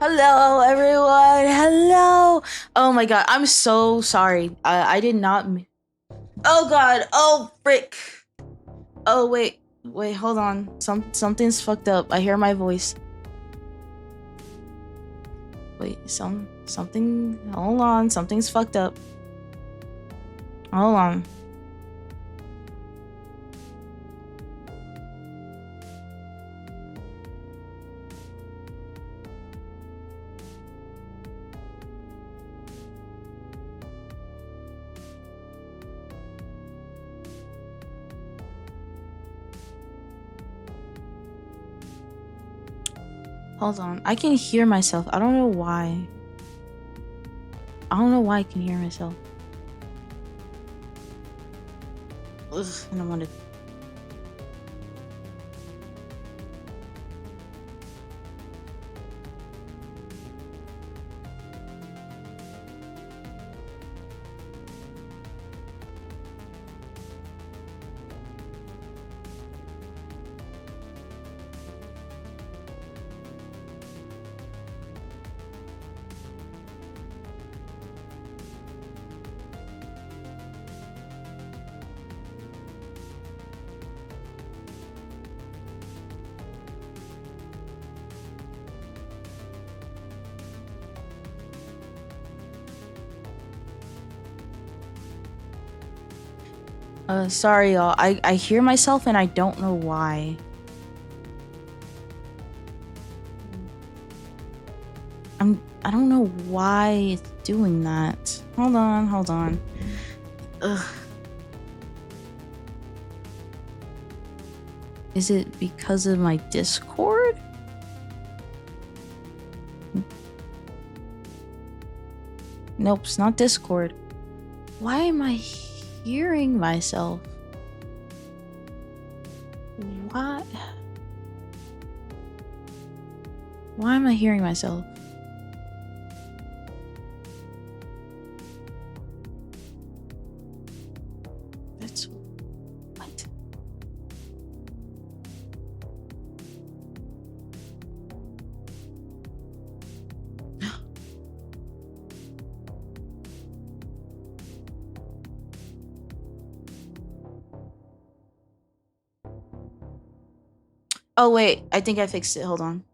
Hello, everyone. Hello. Oh my god, I'm so sorry. I did not. Oh god. Oh frick. Oh wait. Hold on. Something's fucked up. I hear my voice. Wait. Something. Hold on. Something's fucked up. Hold on. Hold on. I can hear myself. I don't know why. I don't know why I can hear myself. Ugh, I don't want to. Sorry, y'all. I hear myself and I don't know why. I don't know why it's doing that. Hold on. Ugh. Is it because of my Discord? Nope, it's not Discord. Why am I hearing myself? What? Why am I hearing myself? That's what? Oh wait, I think I fixed it. Hold on.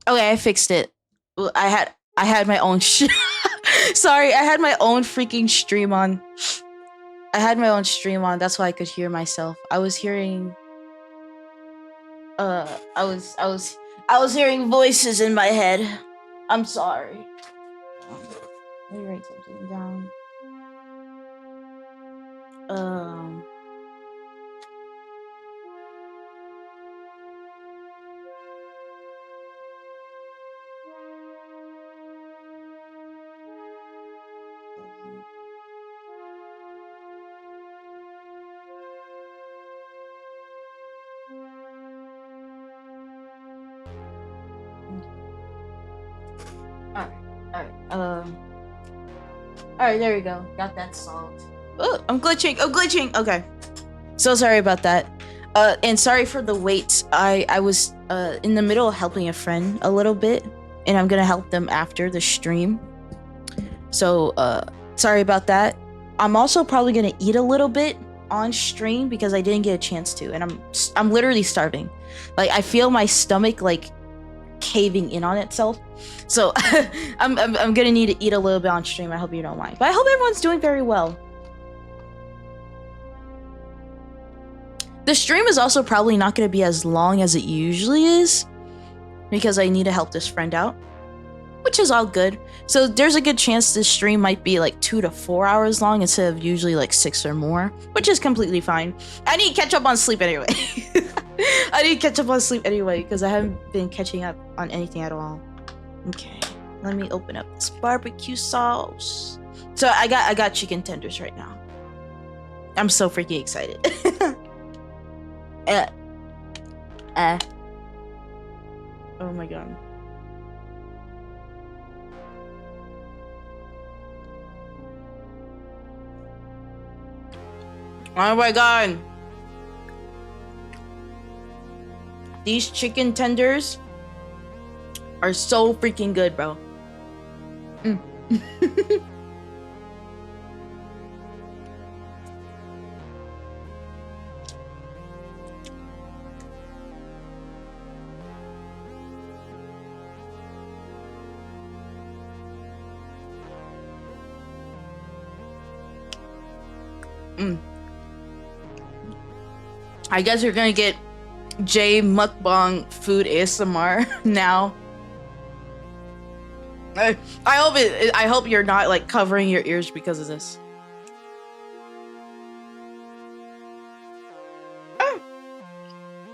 Okay, I fixed it. I had my own Sorry, I had my own freaking stream on. I had my own stream on. That's why I could hear myself. I was hearing I was hearing voices in my head. I'm sorry. Let me write something down. Um Alright, there we go. Got that solved. Oh, I'm glitching. Okay. So sorry about that. And sorry for the wait. I was in the middle of helping a friend a little bit, and I'm gonna help them after the stream. So sorry about that. I'm also probably gonna eat a little bit on stream because I didn't get a chance to, and I'm literally starving. Like I feel my stomach like caving in on itself. So I'm gonna need to eat a little bit on stream. I hope you don't mind. But I hope everyone's doing very well. The stream is also probably not going to be as long as it usually is because I need to help this friend out, which is all good. So there's a good chance this stream might be like 2 to 4 hours long instead of usually like 6 or more, which is completely fine. I need to catch up on sleep anyway. I need to catch up on sleep anyway because I haven't been catching up on anything at all. Okay, let me open up this barbecue sauce. So I got chicken tenders right now. I'm so freaking excited. Oh my god. Oh my god. these chicken tenders are so freaking good, bro. Mm. I guess you're gonna get Jye mukbang food ASMR now. I hope you're not like covering your ears because of this.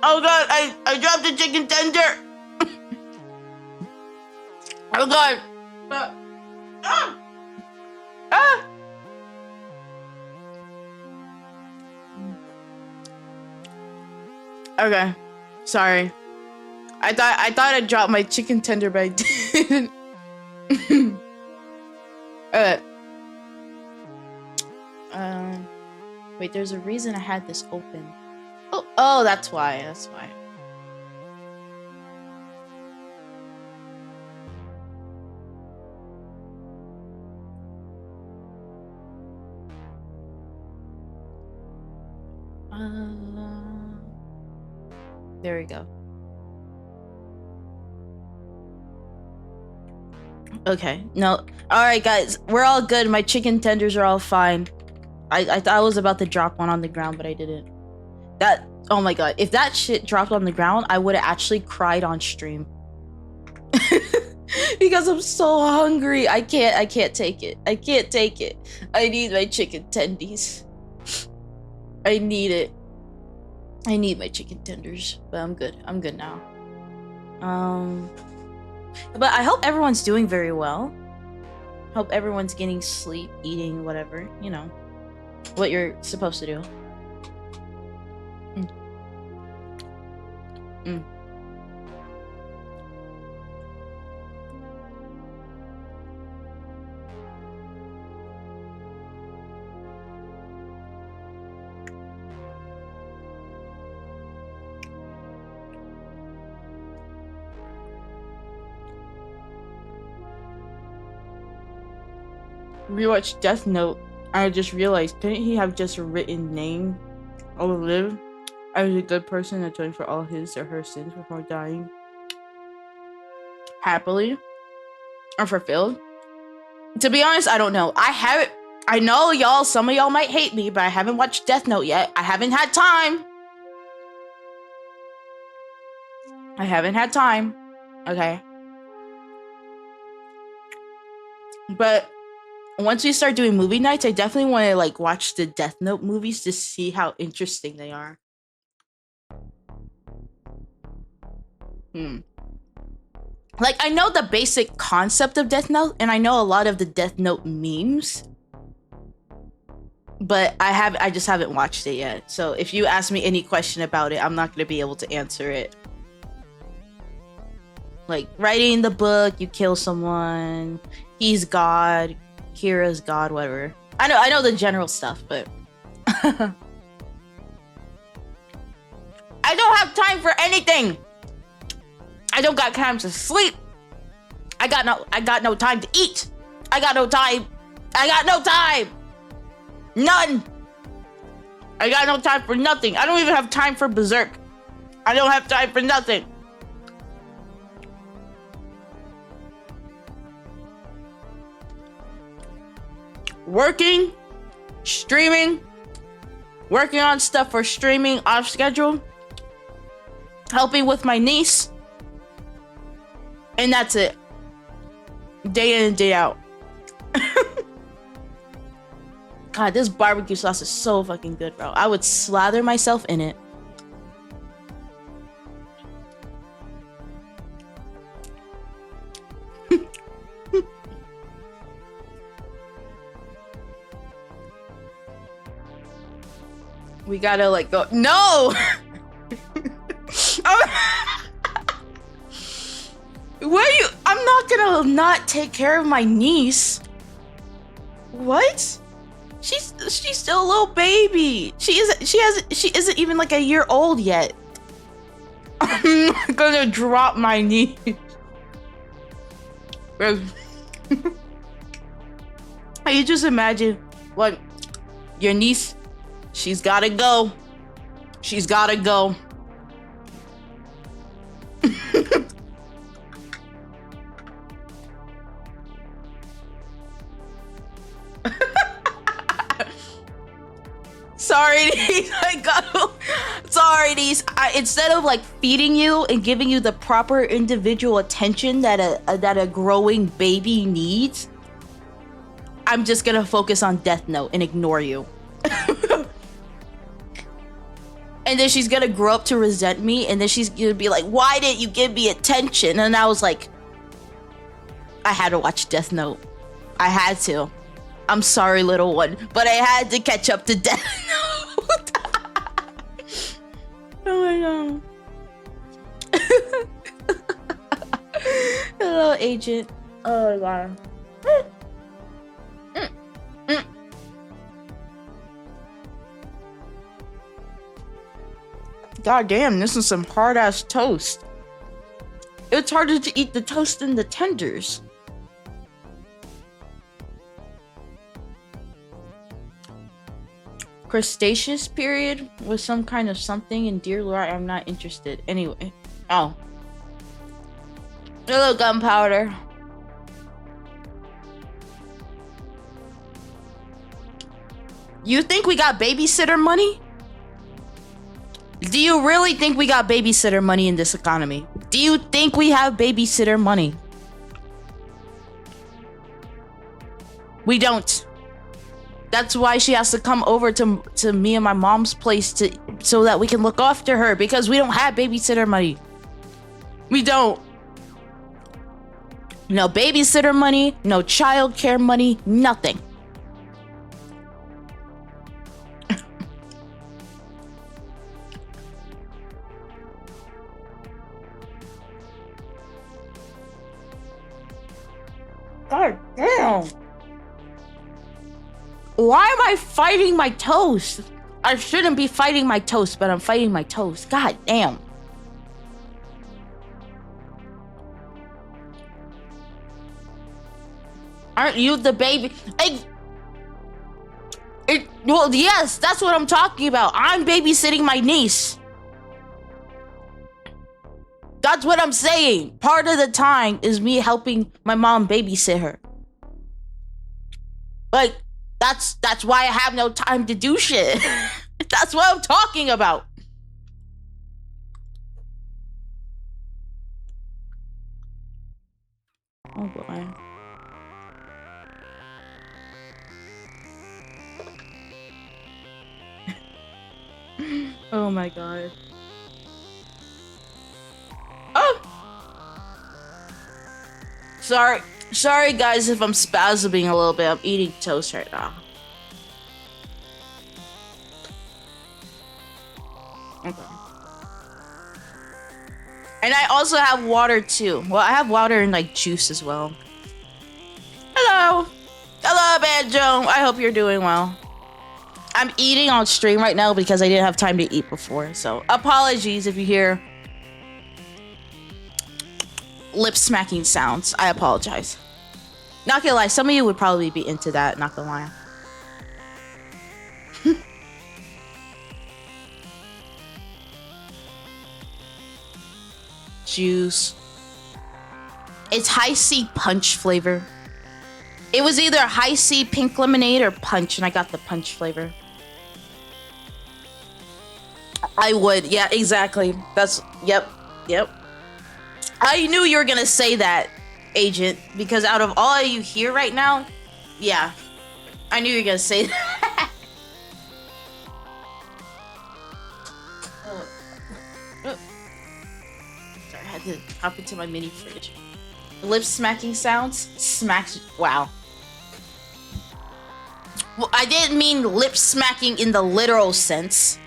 Oh god, I dropped the chicken tender. Oh god. Okay, sorry. I thought I dropped my chicken tender, but I didn't. Wait, there's a reason I had this open. Oh, that's why. That's why. There we go. Okay, no. Alright, guys. We're all good. My chicken tenders are all fine. I thought I was about to drop one on the ground, but I didn't. That... Oh my god. If that shit dropped on the ground, I would have actually cried on stream. Because I'm so hungry. I can't take it. I can't take it. I need my chicken tendies. I need it. I need my chicken tenders, but I'm good. I'm good now. But I hope everyone's doing very well. Hope everyone's getting sleep, eating, whatever, you know, what you're supposed to do. Rewatch Death Note. I just realized, didn't he have just a written name? Live as a good person, atoning for all his or her sins before dying happily or fulfilled. To be honest, I don't know. I know y'all, some of y'all might hate me, but I haven't watched Death Note yet. I haven't had time. I haven't had time. Okay. But once we start doing movie nights, I definitely want to like watch the Death Note movies to see how interesting they are. Like, I know the basic concept of Death Note, and I know a lot of the Death Note memes, but I just haven't watched it yet. So if you ask me any question about it, I'm not going to be able to answer it. Like, writing the book, you kill someone, he's God, Kira's God, whatever. I know the general stuff, but I don't have time for anything. I don't got time to sleep. I got no time to eat. I got no time. None. I got no time for nothing. I don't even have time for Berserk. I don't have time for nothing. Working, streaming, working on stuff for streaming off schedule, helping with my niece, and that's it. Day in and day out. God, this barbecue sauce is so fucking good, bro. I would slather myself in it. We gotta like go. No! I'm not gonna not take care of my niece. What? She's still a little baby. She isn't even like a year old yet. I'm gonna drop my knee. You just imagine what your niece, she's gotta go. She's gotta go. Sorry, niece. Sorry, niece. Instead of like feeding you and giving you the proper individual attention that a growing baby needs, I'm just gonna focus on Death Note and ignore you. And then she's gonna grow up to resent me, and then she's gonna be like, why didn't you give me attention? And I was like, I had to watch Death Note. I had to. I'm sorry, little one, but I had to catch up to Death Note. Oh my god. Hello, Agent. Oh my god. God damn, this is some hard ass toast. It's harder to eat the toast than the tenders. Crustaceous period was some kind of something, and dear Lord, I'm not interested. Anyway. Oh. Hello, gunpowder. You think we got babysitter money? Do you really think we got babysitter money in this economy? Do you think we have babysitter money? We don't. That's why she has to come over to me and my mom's place so that we can look after her, because we don't have babysitter money. We don't. No babysitter money, no childcare money, nothing. God damn. Why am I fighting my toast? I shouldn't be fighting my toast, but I'm fighting my toast. God damn. Aren't you the baby? Well, yes, that's what I'm talking about. I'm babysitting my niece. That's what I'm saying. Part of the time is me helping my mom babysit her. Like, that's why I have no time to do shit. That's what I'm talking about. Oh boy. Oh my god. Oh! Sorry guys if I'm spasming a little bit. I'm eating toast right now. Okay. And I also have water too. Well, I have water and like juice as well. Hello! Hello, Banjo! I hope you're doing well. I'm eating on stream right now because I didn't have time to eat before, so apologies if you hear lip smacking sounds. I apologize. Not gonna lie, some of you would probably be into that, not gonna lie. Juice. It's high C punch flavor. It was either high C pink lemonade or punch, and I got the punch flavor. I would, yeah, exactly. That's, yep. I knew you were gonna say that, Agent, because out of all of you here right now, yeah, I knew you were gonna say that. Sorry, I had to hop into my mini fridge. Lip smacking sounds? Smacks, wow. Well, I didn't mean lip smacking in the literal sense.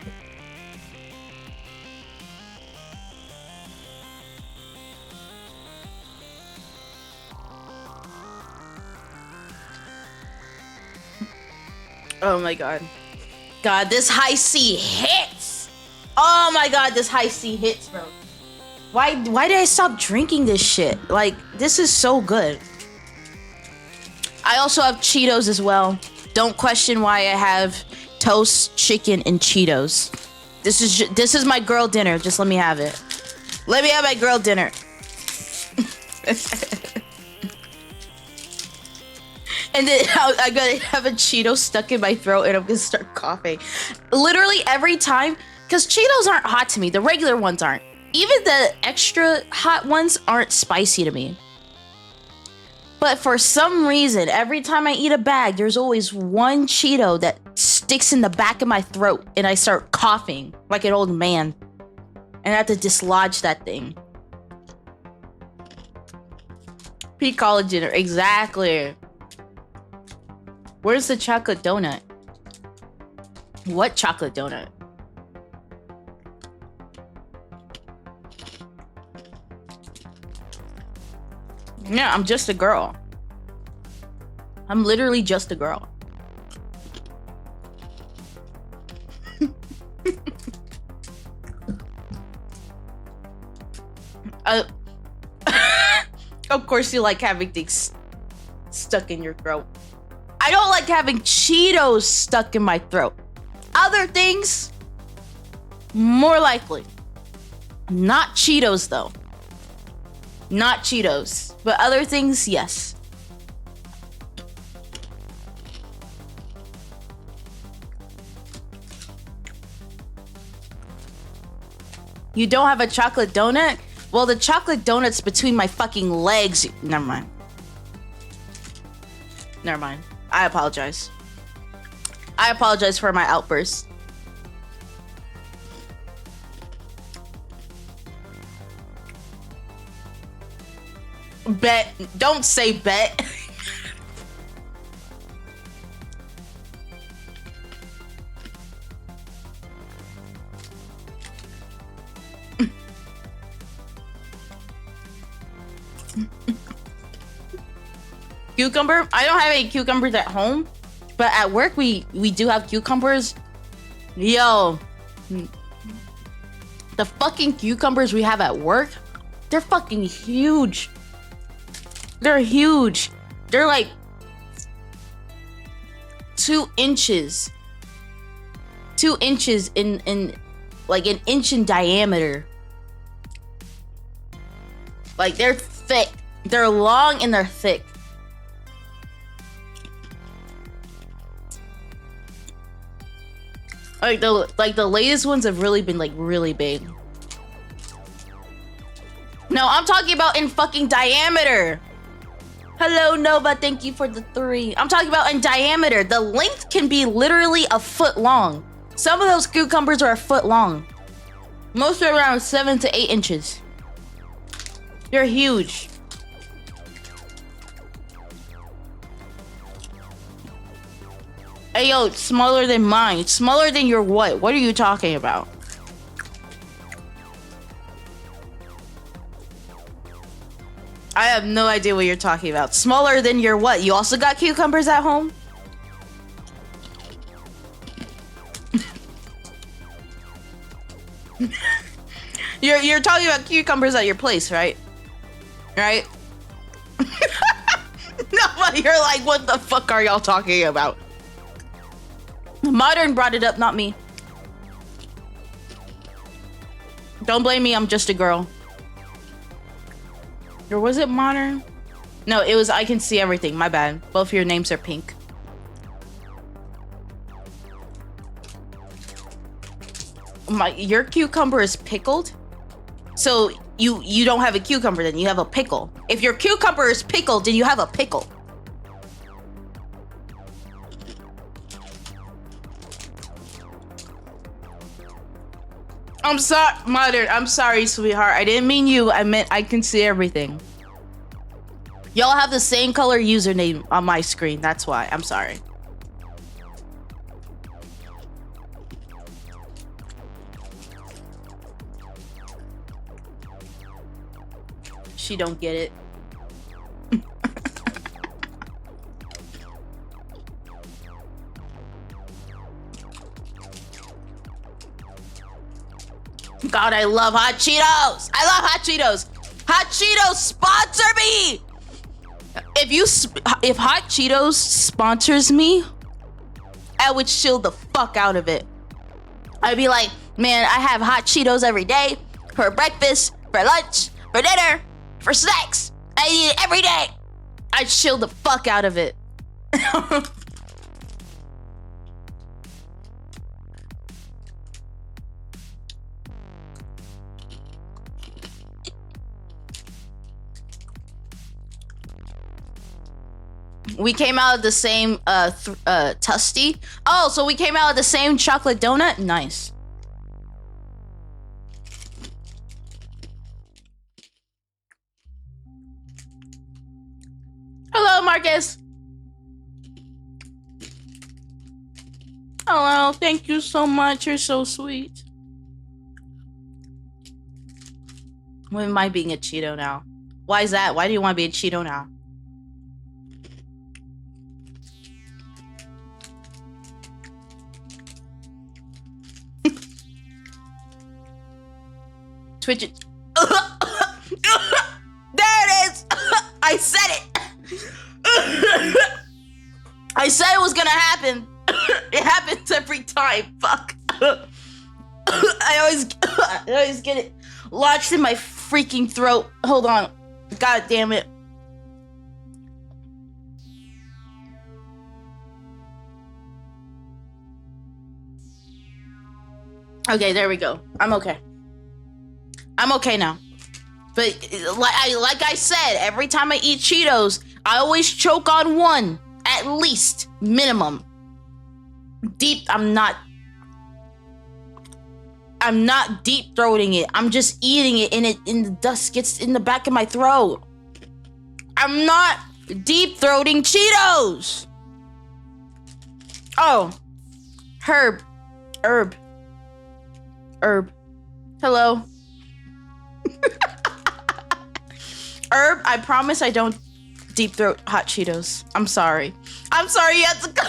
Oh my god. God, this high C hits! Oh my god, this high C hits, bro. Why did I stop drinking this shit? Like, this is so good. I also have Cheetos as well. Don't question why I have toast, chicken, and Cheetos. This is my girl dinner. Just let me have it. Let me have my girl dinner. And then I'm gonna have a Cheeto stuck in my throat and I'm gonna start coughing. Literally every time, because Cheetos aren't hot to me. The regular ones aren't. Even the extra hot ones aren't spicy to me. But for some reason, every time I eat a bag, there's always one Cheeto that sticks in the back of my throat and I start coughing like an old man. And I have to dislodge that thing. Peak college dinner, exactly. Where's the chocolate donut? What chocolate donut? Yeah, I'm just a girl. I'm literally just a girl. Of course you like having things stuck in your throat. I don't like having Cheetos stuck in my throat. Other things, more likely. Not Cheetos though. Not Cheetos, but other things, yes. You don't have a chocolate donut? Well, the chocolate donut's between my fucking legs. Never mind. Never mind. I apologize. I apologize for my outburst. Bet. Don't say bet. Cucumber? I don't have any cucumbers at home, but at work we do have cucumbers. Yo, the fucking cucumbers we have at work, they're fucking huge. They're huge. They're like 2 inches. 2 inches in like an inch in diameter. Like they're thick. They're long and they're thick. Like the latest ones have really been like really big. No, I'm talking about in fucking diameter. Hello, Nova. Thank you for the 3. I'm talking about in diameter. The length can be literally a foot long. Some of those cucumbers are a foot long. Most are around 7 to 8 inches. They're huge. Hey, yo, it's smaller than mine. It's smaller than your what? What are you talking about? I have no idea what you're talking about. Smaller than your what? You also got cucumbers at home? You're talking about cucumbers at your place, right? Right? No, but you're like, what the fuck are y'all talking about? Modern brought it up, not me. Don't blame me, I'm just a girl. Or was it Modern? No, it was I Can See Everything, my bad. Both your names are pink. Your cucumber is pickled? So you don't have a cucumber then, you have a pickle. If your cucumber is pickled, then you have a pickle. I'm sorry, Modern. I'm sorry, sweetheart. I didn't mean you. I meant I Can See Everything. Y'all have the same color username on my screen. That's why. I'm sorry. She don't get it. God, I love hot Cheetos. I love hot Cheetos. Hot Cheetos, sponsor me. If hot Cheetos sponsors me, I would chill the fuck out of it. I'd be like, man, I have hot Cheetos every day for breakfast, for lunch, for dinner, for snacks. I eat it every day. I'd chill the fuck out of it. We came out of the same Tusty. Oh, so we came out of the same chocolate donut? Nice. Hello, Marcus. Hello, thank you so much. You're so sweet. When am I being a Cheeto now? Why is that? Why do you want to be a Cheeto now? Twitch it. There it is. I said it. I said it was gonna happen. It happens every time. Fuck. I always get it lodged in my freaking throat. Hold on. God damn it. Okay, there we go. I'm okay. I'm okay now. But like I said, every time I eat Cheetos, I always choke on one, at least, minimum. I'm not deep throating it. I'm just eating it, and the dust gets in the back of my throat. I'm not deep throating Cheetos. Oh, Herb. Hello. Herb, I promise I don't deep throat hot Cheetos. I'm sorry. I'm sorry you had to go.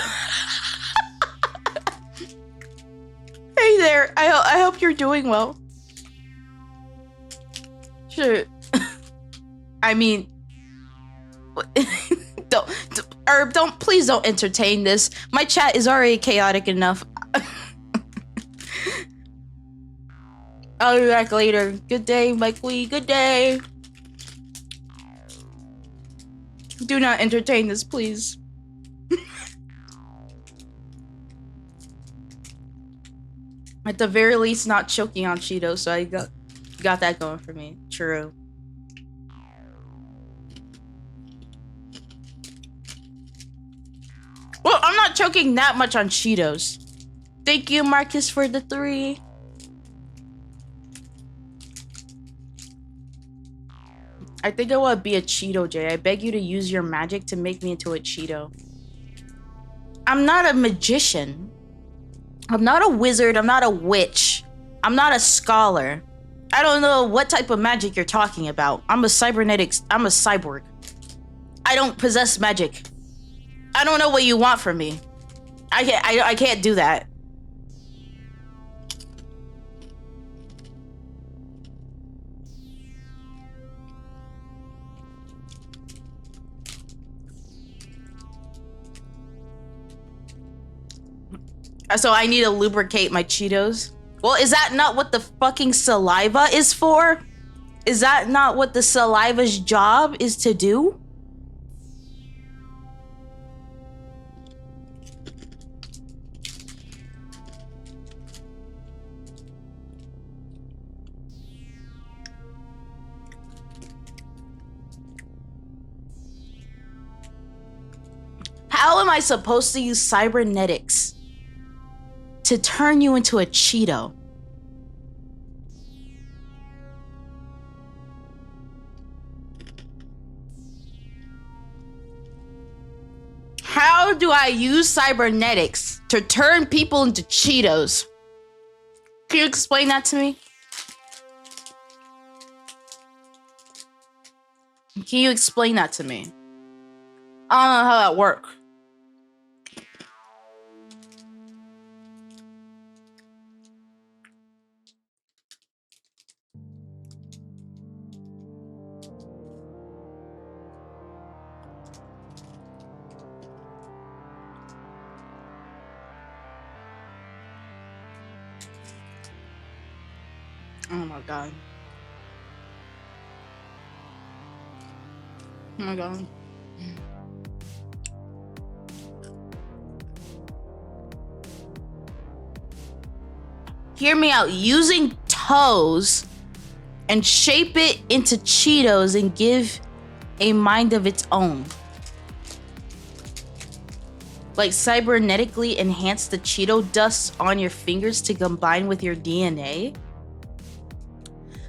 Hey there. I hope you're doing well. Sure. I mean, Herb, please don't entertain this. My chat is already chaotic enough. I'll be back later. Good day, Mike Wee. Good day. Do not entertain this, please. At the very least, not choking on Cheetos, so I got that going for me. True. Well, I'm not choking that much on Cheetos. Thank you, Marcus, for the 3. I think I want to be a Cheeto, Jay. I beg you to use your magic to make me into a Cheeto. I'm not a magician. I'm not a wizard. I'm not a witch. I'm not a scholar. I don't know what type of magic you're talking about. I'm a cyborg. I don't possess magic. I don't know what you want from me. I can't do that. So I need to lubricate my Cheetos. Well, is that not what the fucking saliva is for? Is that not what the saliva's job is to do? How am I supposed to use cybernetics to turn you into a Cheeto? How do I use cybernetics to turn people into Cheetos? Can you explain that to me? Can you explain that to me? I don't know how that works. Oh my god. Oh my god. Hear me out. Using toes and shape it into Cheetos and give a mind of its own. Like cybernetically enhance the Cheeto dust on your fingers to combine with your DNA?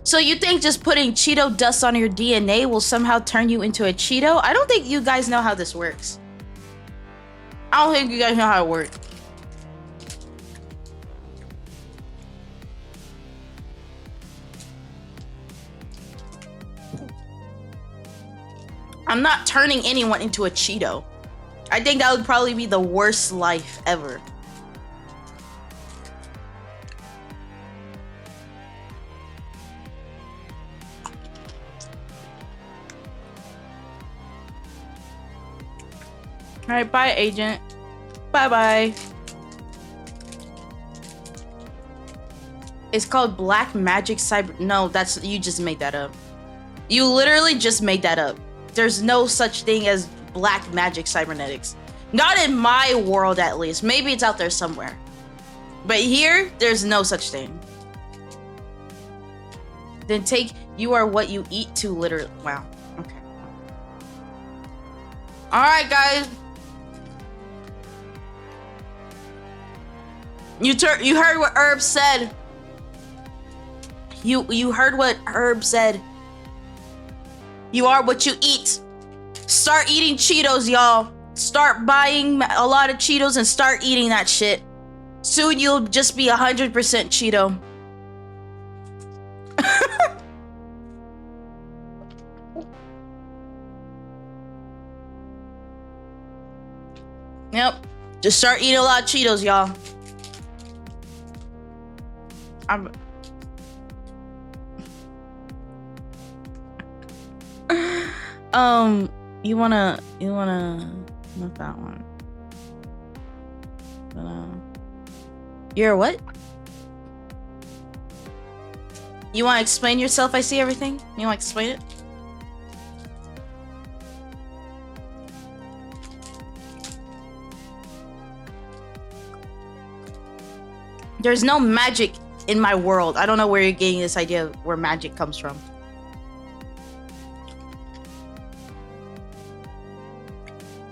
So you think just putting Cheeto dust on your DNA will somehow turn you into a Cheeto? I don't think you guys know how this works. I don't think you guys know how it works. I'm not turning anyone into a Cheeto. I think that would probably be the worst life ever. Alright, bye, agent. Bye-bye. It's called Black Magic Cyber... No, that's... You just made that up. You literally just made that up. There's no such thing as black magic cybernetics. Not in my world, at least. Maybe it's out there somewhere. But here, there's no such thing. Then take you are what you eat to literally... Wow. Okay. Alright, guys. You heard what Herb said. You heard what Herb said. You are what you eat. Start eating Cheetos, y'all. Start buying a lot of Cheetos and start eating that shit. Soon you'll just be 100% Cheeto. Yep. Just start eating a lot of Cheetos, y'all. You wanna not that one. You're what? You wanna explain yourself? I see everything. You wanna explain it? There's no magic in my world. I don't know where you're getting this idea of where magic comes from.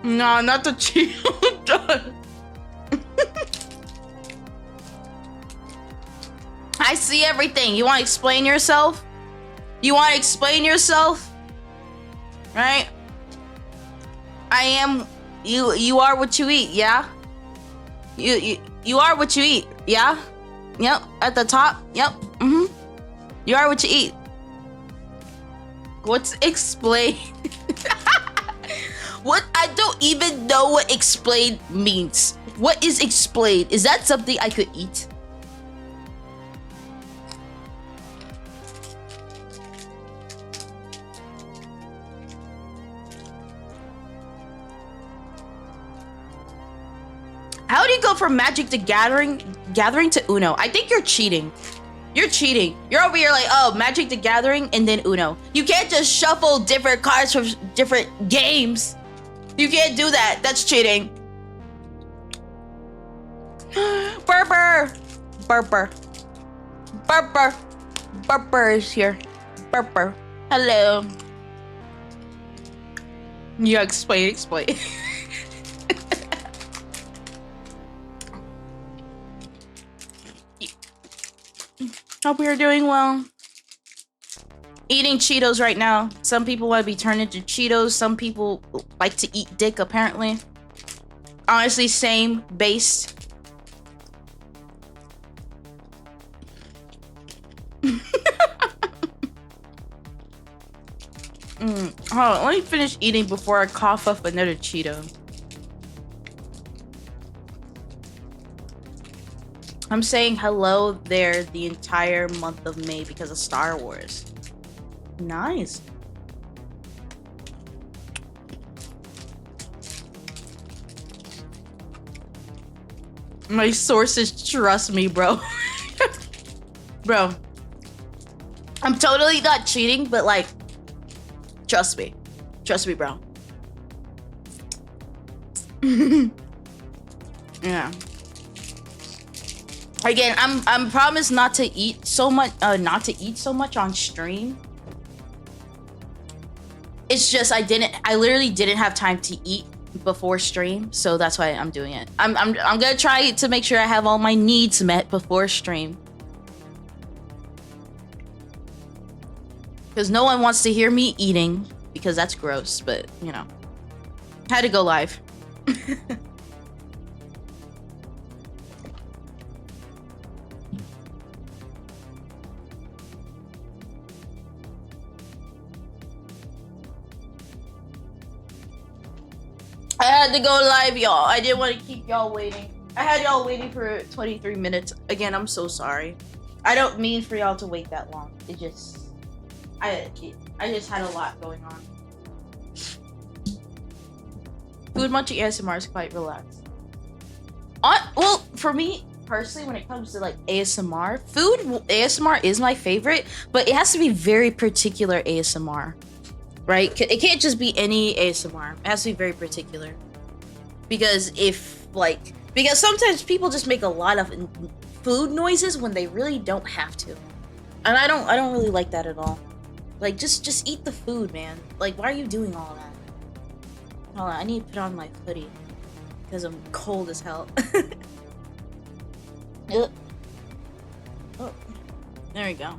No, not the Cheeto dust. I see everything. You want to explain yourself? You want to explain yourself? Right? I am... You are what you eat, yeah? You are what you eat, yeah? Yep, at the top, yep, You are what you eat. What's explain? What? I don't even know what explain means. What is explain? Is that something I could eat? How do you go from Magic the Gathering to Uno? I think you're cheating. You're cheating. You're over here like, oh, Magic the Gathering and then Uno. You can't just shuffle different cards from different games. You can't do that. That's cheating. Burper. Burper. Burper. Burper is here. Burper. Hello. You explain. Hope you're doing well. Eating Cheetos right now. Some people want to be turned into Cheetos. Some people like to eat dick, apparently. Honestly, same. Based. Hold on, let me finish eating before I cough up another Cheeto. I'm saying hello there the entire month of May because of Star Wars. Nice. My sources trust me, bro. Bro. I'm totally not cheating, but like, trust me, bro. Yeah. Again, I'm promised not to eat so much, on stream. It's just I literally didn't have time to eat before stream, so that's why I'm doing it. I'm gonna try to make sure I have all my needs met before stream. Because no one wants to hear me eating, because that's gross, but, you know. Had to go live. I had to go live, y'all. I didn't want to keep y'all waiting. I had y'all waiting for 23 minutes. Again, I'm so sorry. I don't mean for y'all to wait that long. It just... I just had a lot going on. Food munching ASMR is quite relaxed. Well, for me personally, when it comes to like ASMR, food ASMR is my favorite, but it has to be very particular ASMR, right? It can't just be any ASMR. It has to be very particular, because because sometimes people just make a lot of food noises when they really don't have to, and I don't really like that at all. Like, just eat the food, man. Like, why are you doing all that? Hold on, I need to put on my hoodie because I'm cold as hell. Oh, there we go.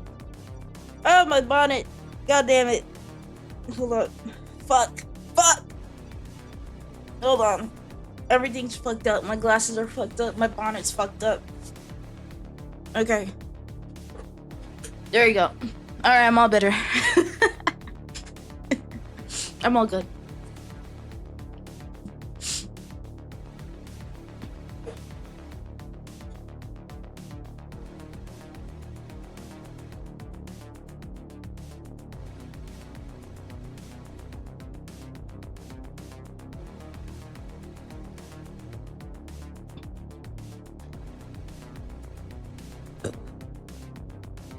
Oh, my bonnet. God damn it. Hold on. Fuck. Hold on. Everything's fucked up. My glasses are fucked up. My bonnet's fucked up. Okay. There you go. Alright, I'm all better. I'm all good.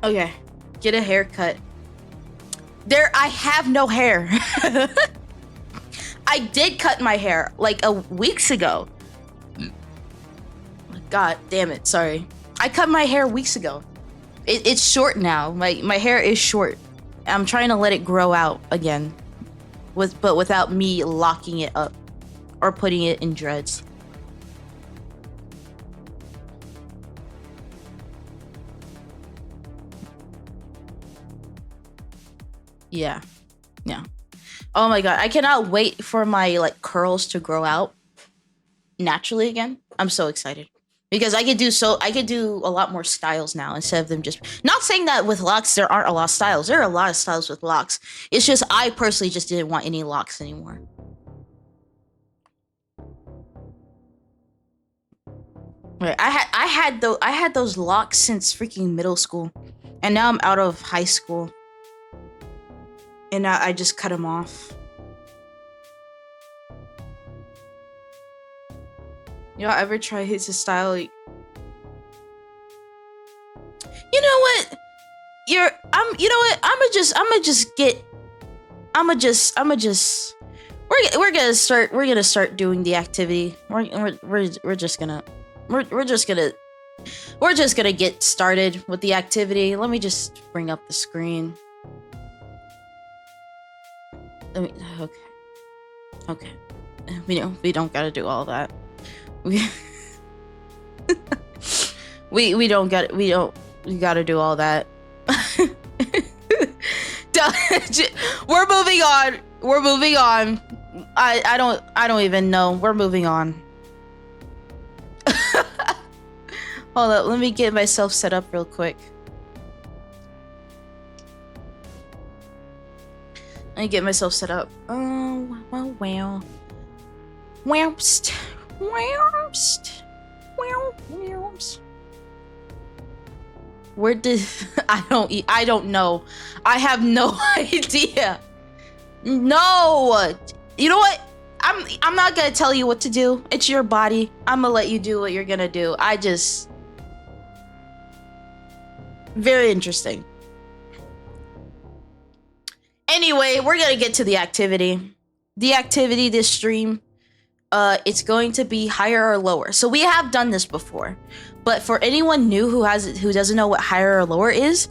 Okay. Get a haircut. I have no hair. I did cut my hair like weeks ago. God damn it, sorry. I cut my hair weeks ago. It's short now. My hair is short. I'm trying to let it grow out again. But without me locking it up or putting it in dreads. Yeah. Oh my god, I cannot wait for my like curls to grow out naturally again. I'm so excited because I could do a lot more styles now instead of them just not saying that with locks there aren't a lot of styles. There are a lot of styles with locks. It's just I personally just didn't want any locks anymore. Right, I had those locks since freaking middle school, and now I'm out of high school. And now I just cut them off. Y'all ever try his style? You know what? You know what? I'ma just we're gonna start doing the activity. We're just gonna get started with the activity. Let me just bring up the screen. Okay. We don't gotta do all that. We gotta do all that. We're moving on. I don't even know. We're moving on. Hold up, let me get myself set up real quick. Let me get myself set up. Oh, wow. Whamst. Where did I don't know. I have no idea. No. You know what? I'm not gonna tell you what to do. It's your body. I'm gonna let you do what you're gonna do. Very interesting. Anyway, we're gonna get to the activity. The activity this stream, it's going to be higher or lower. So we have done this before, but for anyone new who doesn't know what higher or lower is,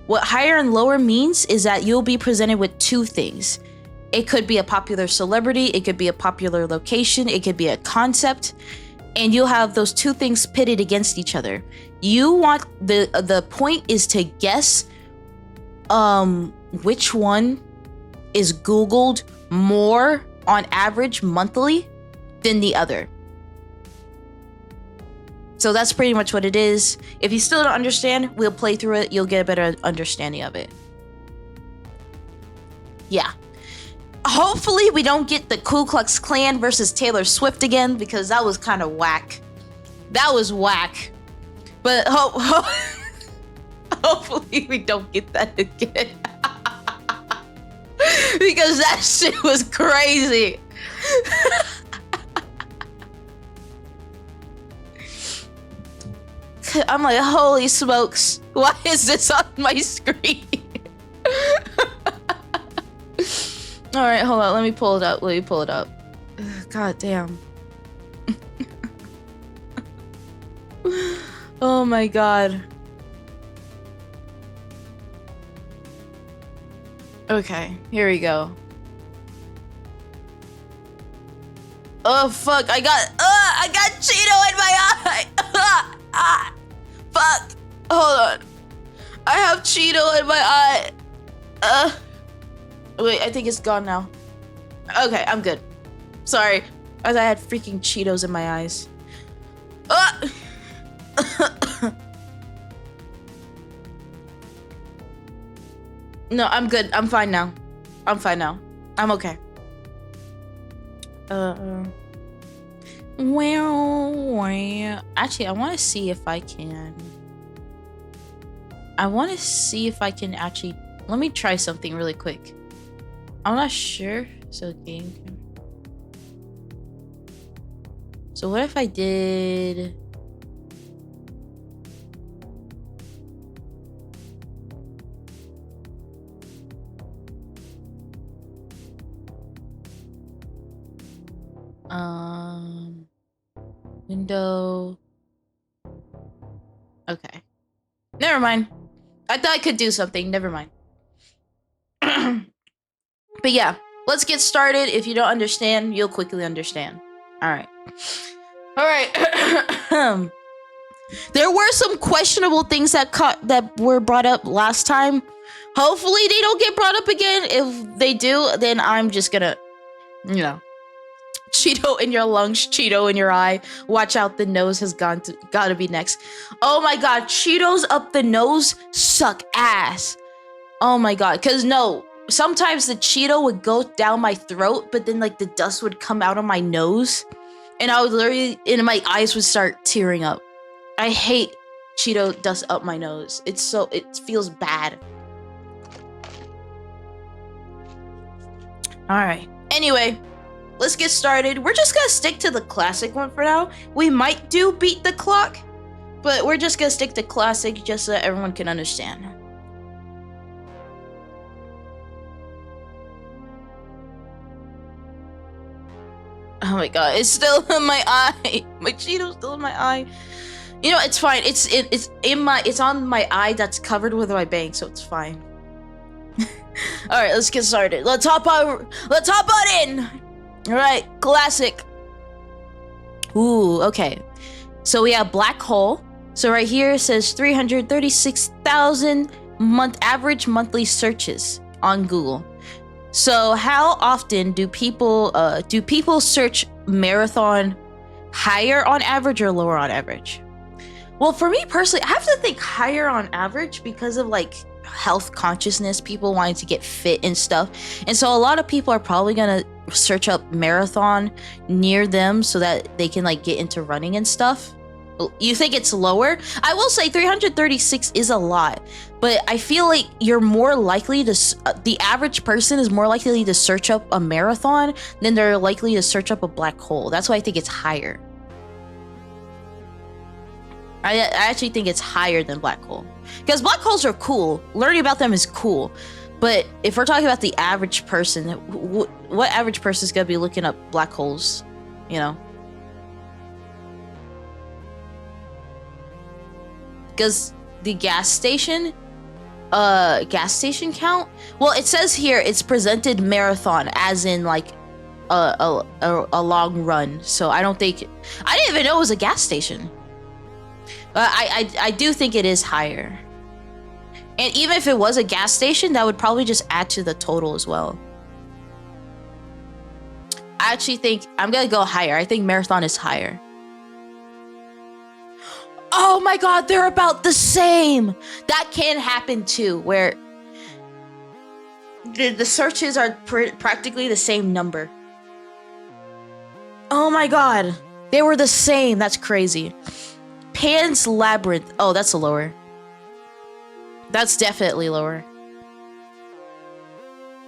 what higher and lower means is that you'll be presented with two things. It could be a popular celebrity, it could be a popular location, it could be a concept, and you'll have those two things pitted against each other. You want the point is to guess which one is Googled more on average monthly than the other. So that's pretty much what it is. If you still don't understand, we'll play through it. You'll get a better understanding of it. Yeah. Hopefully we don't get the Ku Klux Klan versus Taylor Swift again, because that was kind of whack. That was whack. But hopefully we don't get that again. Because that shit was crazy. I'm like, holy smokes, why is this on my screen? Alright, hold on, let me pull it up. God damn. Oh my god. Okay, here we go. Oh fuck, I got Cheeto in my eye! Fuck! Hold on. I have Cheeto in my eye. Wait, I think it's gone now. Okay, I'm good. Sorry. I had freaking Cheetos in my eyes. No, I'm good. I'm fine now. I'm okay. Well, actually, I want to see if I can actually, let me try something really quick. I'm not sure. So what if I did window. Okay. Never mind. I thought I could do something. Never mind. But yeah, let's get started. If you don't understand, you'll quickly understand. All right. There were some questionable things that were brought up last time. Hopefully they don't get brought up again. If they do, then I'm just gonna, Cheeto in your lungs, Cheeto in your eye. Watch out, the nose has gotta be next. Oh my god, Cheetos up the nose suck ass. Oh my god, cause no, sometimes the Cheeto would go down my throat, but then like the dust would come out of my nose, and I would literally, and my eyes would start tearing up. I hate Cheeto dust up my nose. It feels bad. All right. Anyway. Let's get started. We're just gonna stick to the classic one for now. We might do beat the clock, but we're just gonna stick to classic just so that everyone can understand. Oh my god, it's still in my eye. My Cheeto's still in my eye. You know, it's fine. It's on my eye that's covered with my bang, so it's fine. All right, let's get started. Let's hop on in. All right, classic. Ooh, okay. So we have black hole. So right here it says 336,000 average monthly searches on Google. So how often do people search marathon higher on average or lower on average? Well, for me personally, I have to think higher on average because of like health consciousness, people wanting to get fit and stuff. And so a lot of people are probably gonna search up marathon near them so that they can like get into running and stuff. You think it's lower? I will say 336 is a lot, but I feel like you're more likely to, the average person is more likely to search up a marathon than they're likely to search up a black hole. That's why I think it's higher. I actually think it's higher than black hole. Because black holes are cool. Learning about them is cool. But if we're talking about the average person, what average person is gonna be looking up black holes? You know? Because the gas station count, well, it says here it's presented marathon, as in like a long run. So I didn't even know it was a gas station. I do think it is higher. And even if it was a gas station, that would probably just add to the total as well. I actually think I'm gonna go higher. I think marathon is higher. Oh my god, they're about the same. That can happen too, where the searches are practically the same number. Oh my god, they were the same. That's crazy. Pan's Labyrinth. Oh, that's a lower. That's definitely lower.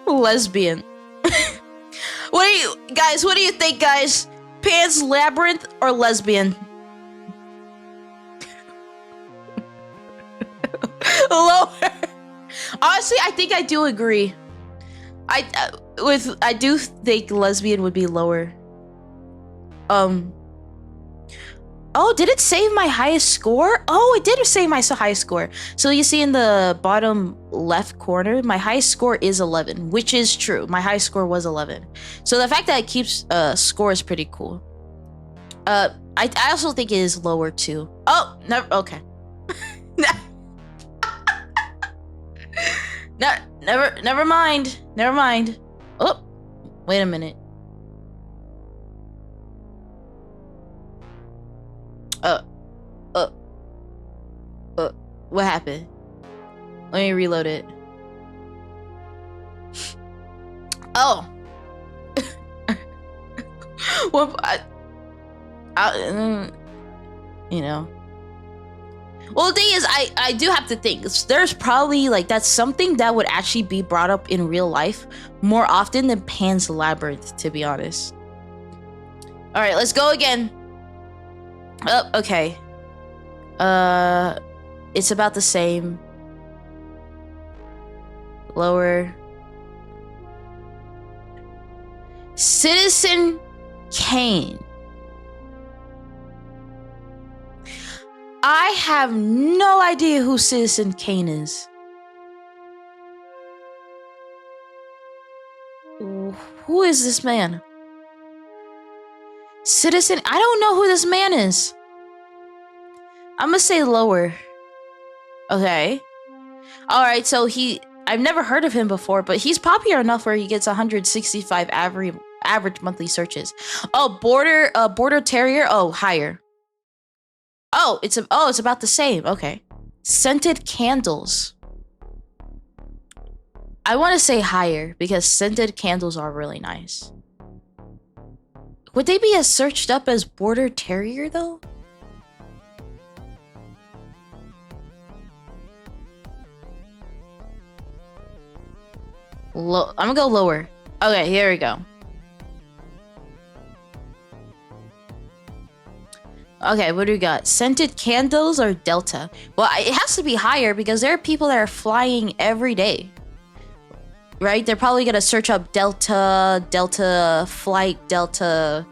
Lesbian. What do you think, guys? Pan's Labyrinth or lesbian? Lower. Honestly, I think I do agree. I do think lesbian would be lower. Oh, did it save my highest score? Oh, it did save my highest score. So you see in the bottom left corner, my highest score is 11, which is true. My highest score was 11. So the fact that it keeps score is pretty cool. I also think it is lower too. Oh, never. Okay. Never mind. Never mind. Oh, wait a minute. What happened? Let me reload it. Oh. Well, you know. Well, the thing is, I do have to think. There's probably, like, that's something that would actually be brought up in real life more often than Pan's Labyrinth, to be honest. All right, let's go again. Oh, okay. It's about the same. Lower. Citizen Kane. I have no idea who Citizen Kane is. Who is this man? Citizen, I don't know who this man is. I'm gonna say lower. Okay. Alright, so I've never heard of him before, but he's popular enough where he gets 165 average monthly searches. Oh, border terrier. Oh, higher. Oh, it's about the same. Okay. Scented candles. I want to say higher because scented candles are really nice. Would they be as searched up as border terrier though? I'm gonna go lower. Okay, here we go. Okay, what do we got? Scented candles or Delta? Well, it has to be higher because there are people that are flying every day. Right? They're probably gonna search up Delta flight, Delta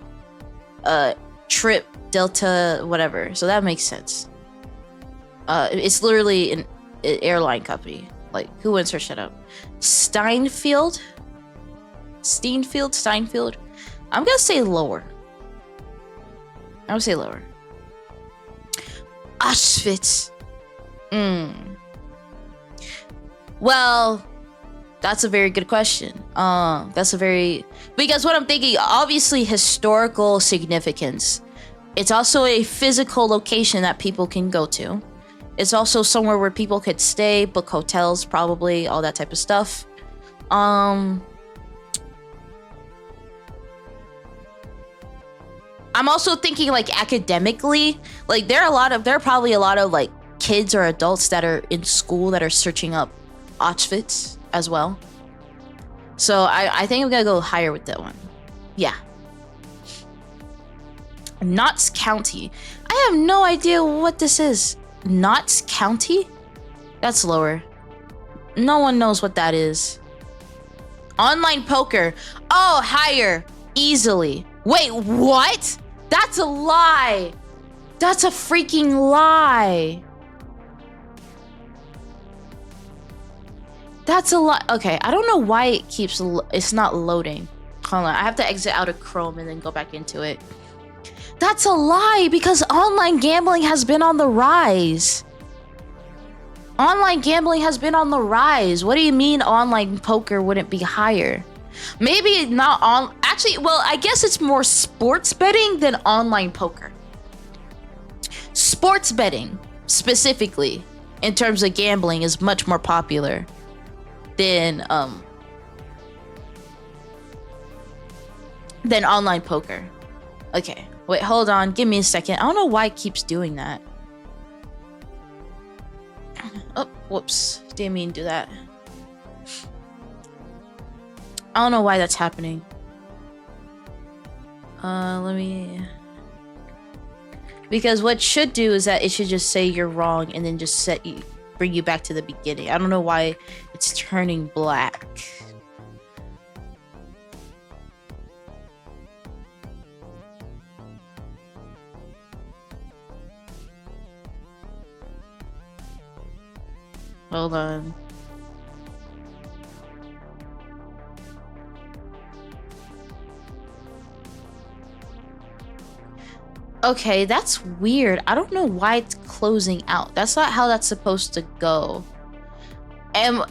trip, Delta whatever. So that makes sense. It's literally an airline company. Like, who wouldn't search that up? Steinfeld? I'm gonna say lower. Auschwitz. Well, that's a very good question. Because what I'm thinking, obviously historical significance. It's also a physical location that people can go to. It's also somewhere where people could stay, book hotels, probably, all that type of stuff. I'm also thinking, like, academically, like, there are probably a lot of like kids or adults that are in school that are searching up Auschwitz as well. So I think I'm gonna go higher with that one. Yeah. Knott's County. I have no idea what this is. Knott's County? That's lower. No one knows what that is. Online poker. Oh, higher. Easily. Wait, what? That's a lie. That's a freaking lie. That's a lie. Okay, I don't know why it keeps... It's not loading. Hold on, I have to exit out of Chrome and then go back into it. That's a lie because online gambling has been on the rise. Online gambling has been on the rise. What do you mean online poker wouldn't be higher? Maybe not on... Actually, well, I guess it's more sports betting than online poker. Sports betting, specifically, in terms of gambling, is much more popular than online poker. Okay, wait, hold on. Give me a second. I don't know why it keeps doing that. Oh, whoops. Didn't mean to do that. I don't know why that's happening. Let me... Because what it should do is that it should just say you're wrong and then just bring you back to the beginning. I don't know why it's turning black. Hold on. Okay, that's weird. I don't know why it's closing out. That's not how that's supposed to go. And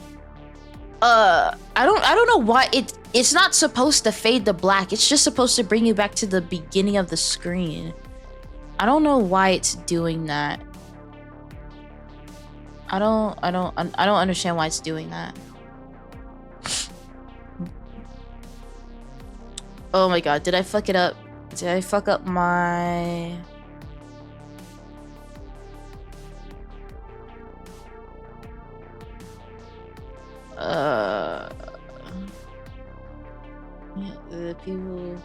I don't know why it's not supposed to fade to black. It's just supposed to bring you back to the beginning of the screen. I don't know why it's doing that. I don't understand why it's doing that. Oh my god, did I fuck it up? Did I fuck up my... Yeah, the people...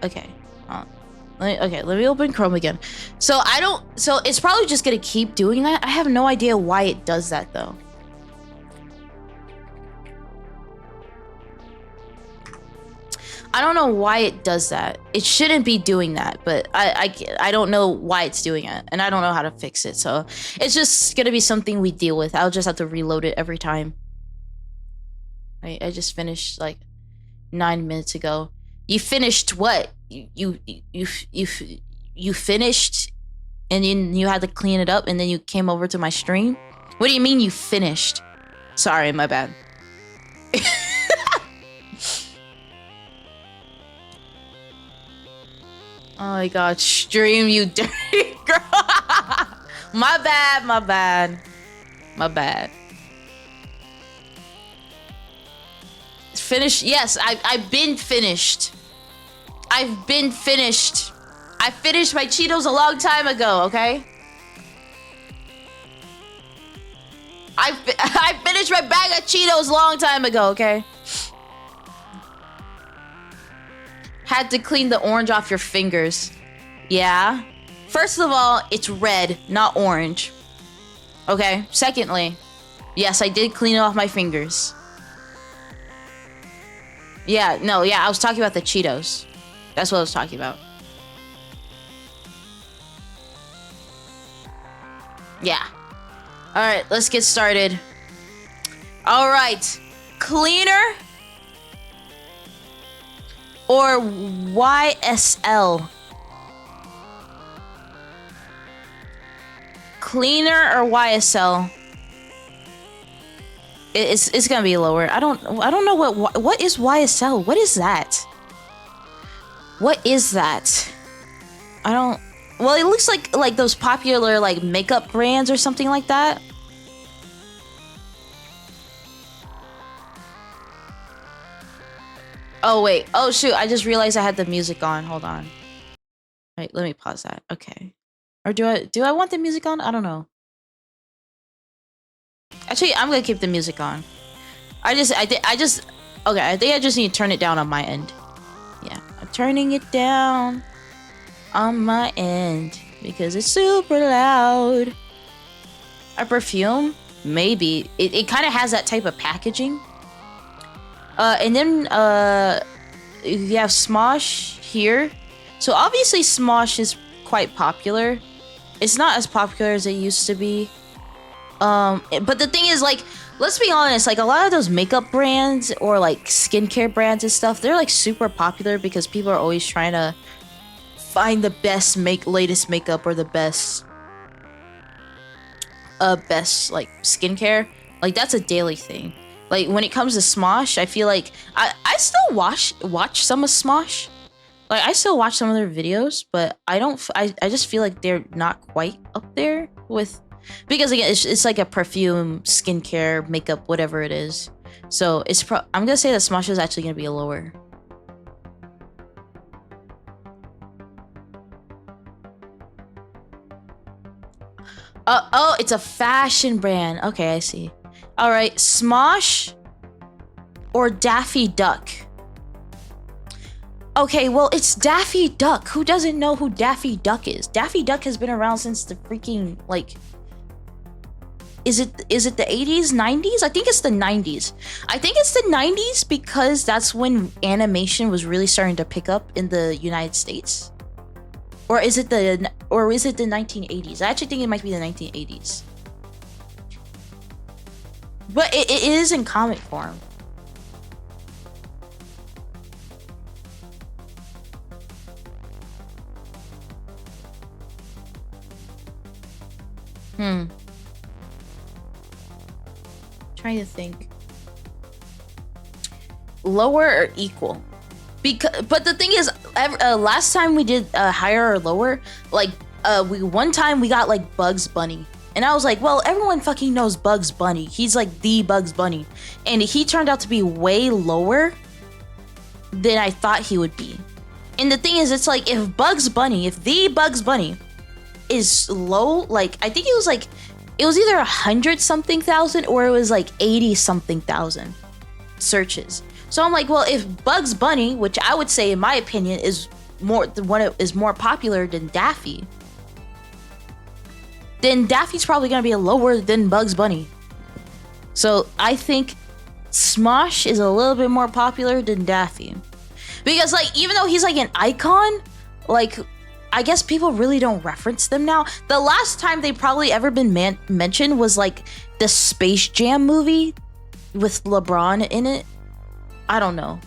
Okay. Let me open Chrome again. So it's probably just gonna keep doing that. I have no idea why it does that though. I don't know why it does that. It shouldn't be doing that, but I don't know why it's doing it, and I don't know how to fix it. So it's just gonna be something we deal with. I'll just have to reload it every time. I just finished like 9 minutes ago. You finished what? You finished, and then you had to clean it up, and then you came over to my stream. What do you mean you finished? Sorry, my bad. Oh my god, stream, you dirty girl. My bad, my bad. My bad. Finished? Yes, I've been finished. I've been finished. I finished my Cheetos a long time ago, okay? I finished my bag of Cheetos a long time ago, okay? Had to clean the orange off your fingers. Yeah? First of all, it's red, not orange. Okay? Secondly, yes, I did clean it off my fingers. Yeah, no, yeah, I was talking about the Cheetos. That's what I was talking about. Yeah. Alright, let's get started. Alright. Cleaner or YSL? Cleaner or YSL? It's gonna be lower. I don't know what is YSL. What is that? What is that? I don't. Well, it looks like those popular like makeup brands or something like that. Oh wait. Oh shoot! I just realized I had the music on. Hold on. Wait, let me pause that. Okay. Or do I want the music on? I don't know. Actually, I'm gonna keep the music on. I think I just need to turn it down on my end. Yeah, I'm turning it down on my end. because it's super loud. A perfume? Maybe. It kind of has that type of packaging. And then you have Smosh here. So obviously Smosh is quite popular. It's not as popular as it used to be. But the thing is, like, let's be honest, like a lot of those makeup brands or like skincare brands and stuff, they're like super popular because people are always trying to find the best latest makeup or the best like skincare. Like that's a daily thing. Like when it comes to Smosh, I feel like I still watch some of Smosh. Like I still watch some of their videos, but I just feel like they're not quite up there with, because again it's like a perfume, skincare, makeup, whatever it is. So I'm gonna say that Smosh is actually gonna be a lower. Oh, it's a fashion brand. Okay, I see. All right, Smosh or Daffy Duck? Okay, well, it's Daffy Duck. Who doesn't know who Daffy Duck is? Daffy Duck has been around since the freaking, like, is it the 80s, 90s? I think it's the 90s. I think it's the 90s because that's when animation was really starting to pick up in the United States. Or is it the 1980s? I actually think it might be the 1980s. But it is in comic form. Trying to think. Lower or equal? But the thing is, last time we did higher or lower, like one time we got like Bugs Bunny, and I was like, well, everyone fucking knows Bugs Bunny. He's like the Bugs Bunny, and he turned out to be way lower than I thought he would be. And the thing is, it's like if the Bugs Bunny is low, like I think it was either 100-something thousand or it was like 80-something thousand searches. So I'm like, well, if Bugs Bunny, which I would say in my opinion is more popular than Daffy, then Daffy's probably gonna be lower than Bugs Bunny. So I think Smosh is a little bit more popular than Daffy. Because like, even though he's like an icon, like I guess people really don't reference them now. The last time they probably ever been mentioned was like the Space Jam movie with LeBron in it. I don't know.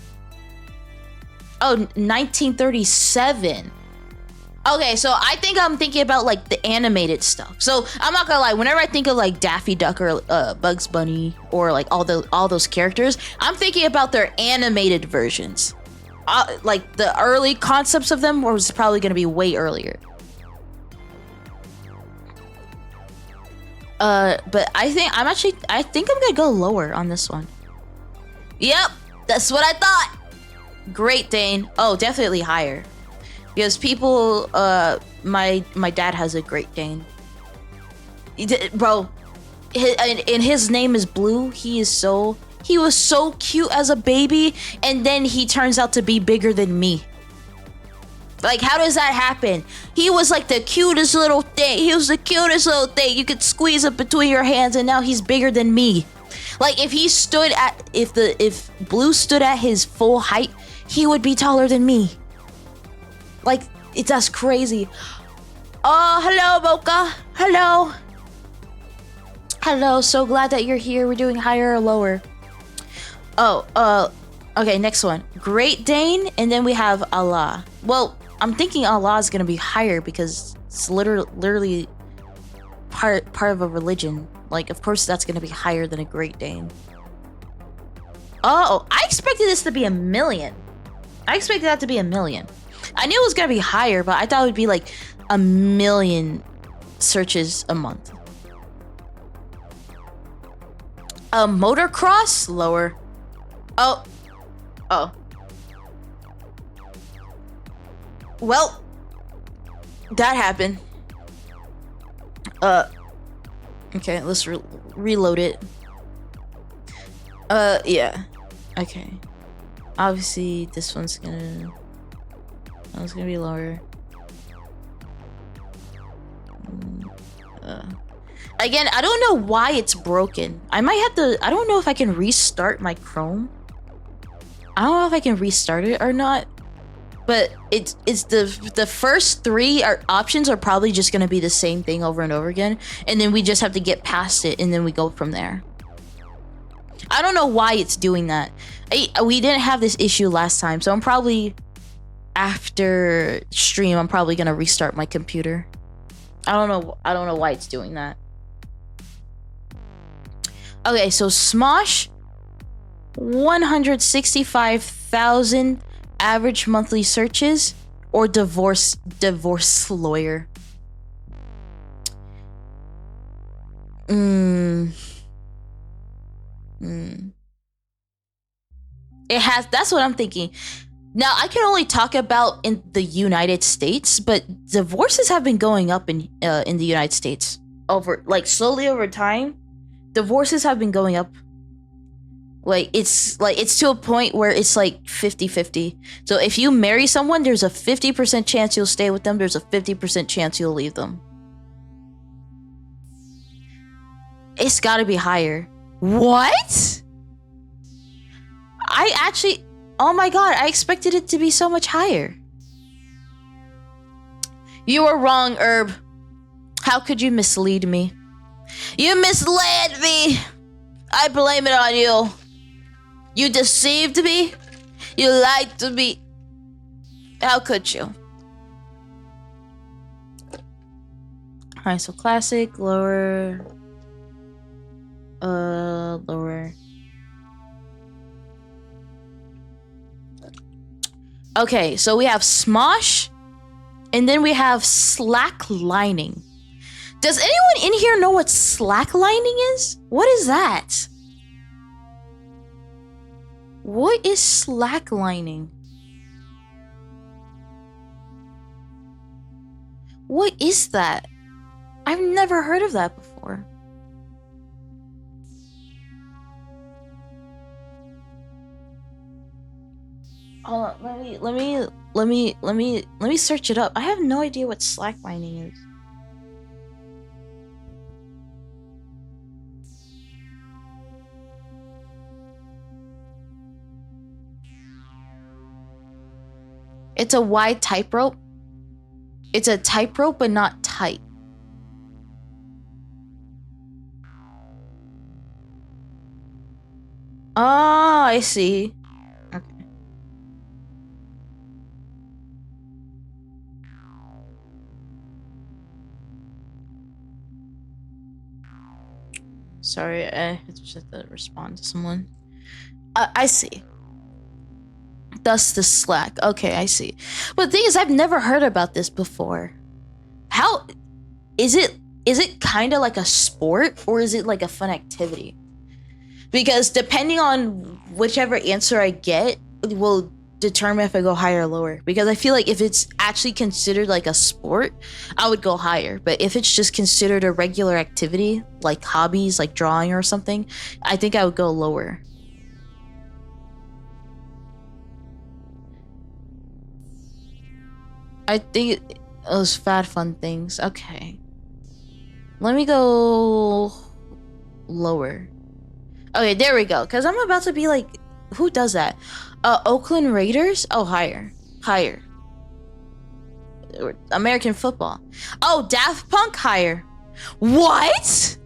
Oh, 1937. Okay, so I think I'm thinking about like the animated stuff. So I'm not gonna lie, whenever I think of like Daffy Duck or Bugs Bunny or like all those characters, I'm thinking about their animated versions. Like the early concepts of them was probably gonna be way earlier. But I think I'm gonna go lower on this one. Yep, that's what I thought. Great Dane. Oh, definitely higher. Because people, my dad has a Great Dane. Bro, and his name is Blue. He was so cute as a baby, and then he turns out to be bigger than me. Like, how does that happen? He was like the cutest little thing. He was the cutest little thing. You could squeeze it between your hands, and now he's bigger than me. Like, if Blue stood at his full height, he would be taller than me. Like, that's crazy. Oh, hello, Mocha. Hello. Hello, so glad that you're here. We're doing higher or lower. Oh, okay, next one. Great Dane, and then we have Allah. Well, I'm thinking Allah is gonna be higher because it's literally part of a religion. Like, of course that's gonna be higher than a Great Dane. Oh, I expected this to be 1 million. I expected that to be 1 million. I knew it was gonna be higher, but I thought it would be like 1 million searches a month. Motocross? Lower. Oh. Well, that happened. Okay, let's reload it. Yeah. Okay. Obviously, this one's gonna be lower. Again, I don't know why it's broken. I might have to. I don't know if I can restart my Chrome. I don't know if I can restart it or not. But it's the first three options are probably just gonna be the same thing over and over again, and then we just have to get past it, and then we go from there. I don't know why it's doing that. We didn't have this issue last time, so I'm probably after stream. I'm probably gonna restart my computer. I don't know why it's doing that. Okay, so Smosh, 165,000 average monthly searches, or divorce lawyer. It has. That's what I'm thinking. Now I can only talk about in the United States, but divorces have been going up in the United States over slowly over time. Divorces have been going up. It's to a point where it's 50-50. So if you marry someone, there's a 50% chance you'll stay with them. There's a 50% chance you'll leave them. It's gotta be higher. What? Oh my god, I expected it to be so much higher. You were wrong, Herb. How could you mislead me? You misled me! I blame it on you. You deceived me? You lied to me? How could you? Alright, so classic, lower... lower... Okay, so we have Smosh, and then we have slacklining. Does anyone in here know what slacklining is? What is that? What is slacklining? What is that? I've never heard of that before. Hold on, let me search it up. I have no idea what slacklining is. It's a wide tightrope. It's a tightrope, but not tight. Oh, I see. Okay. Sorry, I just have to respond to someone. I see. Thus the slack. Okay, I see. But the thing is, I've never heard about this before. How is it? Is it kind of like a sport, or is it like a fun activity? Because depending on whichever answer I get will determine if I go higher or lower. Because I feel like if it's actually considered like a sport, I would go higher. But if it's just considered a regular activity, like hobbies, like drawing or something, I think I would go lower. I think those fad fun things. Okay. Let me go lower. Okay, there we go. Because I'm about to be like, who does that? Oakland Raiders? Oh, higher. Higher. American football. Oh, Daft Punk? Higher. What?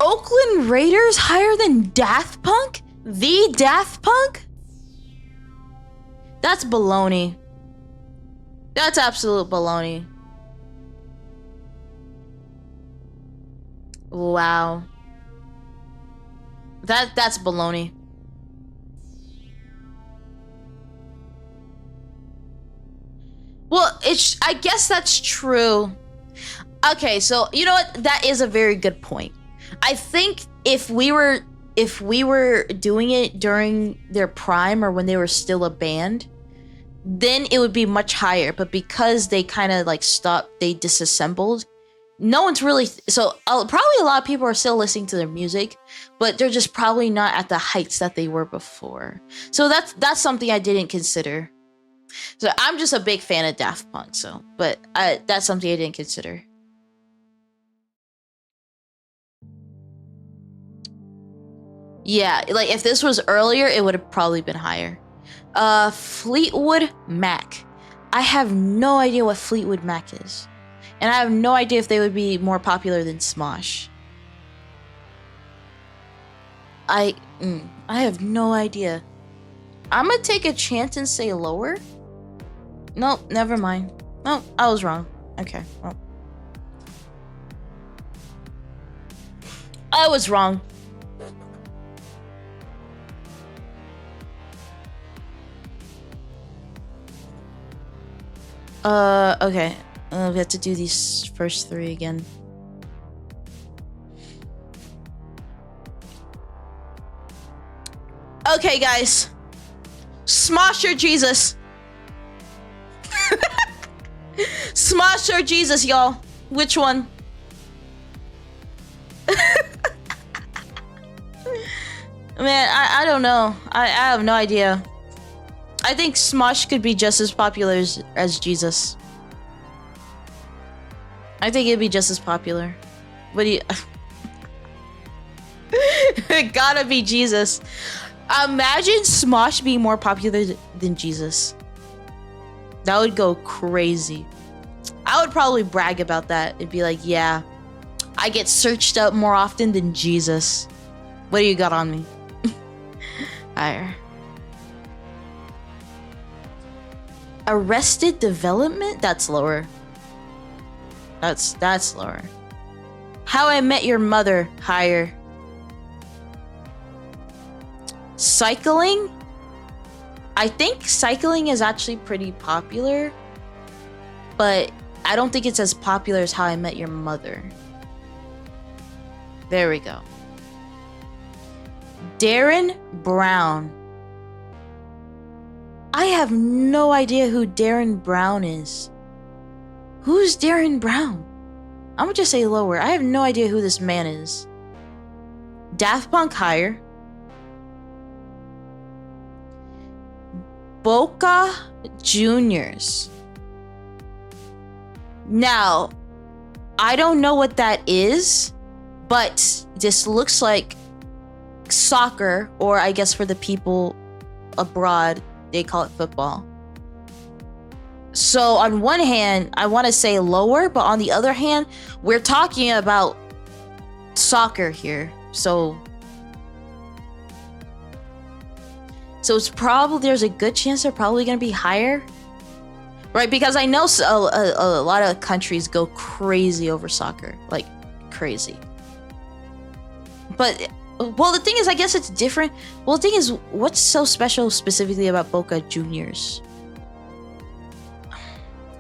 Oakland Raiders higher than Daft Punk? The Daft Punk? That's baloney. That's absolute baloney. Wow. That's baloney. Well, I guess that's true. Okay, so you know what? That is a very good point. I think if we were doing it during their prime or when they were still a band, then it would be much higher. But because they kind of like stopped, they disassembled. No one's really probably a lot of people are still listening to their music, but they're just probably not at the heights that they were before. So that's something I didn't consider. So I'm just a big fan of Daft Punk, so, but that's something I didn't consider. Yeah, like if this was earlier, it would have probably been higher. Fleetwood Mac. I have no idea what Fleetwood Mac is. And I have no idea if they would be more popular than Smosh. I have no idea. I'm gonna take a chance and say lower. Nope, never mind. Nope, I was wrong. Okay, well. I was wrong. Okay. We have to do these first three again. Okay, guys. Smosh or Jesus? Smosh or Jesus, y'all? Which one? Man, I don't know. I have no idea. I think Smosh could be just as popular as Jesus. I think it'd be just as popular. What do you... It gotta be Jesus. Imagine Smosh being more popular than Jesus. That would go crazy. I would probably brag about that. It'd be like, yeah, I get searched up more often than Jesus. What do you got on me? Higher. Arrested Development? That's lower. That's lower. How I Met Your Mother? Higher. Cycling? I think cycling is actually pretty popular, but I don't think it's as popular as How I Met Your Mother. There we go. Darren Brown. I have no idea who Darren Brown is. Who's Darren Brown? I'm gonna just say lower. I have no idea who this man is. Daft Punk higher. Boca Juniors. Now, I don't know what that is, but this looks like soccer, or I guess for the people abroad, they call it football. So on one hand, I want to say lower, but on the other hand, we're talking about soccer here. So it's probably, there's a good chance they're probably going to be higher. Right? Because I know a lot of countries go crazy over soccer. Like, crazy. But, well, the thing is, I guess it's different. Well, the thing is, what's so special specifically about Boca Juniors?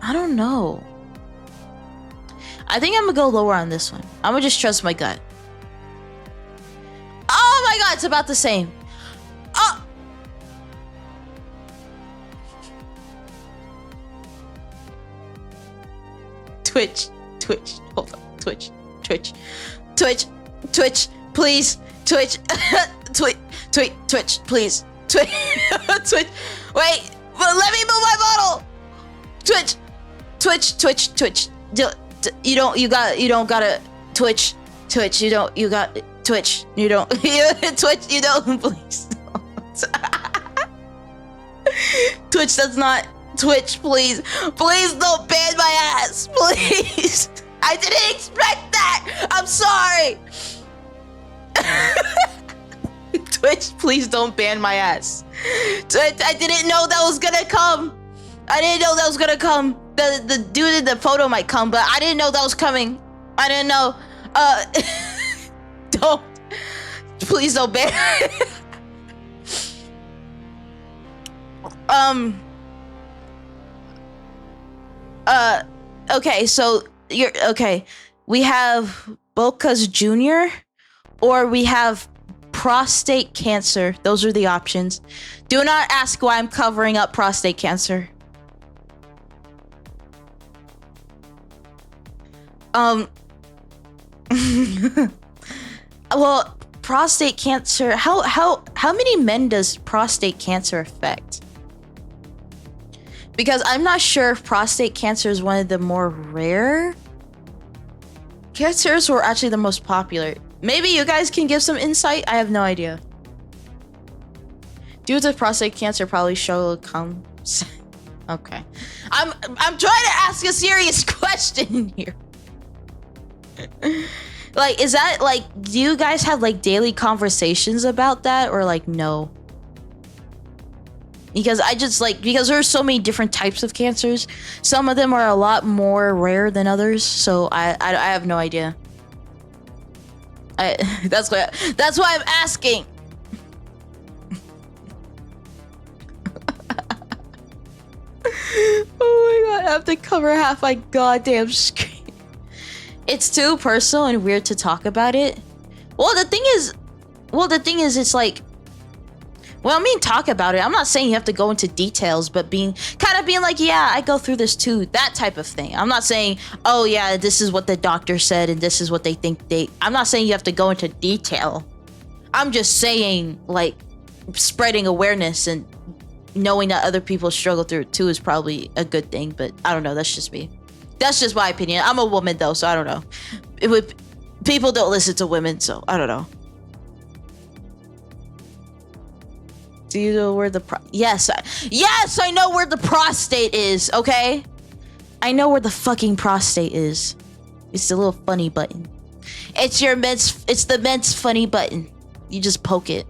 I don't know. I think I'm gonna go lower on this one. I'm gonna just trust my gut. Oh my god, it's about the same. Oh! Twitch, hold on. Twitch, please. Twitch, Twitch, please. Twitch, wait, let me move my bottle. Twitch. You don't gotta Twitch. You got Twitch. You don't Twitch. You don't. Please. Twitch. That's not Twitch. Please don't ban my ass. Please. I didn't expect that. I'm sorry. Twitch. Please don't ban my ass. Twitch. I didn't know that was gonna come. The dude in the photo might come, but I didn't know that was coming. I didn't know. Don't. Please don't ban. Okay, so you're okay. We have Boca's Jr. or we have prostate cancer. Those are the options. Do not ask why I'm covering up prostate cancer. Well, prostate cancer, how many men does prostate cancer affect? Because I'm not sure if prostate cancer is one of the more rare cancers or actually the most popular. Maybe you guys can give some insight. I have no idea. Due to prostate cancer, probably show comes. Okay, I'm trying to ask a serious question here. Like, is that like, do you guys have like daily conversations about that, or like no? Because I just like, because there's so many different types of cancers. Some of them are a lot more rare than others, so I have no idea. That's why I'm asking. Oh my god, I have to cover half my goddamn screen. It's too personal and weird to talk about it. Well, the thing is, it's like, well, I mean, talk about it. I'm not saying you have to go into details, but being like, yeah, I go through this too, that type of thing. I'm not saying, oh yeah, this is what the doctor said and this is what they think I'm not saying you have to go into detail. I'm just saying, like, spreading awareness and knowing that other people struggle through it too is probably a good thing, but I don't know, that's just me. That's just my opinion. I'm a woman though, so I don't know. People don't listen to women, so I don't know. Do you know where the yes, I know where the prostate is, okay? I know where the fucking prostate is. It's the little funny button. It's the men's funny button. You just poke it.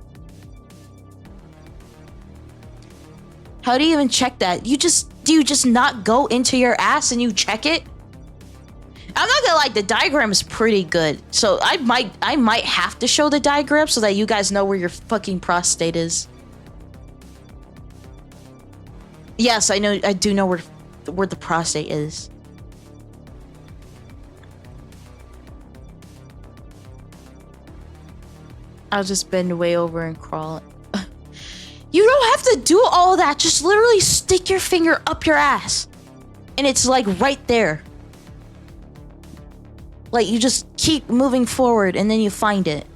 How do you even check that? Do you just not go into your ass and you check it? I'm not gonna lie, the diagram is pretty good. So I might have to show the diagram so that you guys know where your fucking prostate is. Yes, I do know where the prostate is. I'll just bend way over and crawl. You don't have to do all that. Just literally stick your finger up your ass. And it's like right there. Like, you just keep moving forward and then you find it.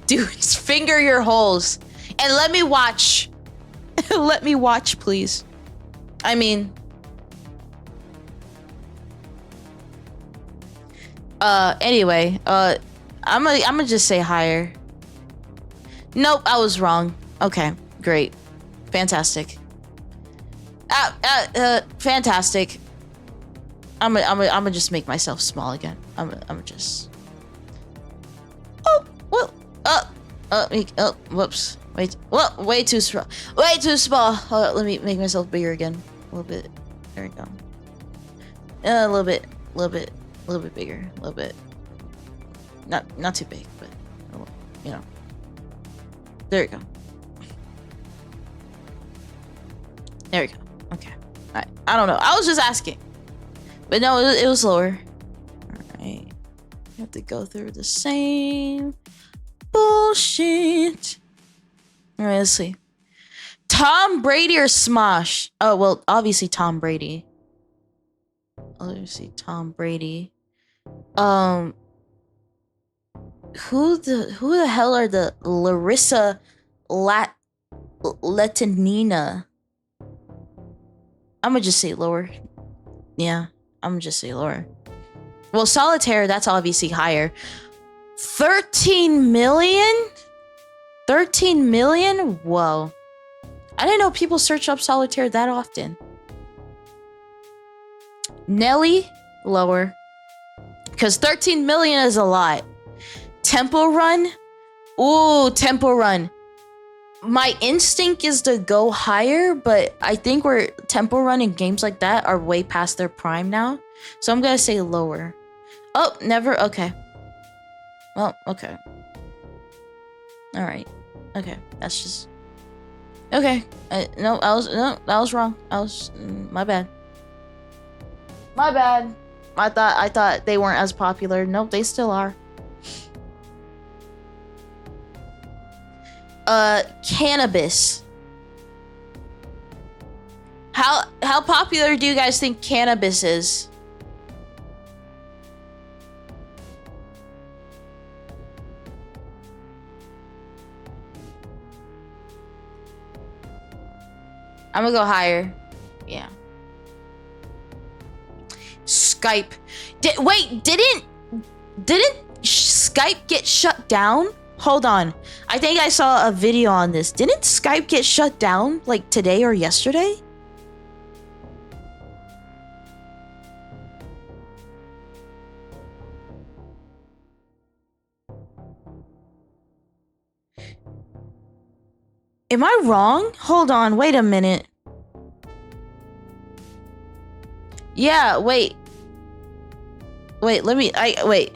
Dude, just finger your holes. And let me watch. Let me watch, please. I mean... anyway, I'm gonna just say higher. Nope, I was wrong. Okay, great. Fantastic. Fantastic. I'm gonna just make myself small again. I'm gonna just... Oh, well, whoops. Wait, well, way too small. Way too small. Let me make myself bigger again. A little bit. There we go. A little bit bigger. A little bit. Not too big, but, you know. There we go. There we go. Okay. Alright. I don't know. I was just asking. But no, it was lower. Alright. You have to go through the same bullshit. Alright, let's see. Tom Brady or Smosh? Oh, well, obviously Tom Brady. Let's see. Tom Brady. Who the hell are the Larissa Latinina? I'm gonna just say lower. Yeah, I'm gonna just say lower. Well, Solitaire, that's obviously higher. 13 million? 13 million? Whoa. I didn't know people search up Solitaire that often. Nelly, lower. Because 13 million is a lot. Temple Run? Ooh, Temple Run. My instinct is to go higher, but I think where Temple Run and games like that are way past their prime now. So I'm gonna say lower. Oh, never? Okay. Well, okay. Alright. Okay, that's just... Okay. No, that was wrong. My bad. My bad. I thought they weren't as popular. Nope, they still are. Cannabis. How popular do you guys think cannabis is? I'm gonna go higher. Yeah. Skype. Wait, didn't Skype get shut down? Hold on. I think I saw a video on this. Didn't Skype get shut down like today or yesterday? Am I wrong? Hold on, wait a minute. Yeah, wait. Wait, let me, wait.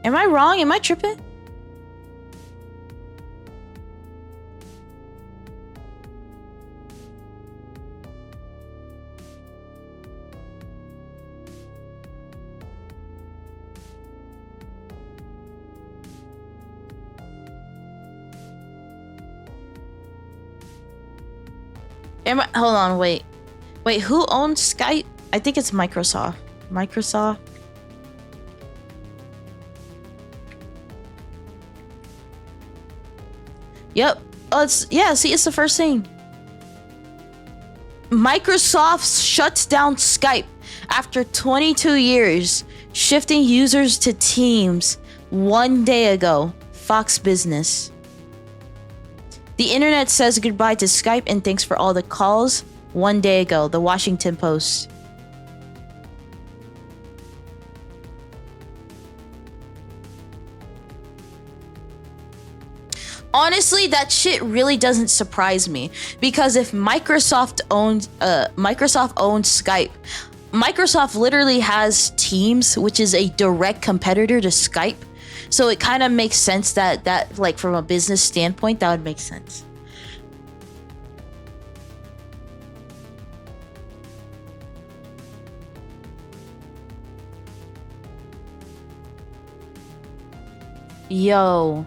Am I wrong? Am I tripping? Hold on, wait. Wait, who owns Skype? I think it's Microsoft. Microsoft. Yep. Oh, yeah, see, it's the first thing. Microsoft shuts down Skype after 22 years, shifting users to Teams 1 day ago. Fox Business. The internet says goodbye to Skype and thanks for all the calls 1 day ago. The Washington Post. Honestly, that shit really doesn't surprise me, because if Microsoft owns Skype, Microsoft literally has Teams, which is a direct competitor to Skype. So it kind of makes sense that like from a business standpoint, that would make sense. Yo.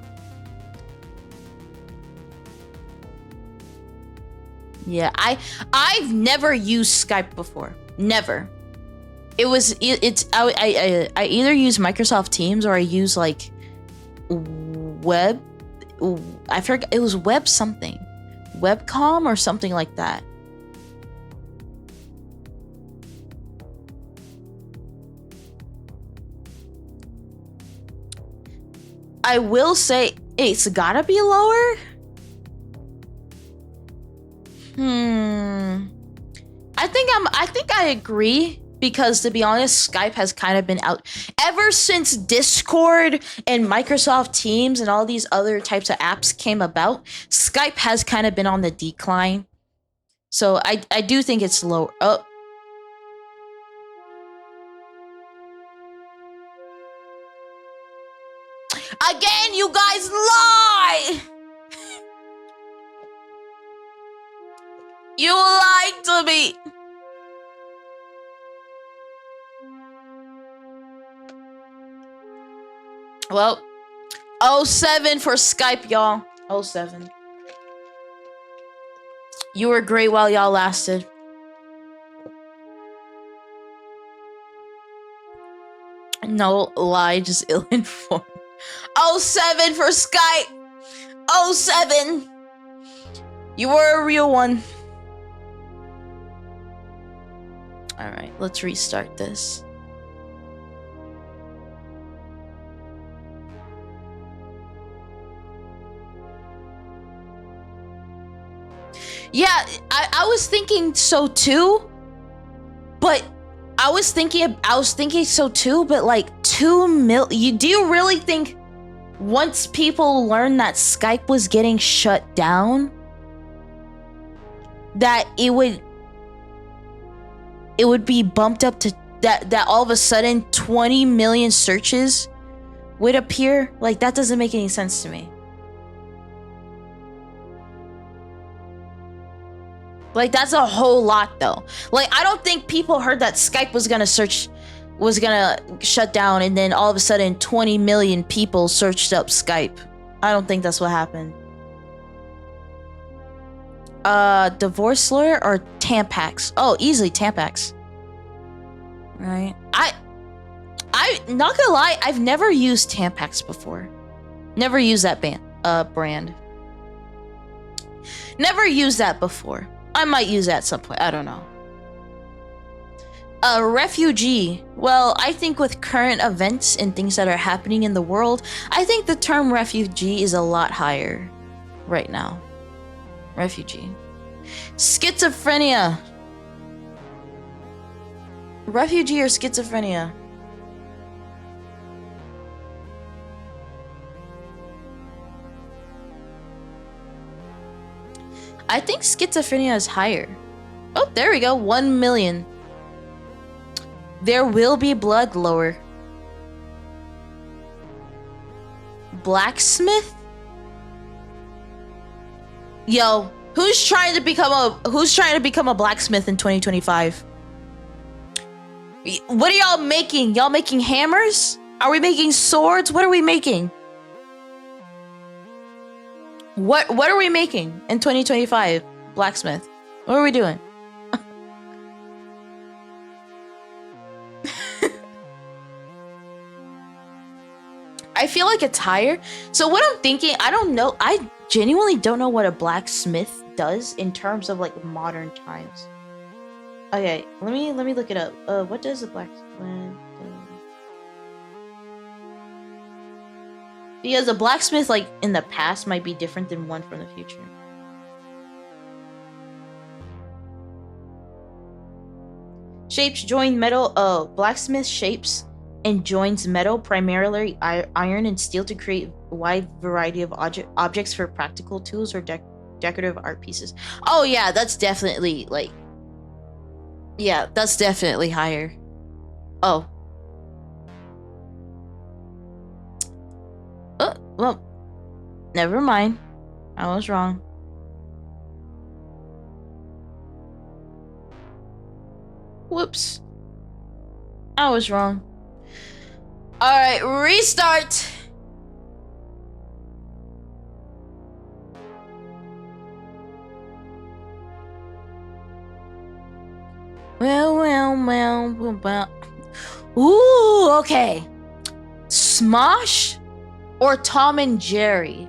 Yeah, I've never used Skype before. Never. I either use Microsoft Teams or I use like web. I forget, it was web something, webcom or something like that. I will say it's gotta be lower. I think I agree, because to be honest, Skype has kind of been out ever since Discord and Microsoft Teams and all these other types of apps came about. Skype has kind of been on the decline. So I do think it's low. Oh. Again, you guys lie! You lied to me! Well, 07 for Skype, y'all. 07. You were great while y'all lasted. No lie, just ill-informed. 07 for Skype! 07! You were a real one. Alright, let's restart this. Yeah, I was thinking so too, but I was thinking so too, but like 2 mil. Do you really think once people learned that Skype was getting shut down, that it would be bumped up to that all of a sudden 20 million searches would appear? Like, that doesn't make any sense to me. Like, that's a whole lot though. Like, I don't think people heard that Skype was gonna shut down and then all of a sudden 20 million people searched up Skype. I don't think that's what happened. Divorce lawyer or Tampax? Oh, easily Tampax. Right. I'm not gonna lie, I've never used Tampax before. Never used that brand. Never used that before. I might use that at some point. I don't know. Refugee. Well, I think with current events and things that are happening in the world, I think the term refugee is a lot higher right now. Refugee. Schizophrenia. Refugee or schizophrenia? I think schizophrenia is higher. Oh, there we go. 1 million. There will be blood, lower. Blacksmith? Yo, who's trying to become a blacksmith in 2025? What are y'all making? Y'all making hammers? Are we making swords? What are we making? What are we making in 2025? Blacksmith. What are we doing? I feel like it's higher. So what I'm thinking, I don't know. I genuinely don't know what a blacksmith does in terms of like modern times. Okay, let me look it up. What does a blacksmith do? Because a blacksmith like in the past might be different than one from the future. Shapes join metal. Blacksmith shapes and joins metal, primarily iron and steel, to create a wide variety of objects for practical tools or decorative art pieces. Oh yeah, that's definitely like... Yeah, that's definitely higher. Oh. Oh, well. Never mind. I was wrong. Whoops. I was wrong. Alright, restart! Well. Ooh, okay. Smosh or Tom and Jerry?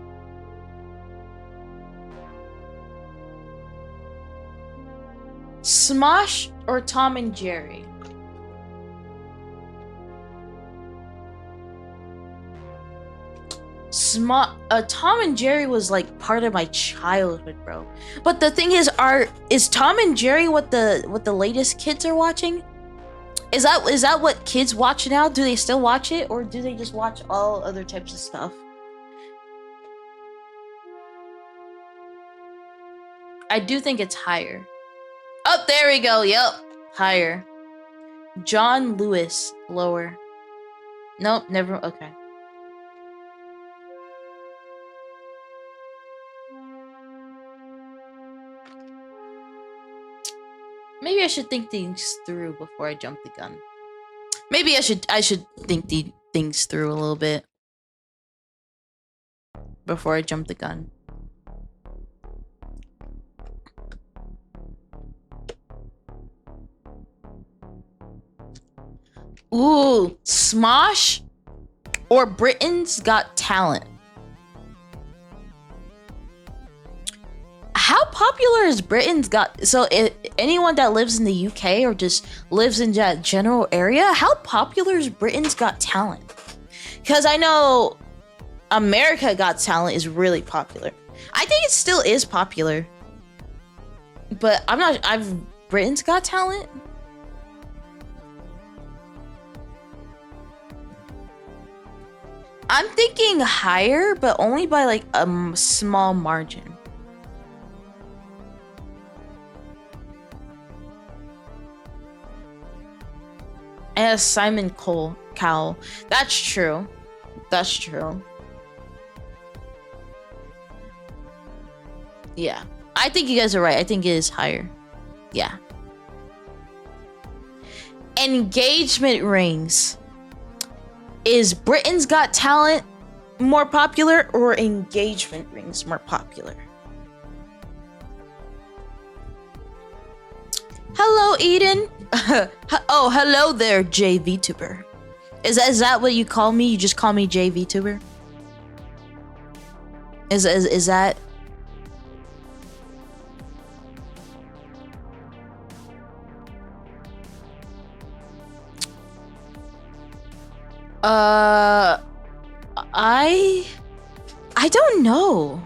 Smosh or Tom and Jerry? Tom and Jerry was like part of my childhood, bro. But the thing is Tom and Jerry what the latest kids are watching? Is that what kids watch now? Do they still watch it, or do they just watch all other types of stuff? I do think it's higher. Oh, there we go. Yep, higher. John Lewis, lower. Nope, never. Okay. Maybe I should think things through before I jump the gun. Maybe I should think things through a little bit before I jump the gun. Ooh, Smosh or Britain's Got Talent? How popular is Britain's Got... So anyone that lives in the UK or just lives in that general area, how popular is Britain's Got Talent? Because I know America Got Talent is really popular. I think it still is popular. But I'm not... Britain's Got Talent? I'm thinking higher, but only by like a small margin. And Simon Cowell. That's true. That's true. Yeah. I think you guys are right. I think it is higher. Yeah. Engagement rings. Is Britain's Got Talent more popular or engagement rings more popular? Hello, Eden. Oh, hello there, JVTuber. Is that what you call me? You just call me Jye VTuber? Is that? I don't know.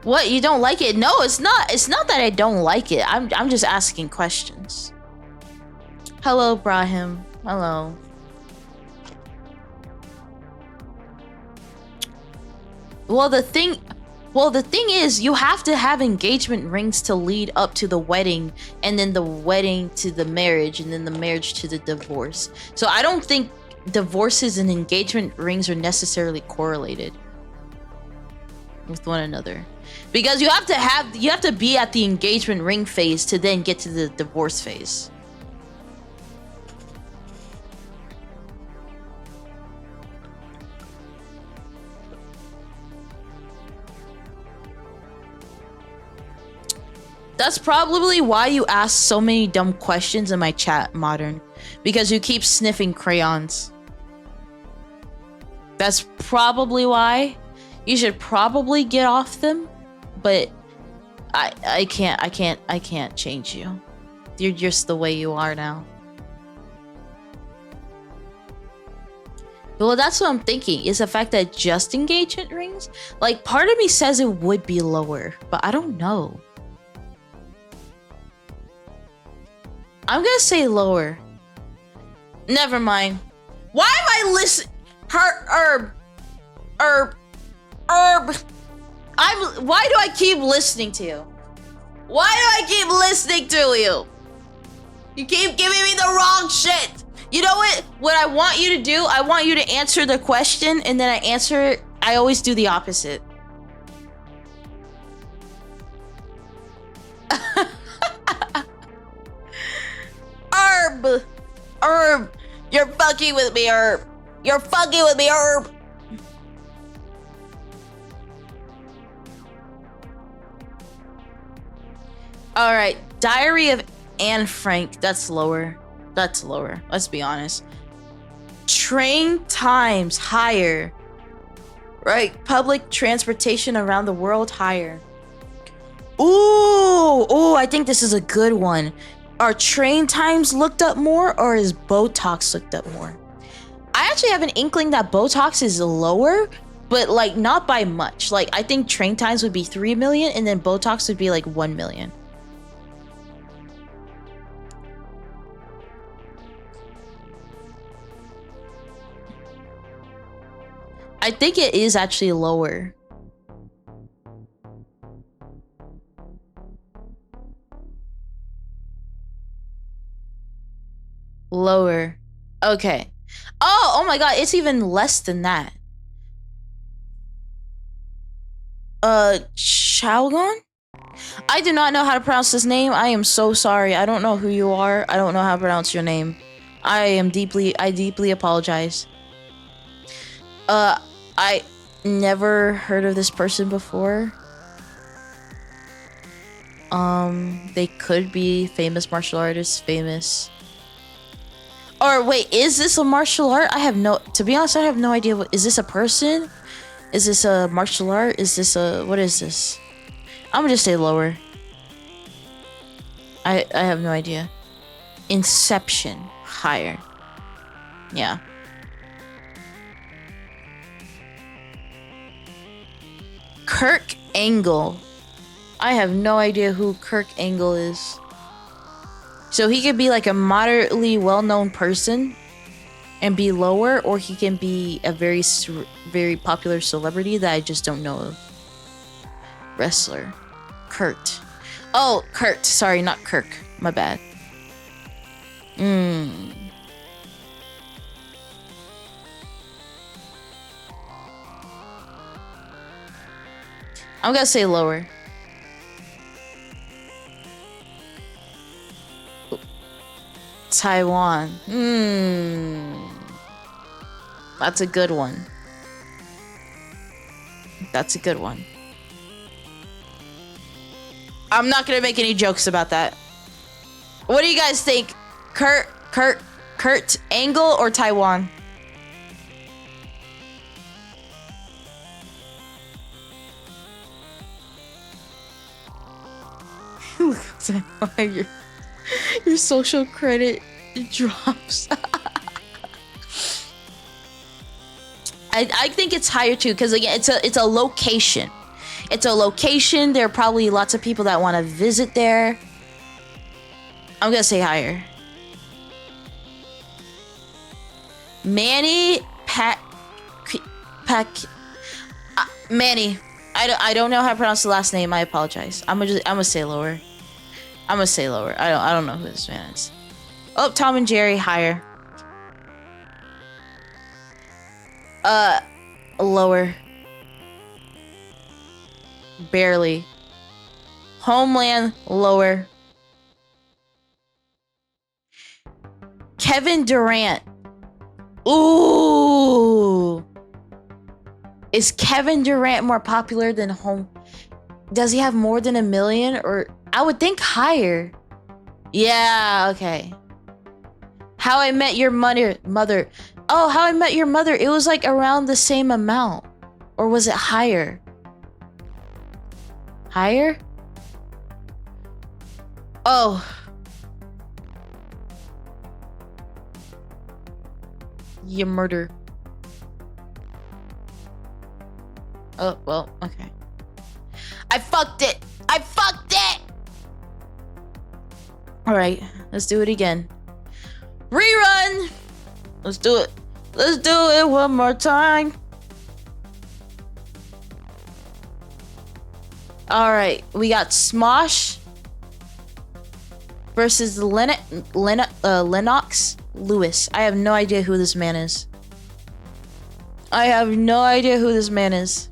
What, you don't like it? No, it's not. It's not that I don't like it. I'm just asking questions. Hello, Brahim. Hello. Well, the thing is, you have to have engagement rings to lead up to the wedding, and then the wedding to the marriage, and then the marriage to the divorce. So I don't think divorces and engagement rings are necessarily correlated with one another, because you have to be at the engagement ring phase to then get to the divorce phase. That's probably why you ask so many dumb questions in my chat, Modern. Because you keep sniffing crayons. That's probably why. You should probably get off them, but I can't change you. You're just the way you are now. Well, that's what I'm thinking, is the fact that just engagement rings? Like, part of me says it would be lower, but I don't know. I'm gonna say lower. Never mind. Why am I listening? Why do I keep listening to you? Why do I keep listening to you? You keep giving me the wrong shit. You know what I want you to do? I want you to answer the question, and then I answer it. I always do the opposite. Herb, you're fucking with me, Herb. You're fucking with me, Herb. All right, Diary of Anne Frank. That's lower. That's lower. Let's be honest. Train times higher. Right, public transportation around the world higher. Ooh, I think this is a good one. Are train times looked up more, or is Botox looked up more? I actually have an inkling that Botox is lower, but like not by much. Like, I think train times would be 3 million, and then Botox would be like 1 million. I think it is actually lower. Lower. Okay. Oh my god, it's even less than that. Chaogon? I do not know how to pronounce this name. I am so sorry. I don't know who you are. I don't know how to pronounce your name. I deeply apologize. I never heard of this person before. They could be famous martial artists, famous. Or wait, is this a martial art? To be honest, I have no idea. Is this a person? Is this a martial art? Is this what is this? I'm gonna just say lower. I have no idea. Inception, higher. Yeah. Kirk Angle. I have no idea who Kirk Angle is. So he could be like a moderately well-known person and be lower, or he can be a very popular celebrity that I just don't know of. Wrestler. Kurt. Oh, Kurt. Sorry, not Kirk. My bad. I'm gonna say lower. Taiwan. That's a good one. That's a good one. I'm not gonna make any jokes about that. What do you guys think? Kurt Kurt Angle or Taiwan? your social credit drops. I think it's higher too, because again, it's a location. It's a location. There are probably lots of people that want to visit there. I'm gonna say higher. Manny Manny. I don't know how to pronounce the last name. I apologize. I'm gonna say lower. I'm gonna say lower. I don't know who this man is. Oh, Tom and Jerry, higher. Lower. Barely. Homeland, lower. Kevin Durant. Ooh. Is Kevin Durant more popular than Home? Does he have more than 1 million? Or I would think higher. Yeah, okay. How I Met Your Mother. Oh, How I Met Your Mother. It was like around the same amount. Or was it higher? Higher? Oh. You murder. Oh, well, okay. I fucked it! I fucked it! Alright, let's do it again. Rerun! Let's do it. Let's do it one more time. Alright, we got Smosh versus Lennox Lewis. I have no idea who this man is. I have no idea who this man is.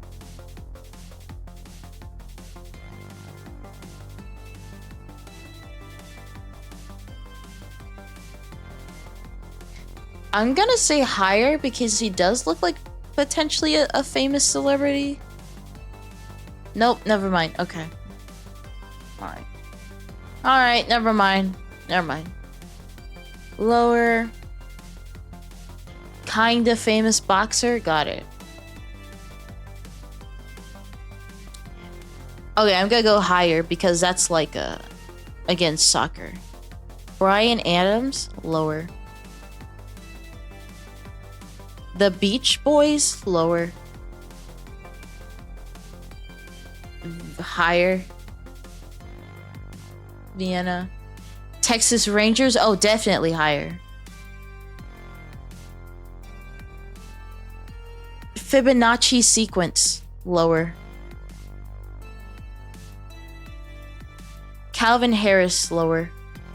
I'm gonna say higher because he does look like potentially a famous celebrity. Nope, never mind. Okay. Alright. Alright, never mind. Never mind. Lower. Kinda famous boxer. Got it. Okay, I'm gonna go higher because that's like against soccer. Bryan Adams. Lower. The Beach Boys. Lower. Higher. Vienna. Texas Rangers. Oh, definitely higher. Fibonacci sequence. Lower. Calvin Harris. Lower.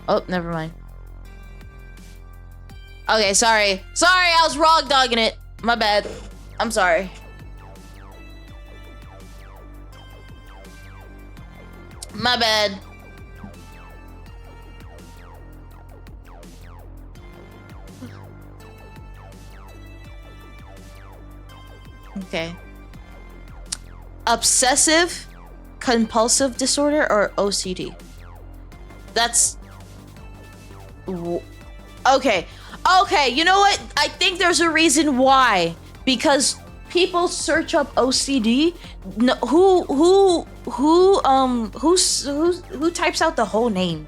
Oh, never mind. Okay, sorry. Sorry, I was wrong dogging it. My bad. I'm sorry. My bad. Okay. Obsessive compulsive disorder or OCD? That's... Okay. Okay, you know what? I think there's a reason why. Because people search up OCD. No, who types out the whole name?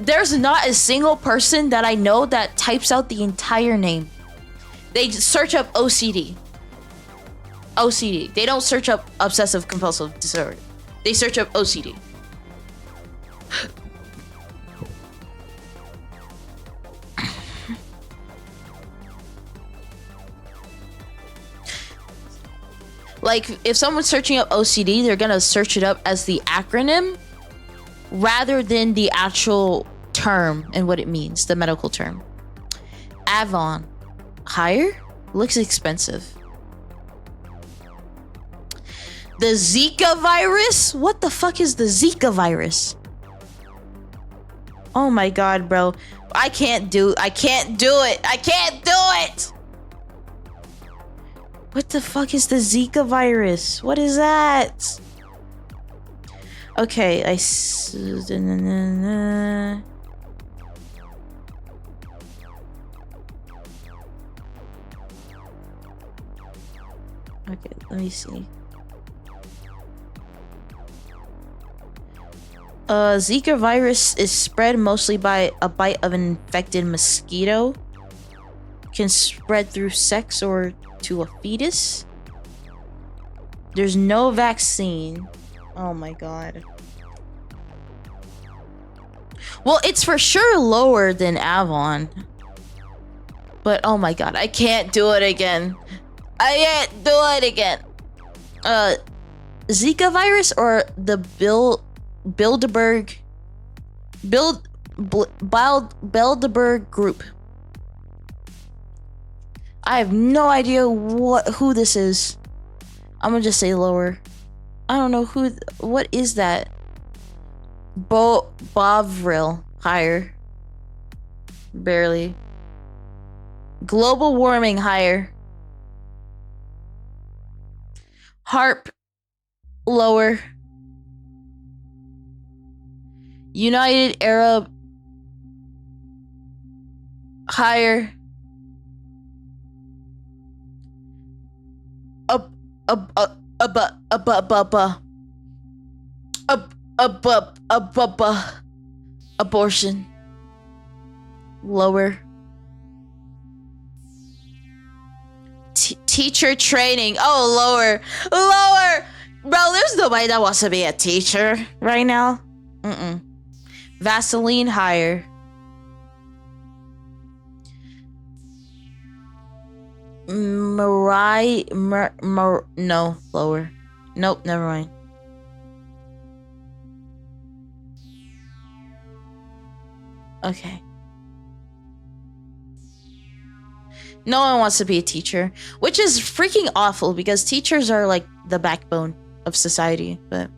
There's not a single person that I know that types out the entire name. They search up OCD. OCD. They don't search up obsessive compulsive disorder. They search up OCD. Like, if someone's searching up OCD, they're gonna search it up as the acronym rather than the actual term and what it means, the medical term. Avon. Higher? Looks expensive. The Zika virus? What the fuck is the Zika virus? Oh my god, bro. I can't do it. I can't do it! What the fuck is the Zika virus? What is that? Okay, I... 2 Okay, let me see. Zika virus is spread mostly by a bite of an infected mosquito. Can spread through sex or to a fetus. There's no vaccine. Oh my god. Well, it's for sure lower than Avon. But oh my god, I can't do it again. I can't do it again. Zika virus or the Bilderberg group. I have no idea who this is. I'm gonna just say lower. I don't know what is that? Bovril, higher. Barely. Global warming, higher. HARP, lower. United Arab, higher. Abortion, lower. Teacher training, lower. Bro, there's nobody that wants to be a teacher right now. Vaseline, higher. No, lower. Nope, never mind. Okay. No one wants to be a teacher, which is freaking awful because teachers are like the backbone of society, but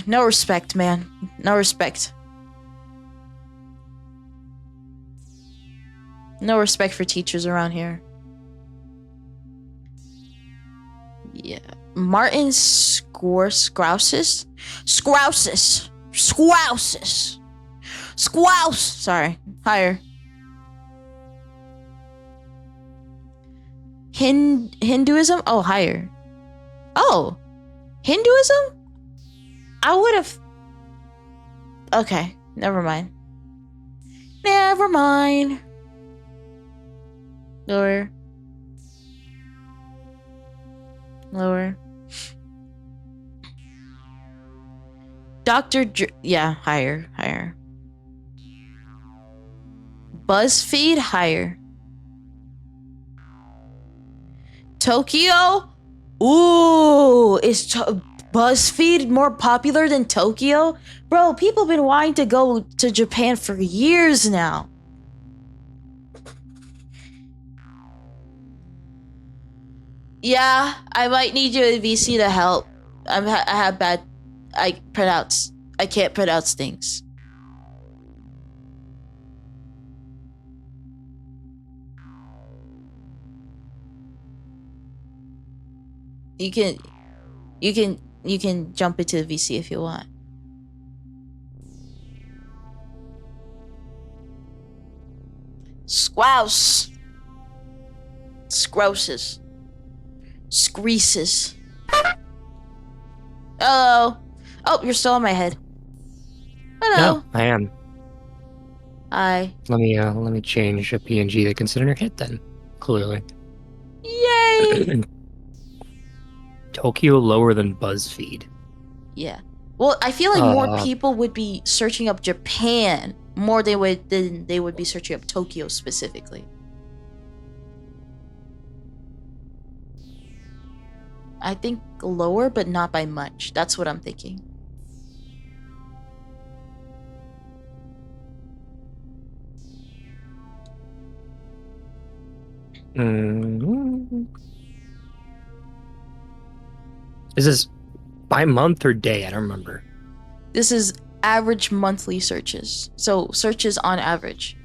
no respect, man. No respect. No respect for teachers around here. Yeah. Martin Scrouses? Sorry. Higher. Hinduism? Oh, higher. Oh. Hinduism? I would have... Okay. Never mind. Lower. Yeah, higher. BuzzFeed, higher. Tokyo? Ooh, is BuzzFeed more popular than Tokyo? Bro, people have been wanting to go to Japan for years now. Yeah, I might need you at VC to help. I can't pronounce things. You can jump into the VC if you want. Scrouses. Screeses. Hello. Oh, you're still on my head. Hello. No, I am. Hi. Let me change a PNG that can sit on your head then. Clearly. Yay! Tokyo lower than BuzzFeed. Yeah. Well, I feel like more people would be searching up Japan more than they would be searching up Tokyo specifically. I think lower, but not by much. That's what I'm thinking. Is this by month or day? I don't remember. This is average monthly searches. So searches on average.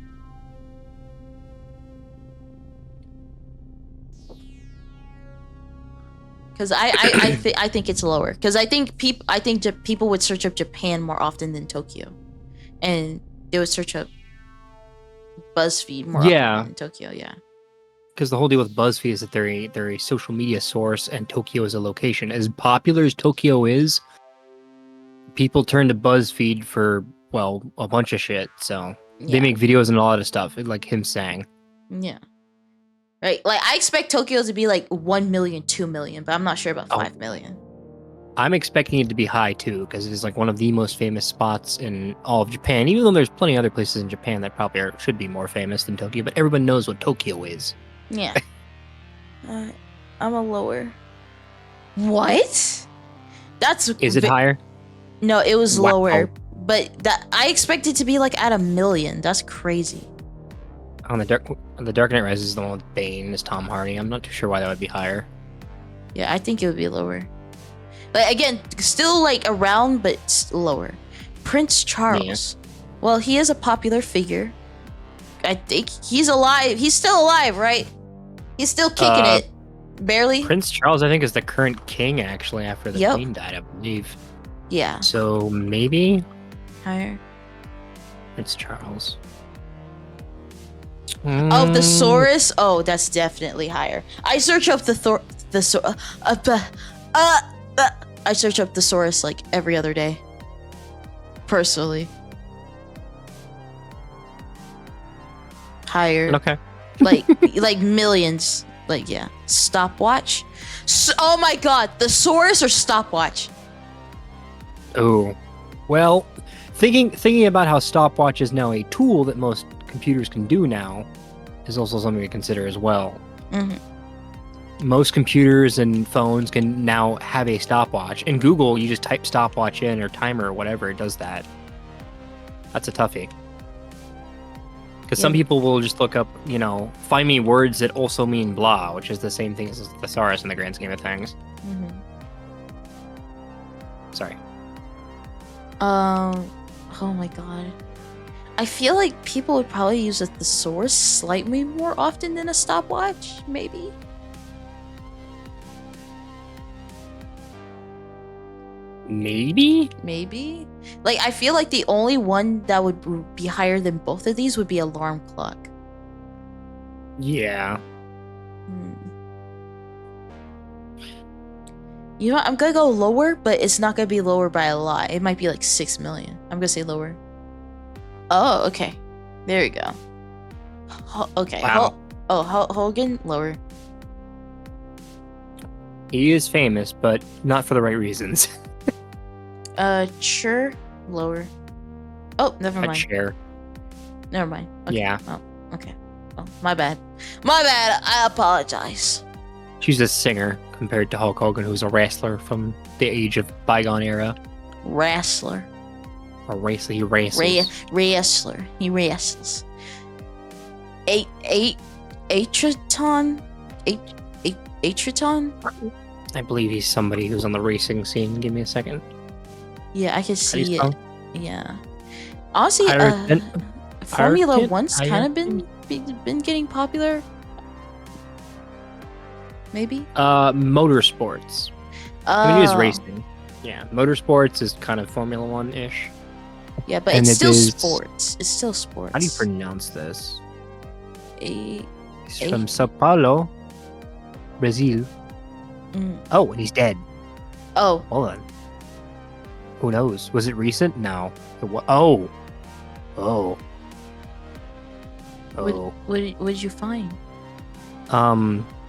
Because I think it's lower. Because I think people would search up Japan more often than Tokyo, and they would search up BuzzFeed more often than Tokyo. Yeah. because the whole deal with BuzzFeed is that they're a social media source, and Tokyo is a location. As popular as Tokyo is, people turn to BuzzFeed for a bunch of shit. So they make videos and a lot of stuff, like him saying. Yeah. Right. Like I expect Tokyo to be like 1 million, 2 million, but I'm not sure about 5 million. I'm expecting it to be high too, because it is like one of the most famous spots in all of Japan. Even though there's plenty of other places in Japan that probably should be more famous than Tokyo, but everyone knows what Tokyo is. Yeah. I'm a lower. What? Is it higher? No, it was Wow. lower, but that I expect it to be like at 1 million. That's crazy. On the Dark Knight Rises is the one with Bane as Tom Hardy. I'm not too sure why that would be higher. Yeah, I think it would be lower. But again, still like around, but lower. Prince Charles. Yeah. Well, he is a popular figure. I think he's alive. He's still alive, right? He's still kicking it. Barely. Prince Charles, I think, is the current king, actually, after the queen died, I believe. Yeah. So maybe higher. Prince Charles. Oh, the Saurus? Oh, that's definitely higher. I search up I search up the Saurus like every other day. Personally. Higher. Okay. like millions. Like, yeah. Stopwatch? Oh my god, the Saurus or stopwatch? Oh. Well, thinking about how stopwatch is now a tool that most computers can do now is also something to consider as well. Mm-hmm. Most computers and phones can now have a stopwatch. In Google, you just type stopwatch in or timer or whatever, it does that. That's a toughie. Because some people will just look up, find me words that also mean blah, which is the same thing as thesaurus in the grand scheme of things. Mm-hmm. Sorry. Oh my god. I feel like people would probably use a thesaurus slightly more often than a stopwatch, maybe? Maybe? Like, I feel like the only one that would be higher than both of these would be alarm clock. Yeah. You know what? I'm gonna go lower, but it's not gonna be lower by a lot. It might be like 6 million. I'm gonna say lower. Oh, okay. There you go. Okay. Wow. Hogan, lower. He is famous, but not for the right reasons. Sure, lower. Oh, never mind. Chair. Never mind. Okay. Yeah. Oh, okay. Oh, my bad. I apologize. She's a singer compared to Hulk Hogan, who's a wrestler from the age of bygone era. Wrestler. Or racer, he races. Wrestler. He wrestles. Atriton? I believe he's somebody who's on the racing scene. Give me a second. Yeah, I can see it. Yeah. Honestly, Formula 1's kind of been getting popular. Maybe? Motorsports. I mean, it is racing. Yeah, motorsports is kind of Formula 1-ish. Yeah, but it's still sports. It's still sports. How do you pronounce this? He's from Sao Paulo, Brazil. Oh, and he's dead. Oh. Hold on. Who knows? Was it recent? No. Oh. What did you find?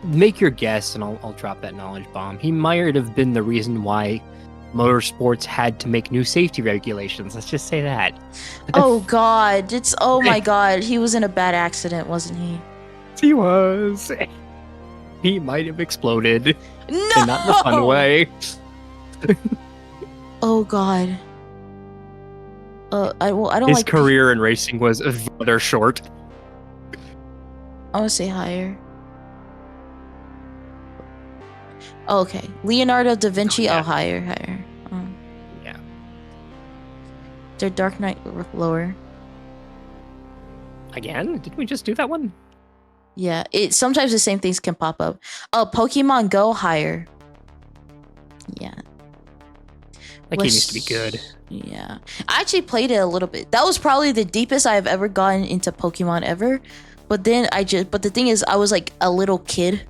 Make your guess, and I'll drop that knowledge bomb. He might have been the reason why motorsports had to make new safety regulations. Let's just say that. Oh god, my god. He was in a bad accident, wasn't he? He was. He might have exploded. No! And not in a fun way. Oh god. I don't His like career in racing was rather short. I want to say higher. Oh, okay. Leonardo da Vinci. Oh, higher. Yeah. Their Dark Knight lower. Again? Didn't we just do that one? Yeah. Sometimes the same things can pop up. Oh, Pokemon Go higher. Yeah. That game used to be good. Yeah. I actually played it a little bit. That was probably the deepest I've ever gotten into Pokemon ever. but the thing is, I was like a little kid.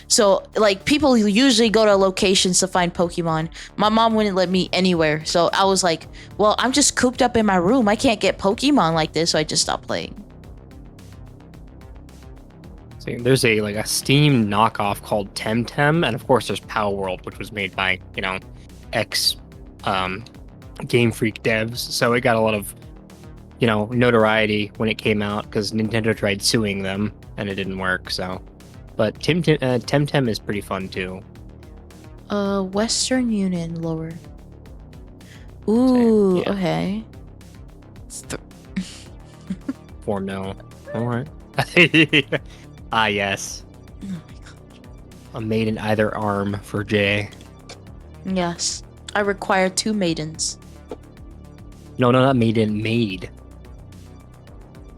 So, like, people usually go to locations to find Pokemon. My mom wouldn't let me anywhere. So I was like, well, I'm just cooped up in my room. I can't get Pokemon like this. So I just stopped playing. See, there's a Steam knockoff called Temtem, and of course there's Power World, which was made by, ex Game Freak devs. So it got a lot of, notoriety when it came out because Nintendo tried suing them and it didn't work. So, but Temtem is pretty fun too. Western Union lower. Ooh, yeah. Okay. 4 mil. All right. Ah, yes. Oh my god. A maiden either arm for Jay. Yes. I require 2 maidens. No, not maiden, maid.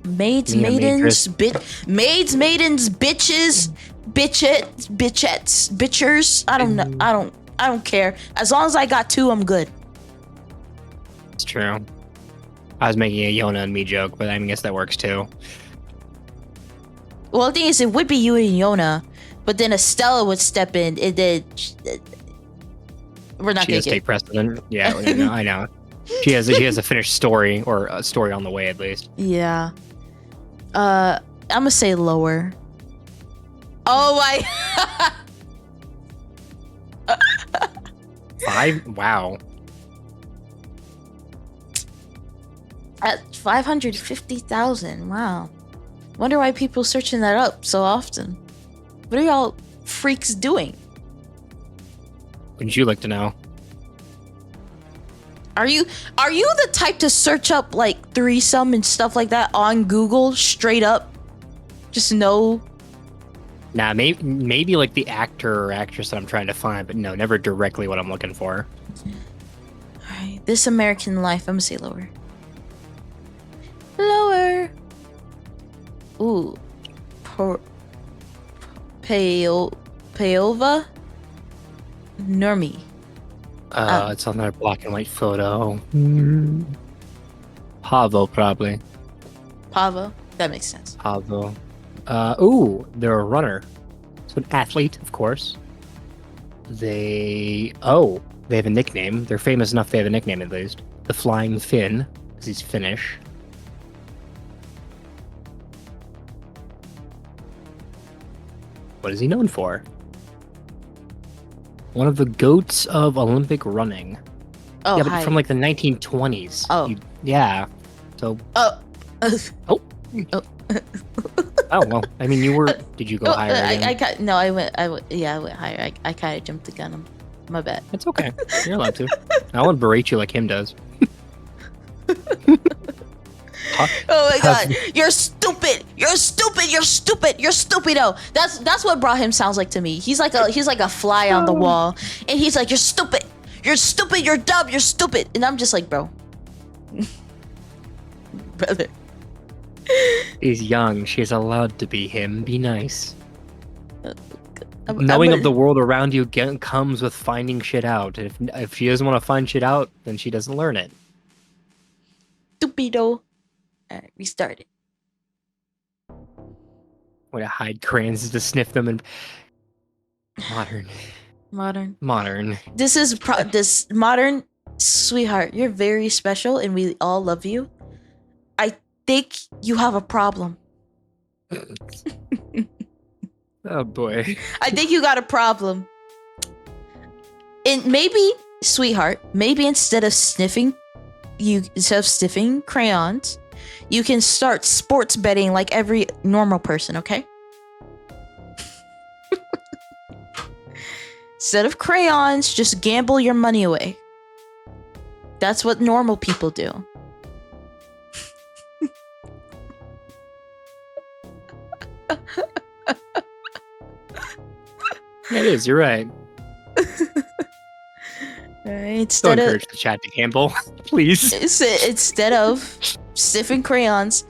Maids, maidens, maids, maidens, bitches, bitchettes, bitchers. I don't know. I don't care. As long as I got 2, I'm good. It's true. I was making a Yona and me joke, but I guess that works too. Well, the thing is, it would be you and Yona, but then Estella would step in. It did. We're not She gonna does take precedent. Yeah, I know. She has a finished story, or a story on the way at least. Yeah. I'm gonna say lower. Oh my. 5? Wow. At 550,000. Wow. Wonder why people searching that up so often. What are y'all freaks doing? Wouldn't you like to know? Are you the type to search up like threesome and stuff like that on Google straight up? Just no. Nah, maybe like the actor or actress that I'm trying to find, but no, never directly what I'm looking for. Alright, This American Life. I'm gonna say lower. Lower. Ooh. Payova? Normie. It's on their black and white photo. Pavo, probably. Pavo? That makes sense. Pavo. Ooh, they're a runner. So an athlete, of course. They have a nickname. They're famous enough they have a nickname at least. The Flying Finn, because he's Finnish. What is he known for? One of the goats of Olympic running. Oh, yeah, but hi. from like the 1920s. Oh. Yeah. So. Oh. Oh. Oh well. I mean, you were. Did you go higher? I went higher. I kind of jumped the gun. My bad. It's okay. You're allowed to. I won't berate you like him does. Oh my god, you're stupid. You're stupid. You're stupid. You're stupido. That's what Brahim sounds like to me. He's like a fly on the wall, and he's like, you're stupid. You're stupid. You're dumb. You're stupid. And I'm just like, bro, brother. He's young. She's allowed to be him. Be nice. Knowing of the world around you comes with finding shit out. If she doesn't want to find shit out, then she doesn't learn it. Stupido. Alright, we started. Way to hide crayons is to sniff them and modern. This is this modern sweetheart. You're very special, and we all love you. I think you have a problem. Oh boy. I think you got a problem. And maybe, sweetheart, instead of sniffing crayons, you can start sports betting like every normal person, okay? Instead of crayons, just gamble your money away. That's what normal people do. It is, you're right. Instead Don't encourage the chat to gamble, please. Instead of sniffing crayons,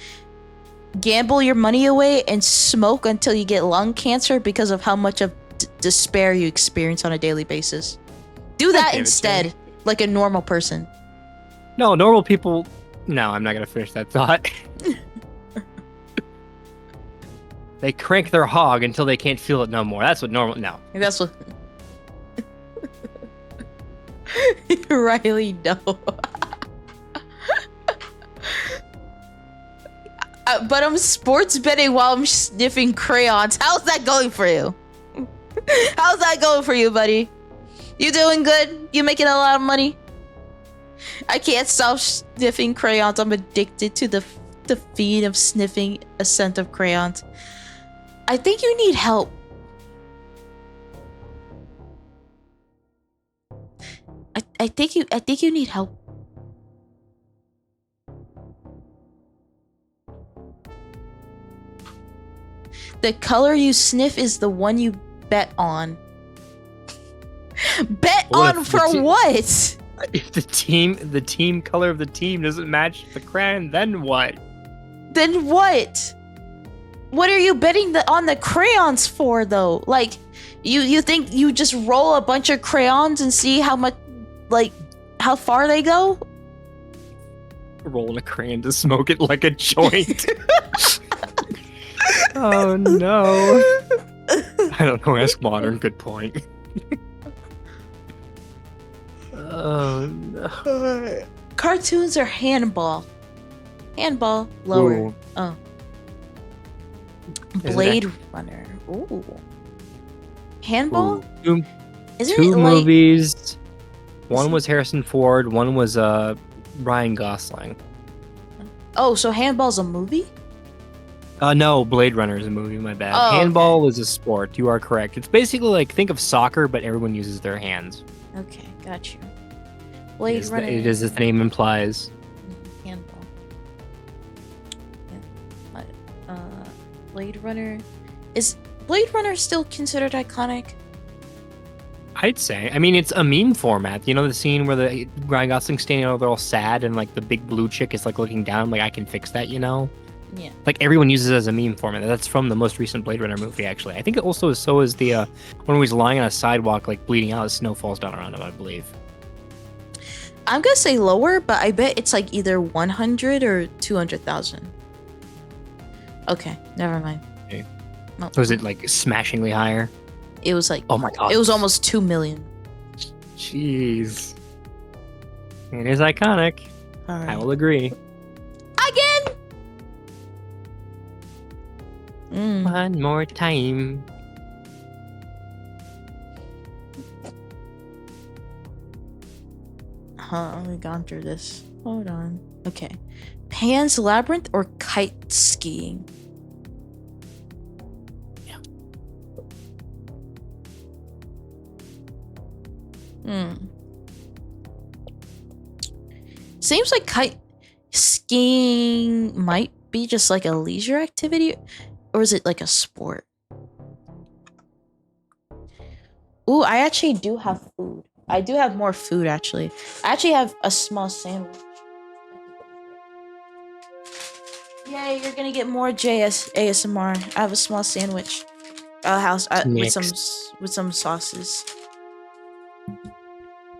gamble your money away and smoke until you get lung cancer because of how much of despair you experience on a daily basis. Do that instead, like a normal person. No, normal people... No, I'm not going to finish that thought. They crank their hog until they can't feel it no more. That's what normal. No. That's what. Riley, no. But I'm sports betting while I'm sniffing crayons. How's that going for you? How's that going for you, buddy? You doing good? You making a lot of money? I can't stop sniffing crayons. I'm addicted to the feed of sniffing a scent of crayons. I think you need help. I think you need help. The color you sniff is the one you bet on. Bet on for what? If the team color of the team doesn't match the crayon, then what? Then what? What are you betting on the crayons for, though? Like, you think you just roll a bunch of crayons and see how much, like, how far they go? Rolling a crayon to smoke it like a joint. Oh no. I don't know, ask modern, good point. Oh no. Cartoons or handball? Handball, lower. Ooh. Oh. Blade Runner. Ooh. Handball? Ooh. Isn't Two it like... movies. One was Harrison Ford, one was Ryan Gosling. Oh, so handball's a movie? No, Blade Runner is a movie, my bad. Oh, handball is a sport, you are correct. It's basically like, think of soccer, but everyone uses their hands. Okay, got you. Blade Runner. It is as the name implies. Handball. Yeah. Blade Runner. Is Blade Runner still considered iconic? I'd say. I mean, it's a meme format. You know the scene where the Ryan Gosling's standing over, they're all sad, and like the big blue chick is like looking down, like I can fix that, you know? Yeah. Like everyone uses it as a meme format. That's from the most recent Blade Runner movie, actually. I think it also so is the when he's lying on a sidewalk, like bleeding out, as snow falls down around him, I believe. I'm gonna say lower, but I bet it's like either 100 or 200,000. Okay, never mind. Okay. No. Was it like smashingly higher? It was like, oh my god, it was almost 2 million. Jeez. It is iconic. All right. I will agree. Again. One more time. We've gone through this. Hold on. Okay. Pan's Labyrinth or kite skiing? Yeah. Seems like kite skiing might be just like a leisure activity, or is it like a sport? Ooh, I actually do have food. I do have more food, actually. I actually have a small sandwich. Yay, you're gonna get more ASMR. I have a small sandwich. With some sauces.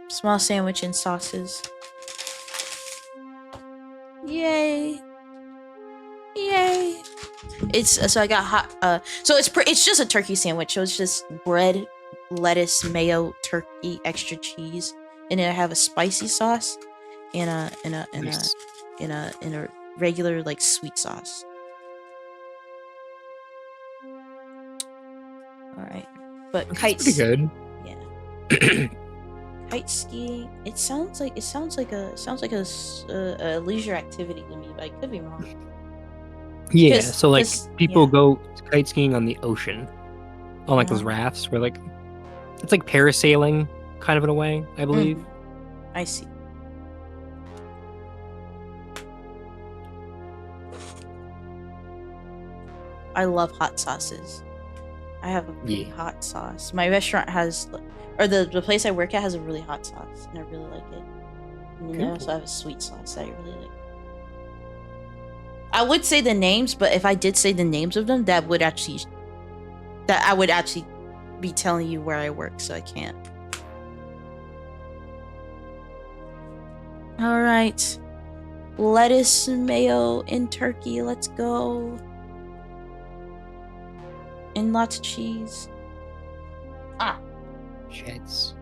Small sandwich and sauces. Yay. Yay. So I got hot so it's just a turkey sandwich. So it's just bread, lettuce, mayo, turkey, extra cheese, and then I have a spicy sauce and a regular like sweet sauce. All right, but That's pretty good. Yeah. Kite skiing. It sounds like a leisure activity to me, but I could be wrong. Yeah, so like people yeah. go kite skiing on the ocean, on like those rafts where like it's like parasailing kind of in a way, I believe. I see. I love hot sauces. I have a really hot sauce. My restaurant has, or the place I work at has a really hot sauce, and I really like it. And then I also have a sweet sauce that I really like. I would say the names, but if I did say the names of them, I would actually be telling you where I work, so I can't. All right, lettuce, mayo, and turkey. Let's go. and lots of cheese. Ah. Shits.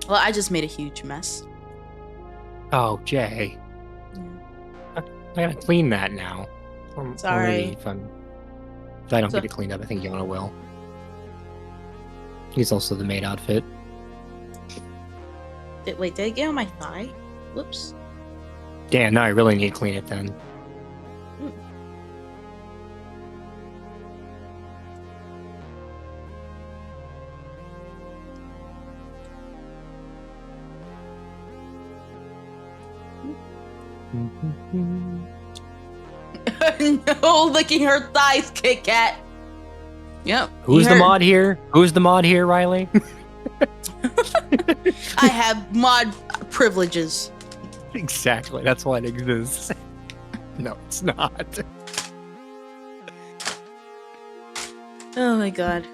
Well, I just made a huge mess. Oh, Jay. Yeah. I gotta clean that now. Sorry. If I don't get it cleaned up, I think Yona will. He's also the maid outfit. Wait, did I get on my thigh? Whoops. Damn, now I really need to clean it then. No, licking her thighs, Kit Kat. Yep. Who's the mod here? Who's the mod here, Riley? I have mod privileges. Exactly. That's why it exists. No, it's not. Oh my god.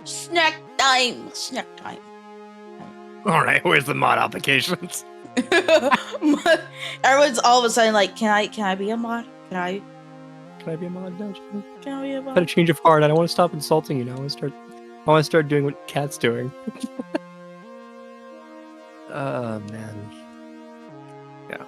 Snack time. Snack time. All right, where's the mod applications? Everyone's all of a sudden like, can I be a mod? Can I be a mod now? Can I be a mod? I've had a change of heart. I don't want to stop insulting you now. I want to start doing what Cat's doing. Oh man. Yeah.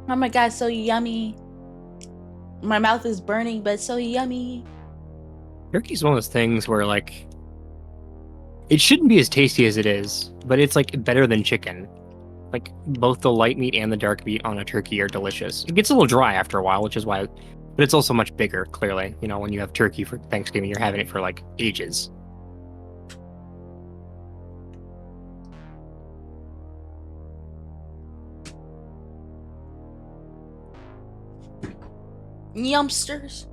Oh my god, so yummy. My mouth is burning, but it's so yummy. Turkey's one of those things where, like, it shouldn't be as tasty as it is, but it's, like, better than chicken. Like, both the light meat and the dark meat on a turkey are delicious. It gets a little dry after a while, which is why... But it's also much bigger, clearly. You know, when you have turkey for Thanksgiving, you're having it for, like, ages. Yumsters.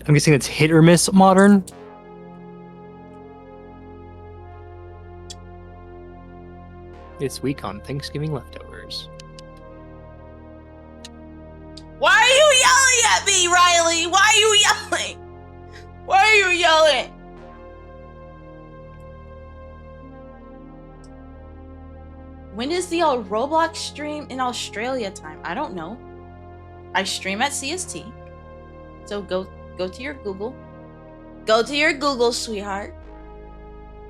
I'm guessing it's hit or miss modern. This week on Thanksgiving leftovers. Why are you yelling at me, Riley? Why are you yelling? Why are you yelling? When is the Roblox stream in Australia time? I don't know. I stream at CST. So go to your Google. Go to your Google, sweetheart.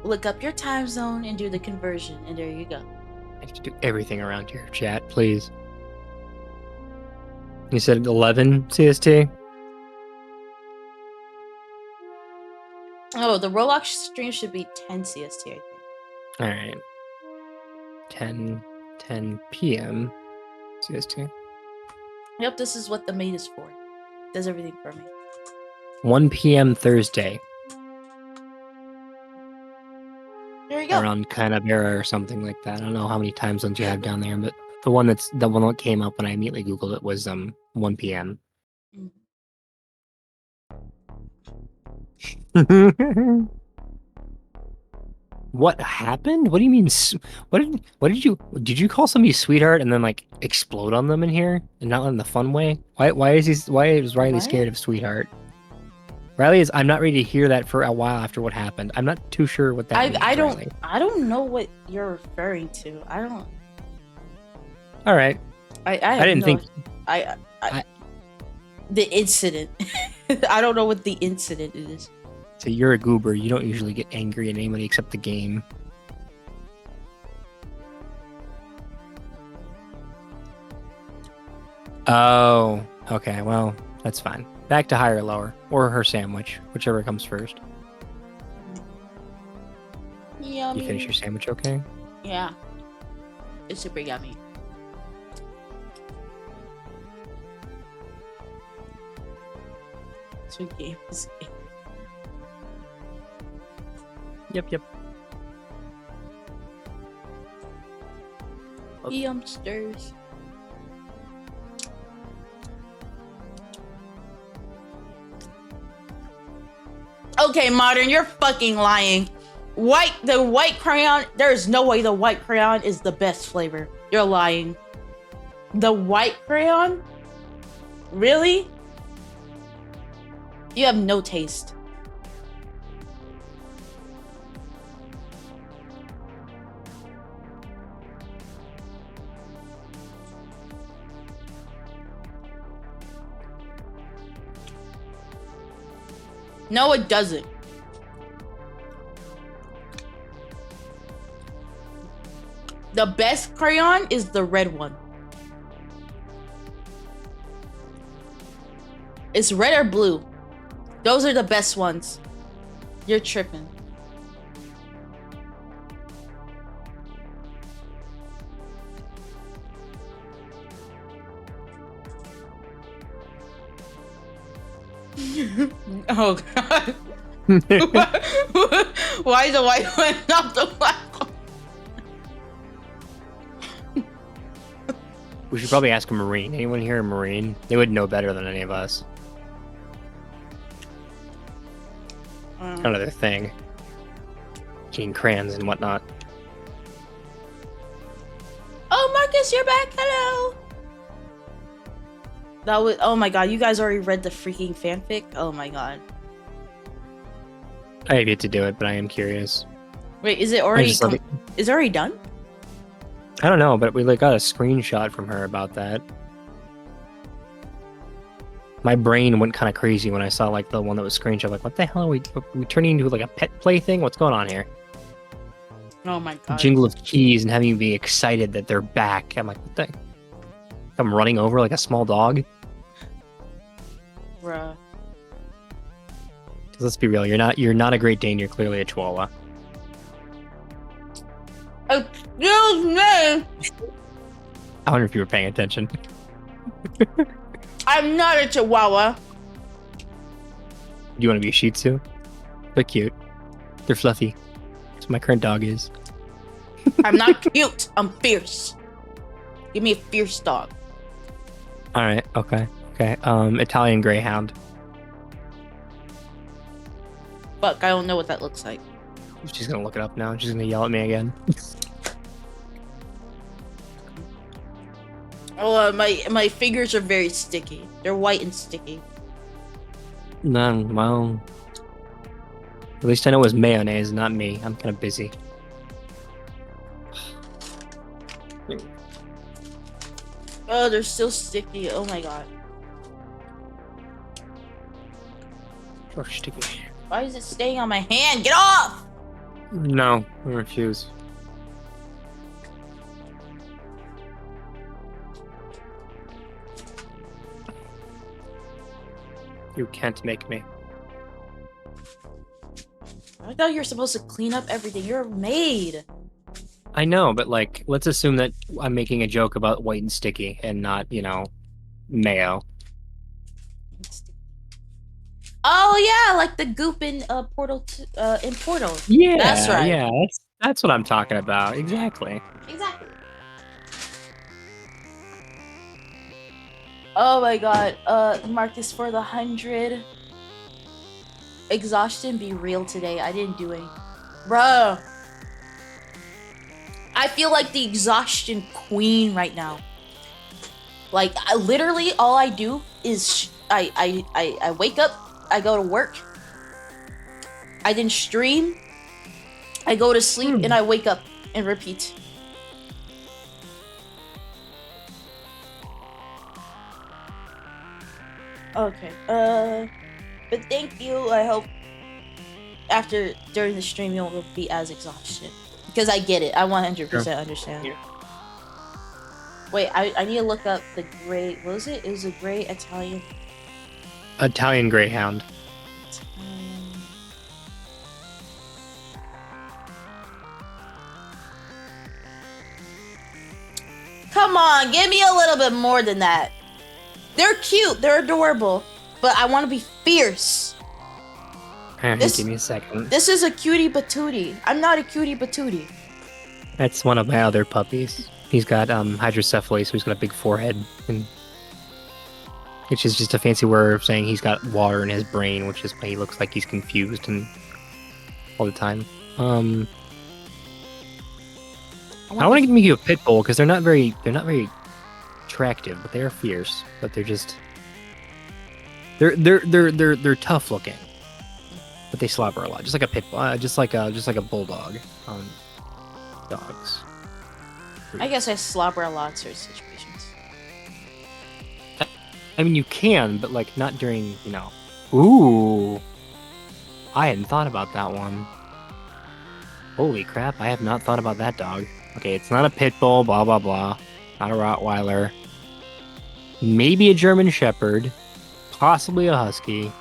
Look up your time zone and do the conversion, and there you go. I have to do everything around here, chat, please. You said 11 CST? Oh, the Roblox stream should be 10 CST, I think. Alright. 10 p.m. CST. Yep, this is what the maid is for. It does everything for me. 1 p.m. Thursday. There you go. Around Canberra or something like that. I don't know how many time zones you have down there, but the one that came up when I immediately Googled it was 1 p.m. What happened? What do you mean? What did you call somebody sweetheart and then like explode on them in here and not in the fun way? Why is Riley scared of sweetheart? Riley is. I'm not ready to hear that for a while after what happened. I'm not too sure what that means. I don't know what you're referring to. I don't. All right. I didn't think. The incident. I don't know what the incident is. So you're a goober. You don't usually get angry at anybody except the game. Oh, okay. Well, that's fine. Back to higher or lower, or her sandwich, whichever comes first. Yummy. You finish your sandwich, okay? Yeah, it's super yummy. So game is game. Yep. Yumsters. Okay, Modern, you're fucking lying. The white crayon, there is no way the white crayon is the best flavor. You're lying. The white crayon? Really? You have no taste. No, it doesn't. The best crayon is the red one. It's red or blue. Those are the best ones. You're tripping. Oh god. Why the white one, not the black one? We should probably ask a Marine. Anyone here a Marine? They would know better than any of us. It's kind of their thing. Eating crayons and whatnot. Oh, Marcus, you're back. Hello. That was. Oh my god, you guys already read the freaking fanfic? Oh my god. I have yet to do it, but I am curious. Wait, is it already? Is it already done? I don't know, but we got a screenshot from her about that. My brain went kind of crazy when I saw the one that was screenshot. Like, what the hell are we turning into a pet play thing? What's going on here? Oh my god. Jingle of keys and having you be excited that they're back. I'm like, what the? I'm running over like a small dog. Bruh. Let's be real. You're not a Great Dane. You're clearly a Chihuahua. Excuse me. I wonder if you were paying attention. I'm not a Chihuahua. Do you want to be a Shih Tzu? They're cute. They're fluffy. That's what my current dog is. I'm not cute. I'm fierce. Give me a fierce dog. All right. Okay. Italian Greyhound. Fuck, I don't know what that looks like. She's gonna look it up now. She's gonna yell at me again. Oh, my fingers are very sticky. They're white and sticky. No, well, at least I know it was mayonnaise, not me. I'm kind of busy. Oh, they're still sticky. Oh my god. Oh, sticky. Why is it staying on my hand? Get off! No, I refuse. You can't make me. I thought you were supposed to clean up everything. You're a maid. I know, but let's assume that I'm making a joke about white and sticky and not, mayo. Oh yeah, like the goop in Portal. In Portal. Yeah, that's right. Yeah, that's what I'm talking about. Exactly. Exactly. Oh my god. Marcus, for the 100. Exhaustion be real today. I didn't do any. Bro. I feel like the exhaustion queen right now. Literally all I do is I wake up, I go to work, I then stream, I go to sleep, and I wake up and repeat. Okay, but thank you. I hope during the stream you won't be as exhausted. Because I get it. I 100% understand. Yeah. Wait, I need to look up the gray... What was it? It was a gray Italian... Italian Greyhound. Come on, give me a little bit more than that. They're cute. They're adorable. But I want to be fierce. Give me a second. This is a cutie patootie. I'm not a cutie patootie. That's one of my other puppies. He's got hydrocephaly, so he's got a big forehead. And which is just a fancy word of saying he's got water in his brain, which is why he looks like he's confused and all the time. I want to make you a pit bull because they're not very attractive, but they are fierce. But they're just they're tough looking, but they slobber a lot, just like a pit bull, just like a bulldog. Dogs. I guess I slobber a lot in certain situations. I mean, you can, but like not during, you know. Ooh, I hadn't thought about that one. Holy crap! I have not thought about that dog. Okay, it's not a pit bull, blah, blah, blah. Not a Rottweiler. Maybe a German Shepherd. Possibly a Husky.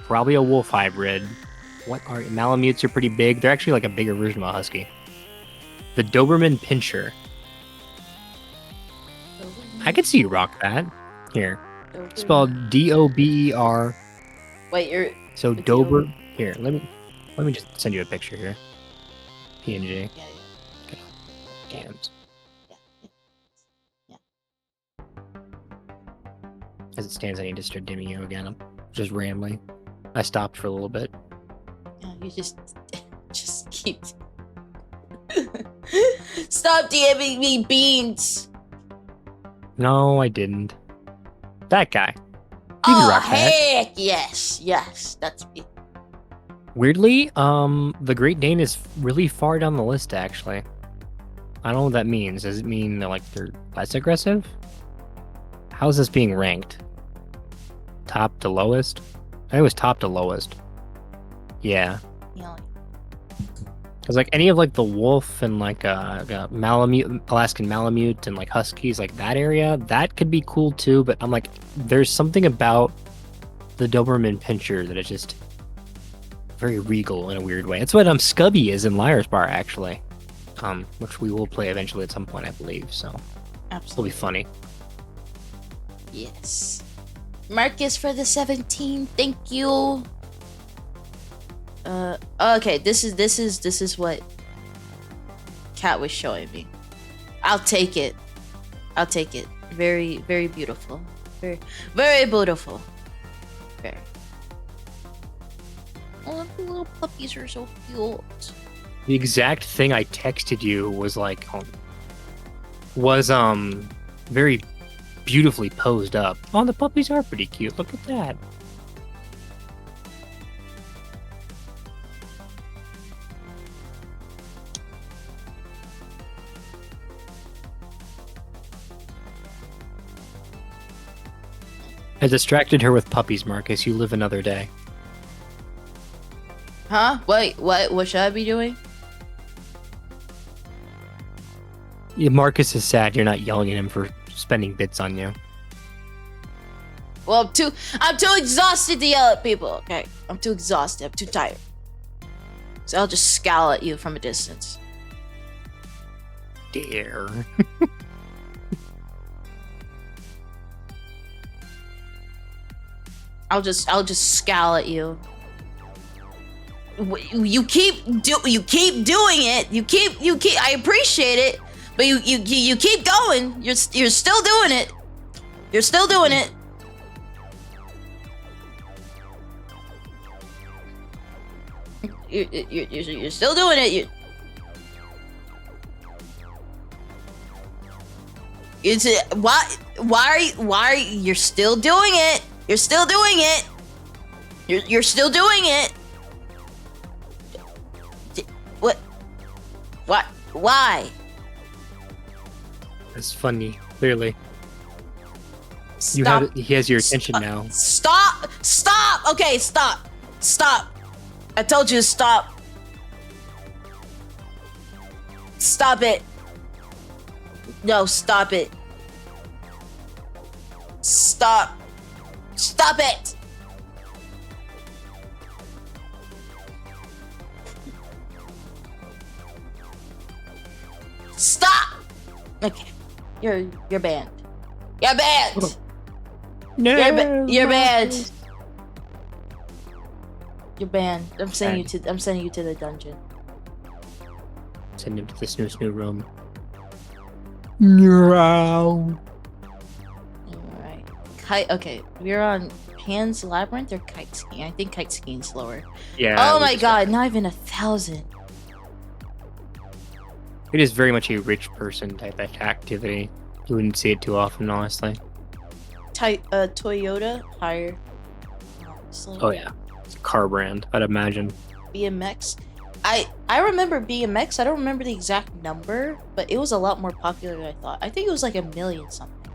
Probably a Wolf hybrid. What are... Malamutes are pretty big. They're actually like a bigger version of a Husky. The Doberman Pinscher. I could see you rock that. Here. Spelled D-O-B-E-R. Wait, you're... So Dober... Here, let me just send you a picture here. PNG. Yeah. Games. Yeah. As it stands, I need to start dimming you again. I'm just rambling. I stopped for a little bit. Yeah, you just keep... Stop DMing me beans! No, I didn't. That guy. You Oh, rock that. heck yes, that's me. Weirdly, the Great Dane is really far down the list, actually. I don't know what that means. Does it mean that, like, they're less aggressive? How's this being ranked? Top to lowest? I think it was top to lowest. Yeah. Yeah. Because, like, any of, like, the wolf and, like Malamute, Alaskan Malamute and, like, Huskies, like, that area, that could be cool, too. But I'm like, there's something about the Doberman Pinscher that is just very regal in a weird way. It's what Scubby is in Liar's Bar, actually. Which we will play eventually at some point, I believe, so Absolutely. It'll be funny. Yes. Marcus for the 17, thank you. Okay, this is what Kat was showing me. I'll take it. Very, very beautiful. Very, very beautiful. Very. Oh, the little puppies are so cute. The exact thing I texted you was like, very beautifully posed up. Oh, the puppies are pretty cute. Look at that. I distracted her with puppies, Marcus. You live another day. Huh? Wait, what should I be doing? Yeah, Marcus is sad you're not yelling at him for spending bits on you. Well, I'm too exhausted to yell at people, okay? I'm too exhausted, I'm too tired. So I'll just scowl at you from a distance. Dare. I'll just scowl at you. You keep doing it. You keep. I appreciate it, but you keep going. You're still doing it. You're still doing it. You're still doing it. Why are you're still doing it? You're still doing it. You're still doing it. What? Why? That's funny, clearly. Stop. He has your attention now. Stop! Okay, stop. I told you to stop. Stop it. No, stop it. Stop it. Stop. Okay, you're banned. You're banned. No. You're banned. You're banned. I'm sending you to the dungeon. Send him to the snoo room. No. Alright. Kite. Okay, we're on Pan's Labyrinth or kite skiing. I think kite skiing's lower. Yeah. Oh my god, not even 1,000. It is very much a rich person type of activity. You wouldn't see it too often, honestly. Toyota higher. Obviously. Oh yeah, it's a car brand, I'd imagine. BMX. I remember BMX. I don't remember the exact number, but it was a lot more popular than I thought. I think it was like 1 million something.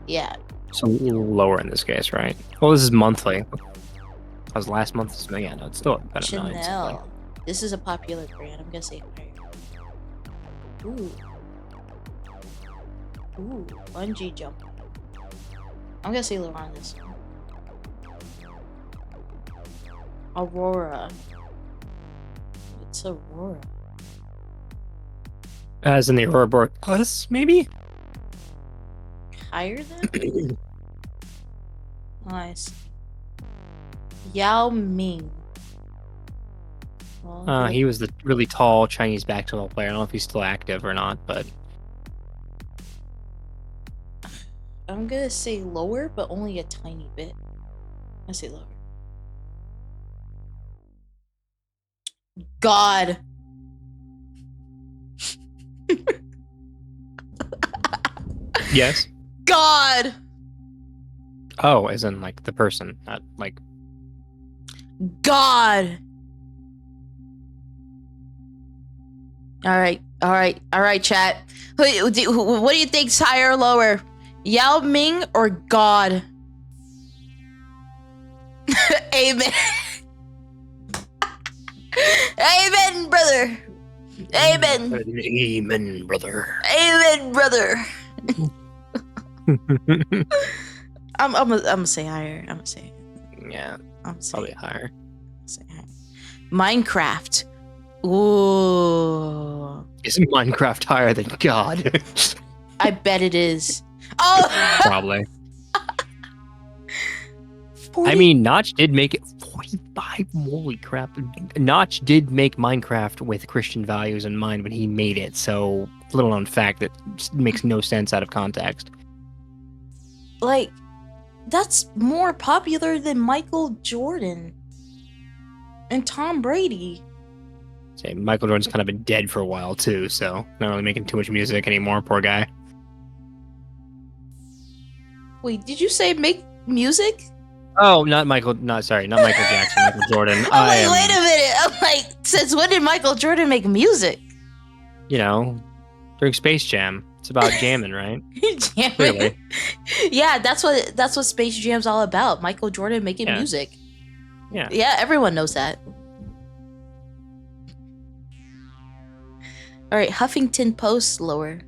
Yeah. So lower in this case, right? Well, this is monthly. That was last month's. Yeah, no, it's still about $1 million. Chanel. This is a popular brand. I'm gonna say higher. Ooh. Ooh. Bungee jump. I'm gonna say lower on this one. Aurora. It's Aurora. As in the Aurora Borealis, maybe? Higher than? Nice. Yao Ming. Well, He was the really tall Chinese basketball player. I don't know if he's still active or not, but I'm gonna say lower, but only a tiny bit. I say lower. God. yes. God. Oh, as in like the person, not like. God. All right, chat. What do you think's higher or lower? Yao Ming or God? Amen. Amen, brother. Amen. Amen, brother. Amen, brother. I'm gonna say higher. I'm gonna say. Yeah, I'm gonna say probably higher. Say higher. Minecraft. Ooh. Is Minecraft higher than God? I bet it is. Oh. Probably. 40? I mean, Notch did make it 45. Holy crap. Notch did make Minecraft with Christian values in mind when he made it, so little known fact that just makes no sense out of context. Like, that's more popular than Michael Jordan and Tom Brady. Say, Michael Jordan's kind of been dead for a while too, so not really making too much music anymore, poor guy. Wait, did you say make music? Oh, not Michael Jackson, Michael Jordan. I'm like, wait a minute. I'm like, since when did Michael Jordan make music? You know, during Space Jam. It's about jamming, right? Jamming. Clearly. Yeah, that's what Space Jam's all about. Michael Jordan making music. Yeah. Yeah, everyone knows that. All right, Huffington Post lower.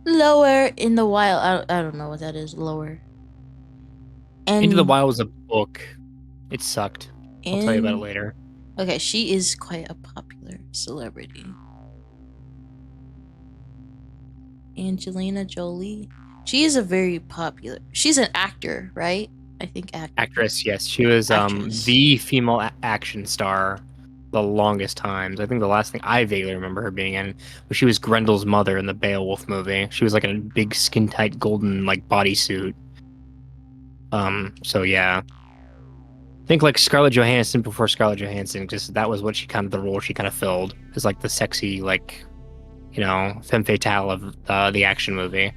Lower in the Wild. I don't know what that is. Lower. And Into the Wild was a book. It sucked. I'll tell you about it later. Okay, she is quite a popular celebrity. Angelina Jolie. She is a very popular. She's an actor, right? I think actress. Yes, she was the female action star the longest times. I think the last thing I vaguely remember her being in was she was Grendel's mother in the Beowulf movie. She was like in a big skin tight golden like bodysuit. So yeah. Think like Scarlett Johansson before Scarlett Johansson, just that was what she kind of the role she kind of filled is like the sexy, like, you know, femme fatale of the action movie.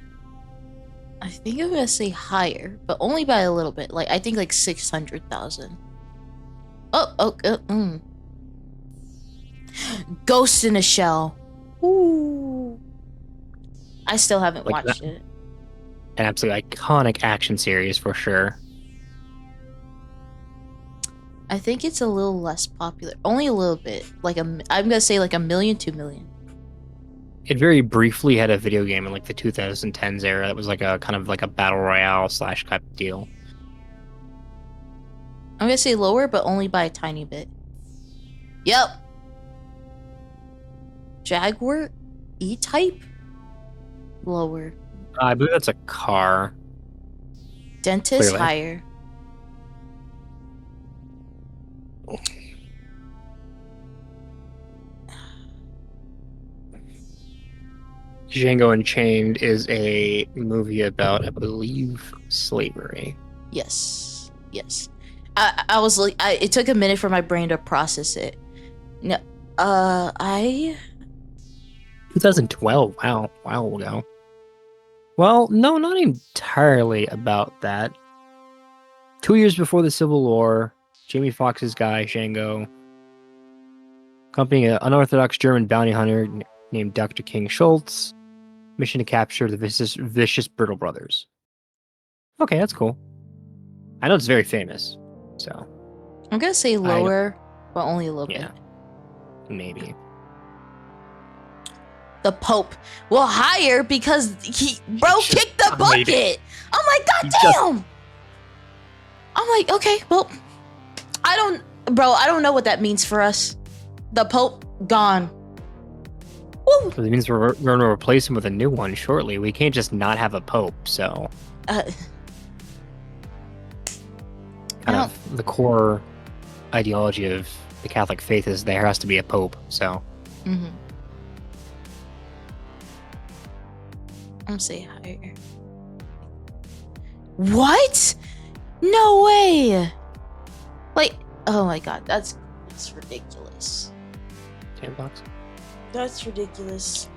I think I'm gonna say higher, but only by a little bit. Like I think like 600,000. Ghost in a Shell. Ooh. I still haven't like watched that. it. An absolutely iconic action series for sure. I think it's a little less popular. Only a little bit. Like I'm gonna say like 1 million, 2 million. It very briefly had a video game in like the 2010s era that was like a kind of like a battle royale / type of deal. I'm gonna say lower, but only by a tiny bit. Yep. Jaguar E-Type? Lower. I believe that's a car. Dentist Clearly. higher. Django Unchained is a movie about, I believe, slavery. Yes. Yes. I was like, it took a minute for my brain to process it. No, 2012. Wow, while ago. Well, no, not entirely about that. 2 years before the Civil War, Jamie Foxx's guy, Django, accompanying an unorthodox German bounty hunter named Dr. King Schultz, mission to capture the vicious Brittle brothers. Okay, that's cool. I know it's very famous, so I'm gonna say lower, but only a little bit. Maybe. The Pope. Well, higher because he kicked the bucket. I'm like, God damn. I'm like, okay, well, I don't know what that means for us. The Pope gone. Woo. It means we're going to replace him with a new one shortly. We can't just not have a Pope, so. Kind of the core ideology of the Catholic faith is there has to be a Pope, so. Mm-hmm. I'm gonna say higher. What? No way! Like, oh my god, that's ridiculous. $10. That's ridiculous.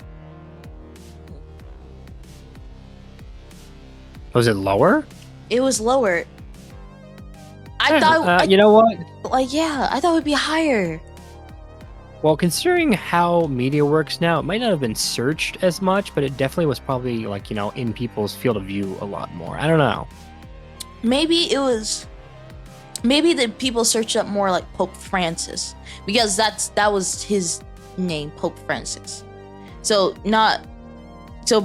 Was it lower? It was lower. I thought. You know what? Like, yeah, I thought it would be higher. Well, considering how media works now, it might not have been searched as much, but it definitely was probably, like, you know, in people's field of view a lot more. I don't know. Maybe the people searched up more like Pope Francis, because that was his name, Pope Francis. So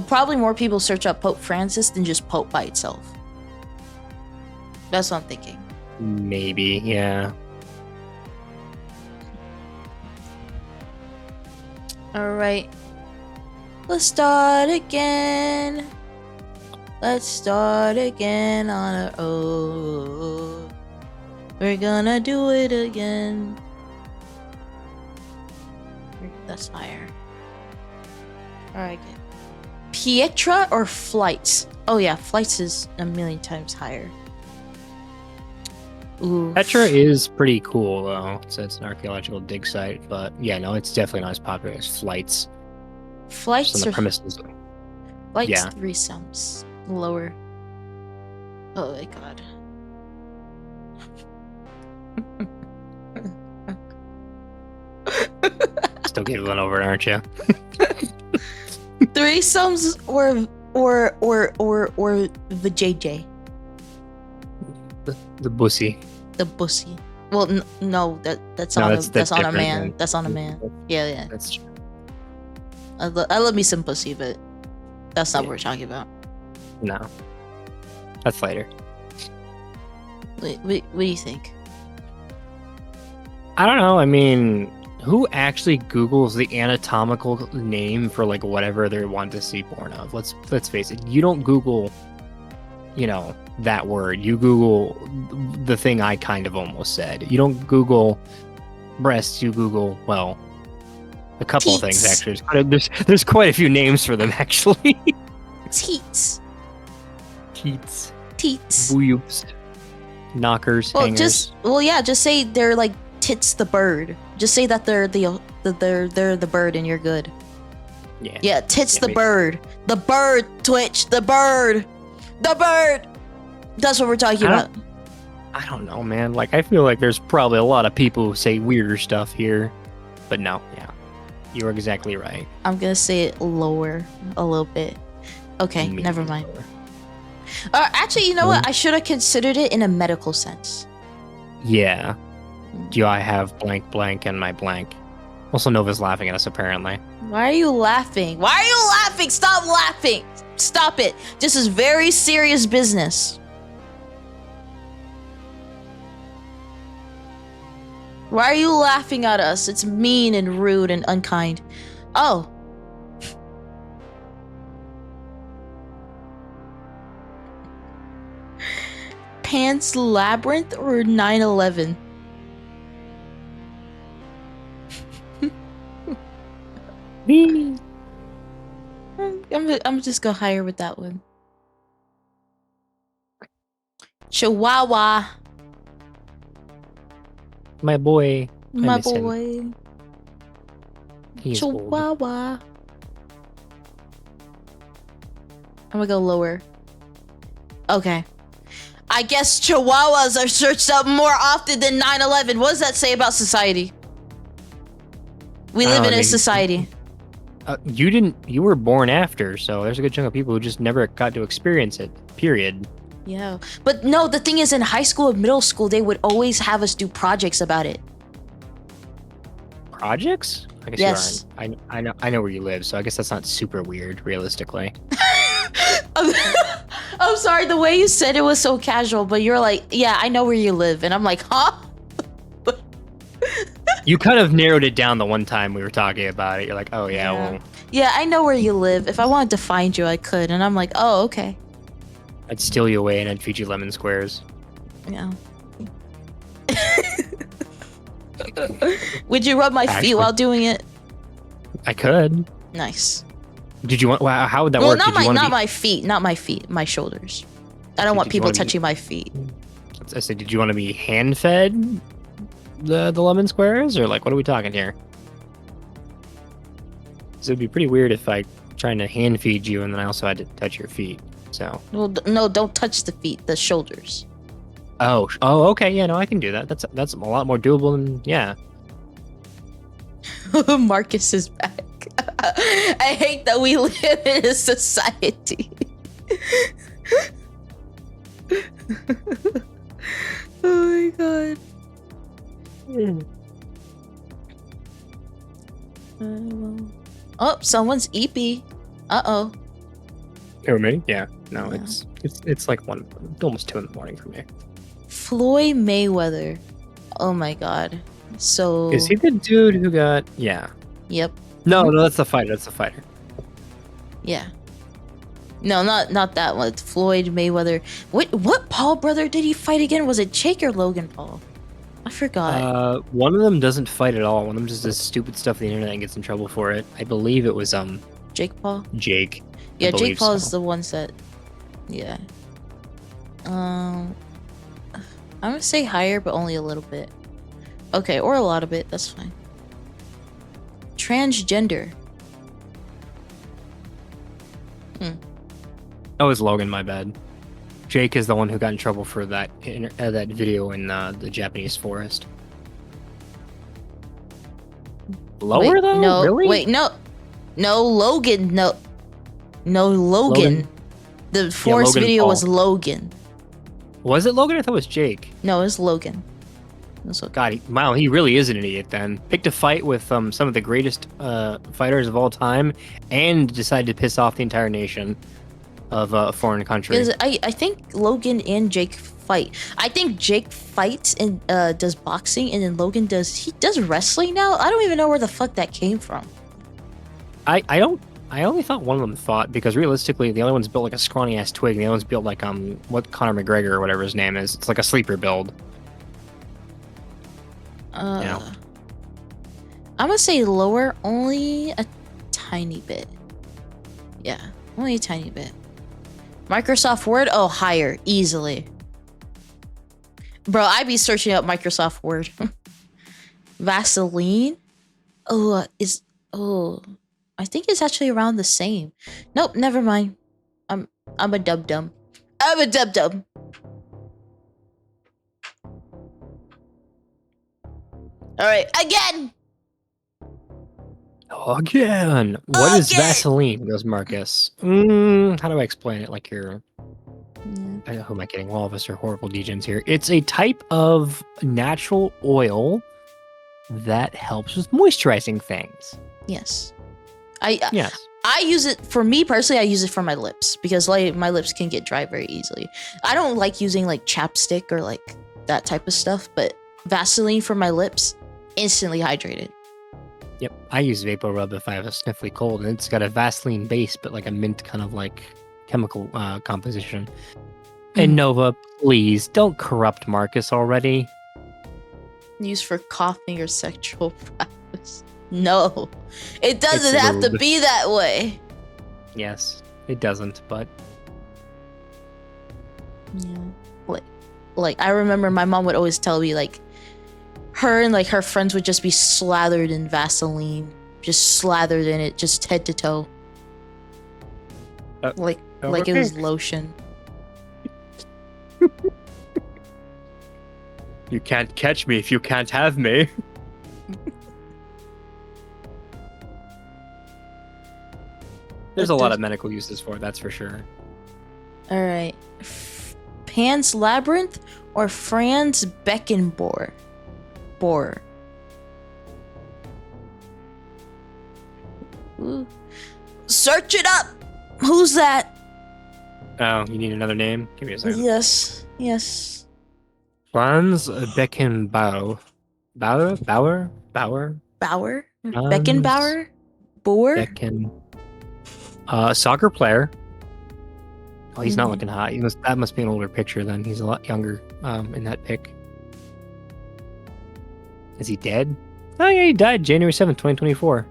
probably more people search up Pope Francis than just Pope by itself. That's what I'm thinking. Maybe, yeah. Alright. Let's start again. Let's start again on our own. We're gonna do it again. That's higher. Alright, good. Pietra or Flights? Oh yeah, Flights is a million times higher. Ooh. Petra is pretty cool, though. So it's an archaeological dig site, but yeah, no, it's definitely not as popular as Flights. Flights are premises. Flights yeah. 3 sums lower. Oh my god. Still giggling over it, aren't you? 3 sums or the JJ. The bussy. The bussy. Well, no, that's on a man. That's on a man. Yeah. That's true. I love me some pussy, but that's not what we're talking about. No. That's later. What do you think? I don't know. I mean, who actually Googles the anatomical name for like whatever they want to see born of? Let's face it. You don't Google, you know, that word. You Google the thing I kind of almost said. You don't Google breasts. You Google, well, a couple of things actually. There's quite a few names for them actually. Teats. Boobs. Knockers. Well, hangers. just say they're like tits the bird. Just say that they're the bird and you're good. Yeah. Yeah, tits the bird. The bird, Twitch. The bird. That's what we're talking about. I don't know, man. Like, I feel like there's probably a lot of people who say weirder stuff here. But no, yeah. You're exactly right. I'm gonna say it lower a little bit. Okay, never mind. Actually, you know what? I should have considered it in a medical sense. Yeah. Do I have blank blank and my blank? Also, Nova's laughing at us, apparently. Why are you laughing? Stop laughing! Stop it! This is very serious business. Why are you laughing at us? It's mean and rude and unkind. Oh. Pan's Labyrinth or 9/11? I'm I'm just go higher with that one. Chihuahua. My boy. I My miss him. boy. He's old. Chihuahua. I'm gonna go lower. Okay. I guess Chihuahuas are searched up more often than 9/11. What does that say about society? We live in a society. You were born after, so there's a good chunk of people who just never got to experience it. Period. Yeah. But no, the thing is, in high school and middle school, they would always have us do projects about it. Projects? I guess Yes. you aren't. I know where you live, so I guess that's not super weird, realistically. I'm sorry, the way you said it was so casual, but you're like, yeah, I know where you live. And I'm like, huh? You kind of narrowed it down the one time we were talking about it. You're like, oh yeah, well, Yeah, I know where you live. If I wanted to find you, I could. And I'm like, oh, okay. I'd steal you away and I'd feed you lemon squares. Yeah. Would you rub my feet while doing it? I could. Nice. Did you want? Wow, how would that Well, work? not my feet, not my feet, my shoulders. I don't want people touching my feet. I said, did you want to be hand fed the lemon squares, or like what are we talking here? So it'd be pretty weird if I trying to hand feed you and then I also had to touch your feet. So. Well, no, don't touch the feet, the shoulders. Oh, okay, yeah, no, I can do that. That's a lot more doable than yeah. Marcus is back. I hate that we live in a society. Oh my god. Oh, someone's EP. Uh-oh. Who, me? Yeah. No, Yeah. it's like almost 2 in the morning for me. Floyd Mayweather. Oh my god. So Is he the dude who got? Yeah. Yep. No, that's the fighter. That's the fighter. Yeah. No, not that one. It's Floyd Mayweather. What Paul brother did he fight again? Was it Jake or Logan Paul? I forgot. One of them doesn't fight at all. One of them just does stupid stuff on the internet and gets in trouble for it. I believe it was Jake Paul. Jake. Yeah, Jake Paul is the ones that. Yeah. I'm gonna say higher, but only a little bit. Okay, or a lot of it. That's fine. Transgender. Oh, it's Logan. My bad. Jake is the one who got in trouble for that that video in the Japanese forest. Lower though? No, really? wait, no, Logan, no, Logan. The forest Logan video Paul. was Logan. Was it Logan? I thought it was Jake. No, it was Logan. God, wow, he really is an idiot then. Picked a fight with some of the greatest fighters of all time and decided to piss off the entire nation of a foreign country. Because I think Logan and Jake fight. I think Jake fights and does boxing, and then Logan does wrestling now. I don't even know where the fuck that came from. I only thought one of them fought because realistically the other one's built like a scrawny ass twig and the other one's built like what Conor McGregor or whatever his name is. It's like a sleeper build. I'm gonna say lower, only a tiny bit. Yeah, only a tiny bit. Microsoft Word, oh, higher, easily. Bro, I be searching up Microsoft Word. Vaseline, I think it's actually around the same. Nope, never mind. I'm a dub-dum. I'm a dub-dum. All right, again. What is Vaseline? Goes Marcus. How do I explain it? Like you're. Who am I kidding? All of us are horrible degens here. It's a type of natural oil that helps with moisturizing things. Yes. Yes. I use it, for me personally, I use it for my lips because like my lips can get dry very easily. I don't like using like chapstick or like that type of stuff, but Vaseline for my lips, instantly hydrated. Yep. I use Vapor Rub if I have a sniffly cold, and it's got a Vaseline base, but like a mint kind of like chemical composition. And Nova, please don't corrupt Marcus already. Used for coughing or sexual practice. No, it doesn't have to be that way. Yes. it doesn't, but Yeah. Like I remember my mom would always tell me like her and like her friends would just be slathered in Vaseline, just slathered in it, just head to toe. Like it was lotion. You can't catch me if you can't have me. There's a lot of medical uses for it, that's for sure. All right. Pan's Labyrinth or Franz Beckenbohr? Ooh. Search it up! Who's that? Oh, you need another name? Give me a second. Yes. Franz Beckenbauer. Bauer? Beckenbauer? Boer? Soccer player. Oh, he's not looking hot. That must be an older picture then. He's a lot younger in that pic. Is he dead? Oh yeah, he died January 7th, 2024.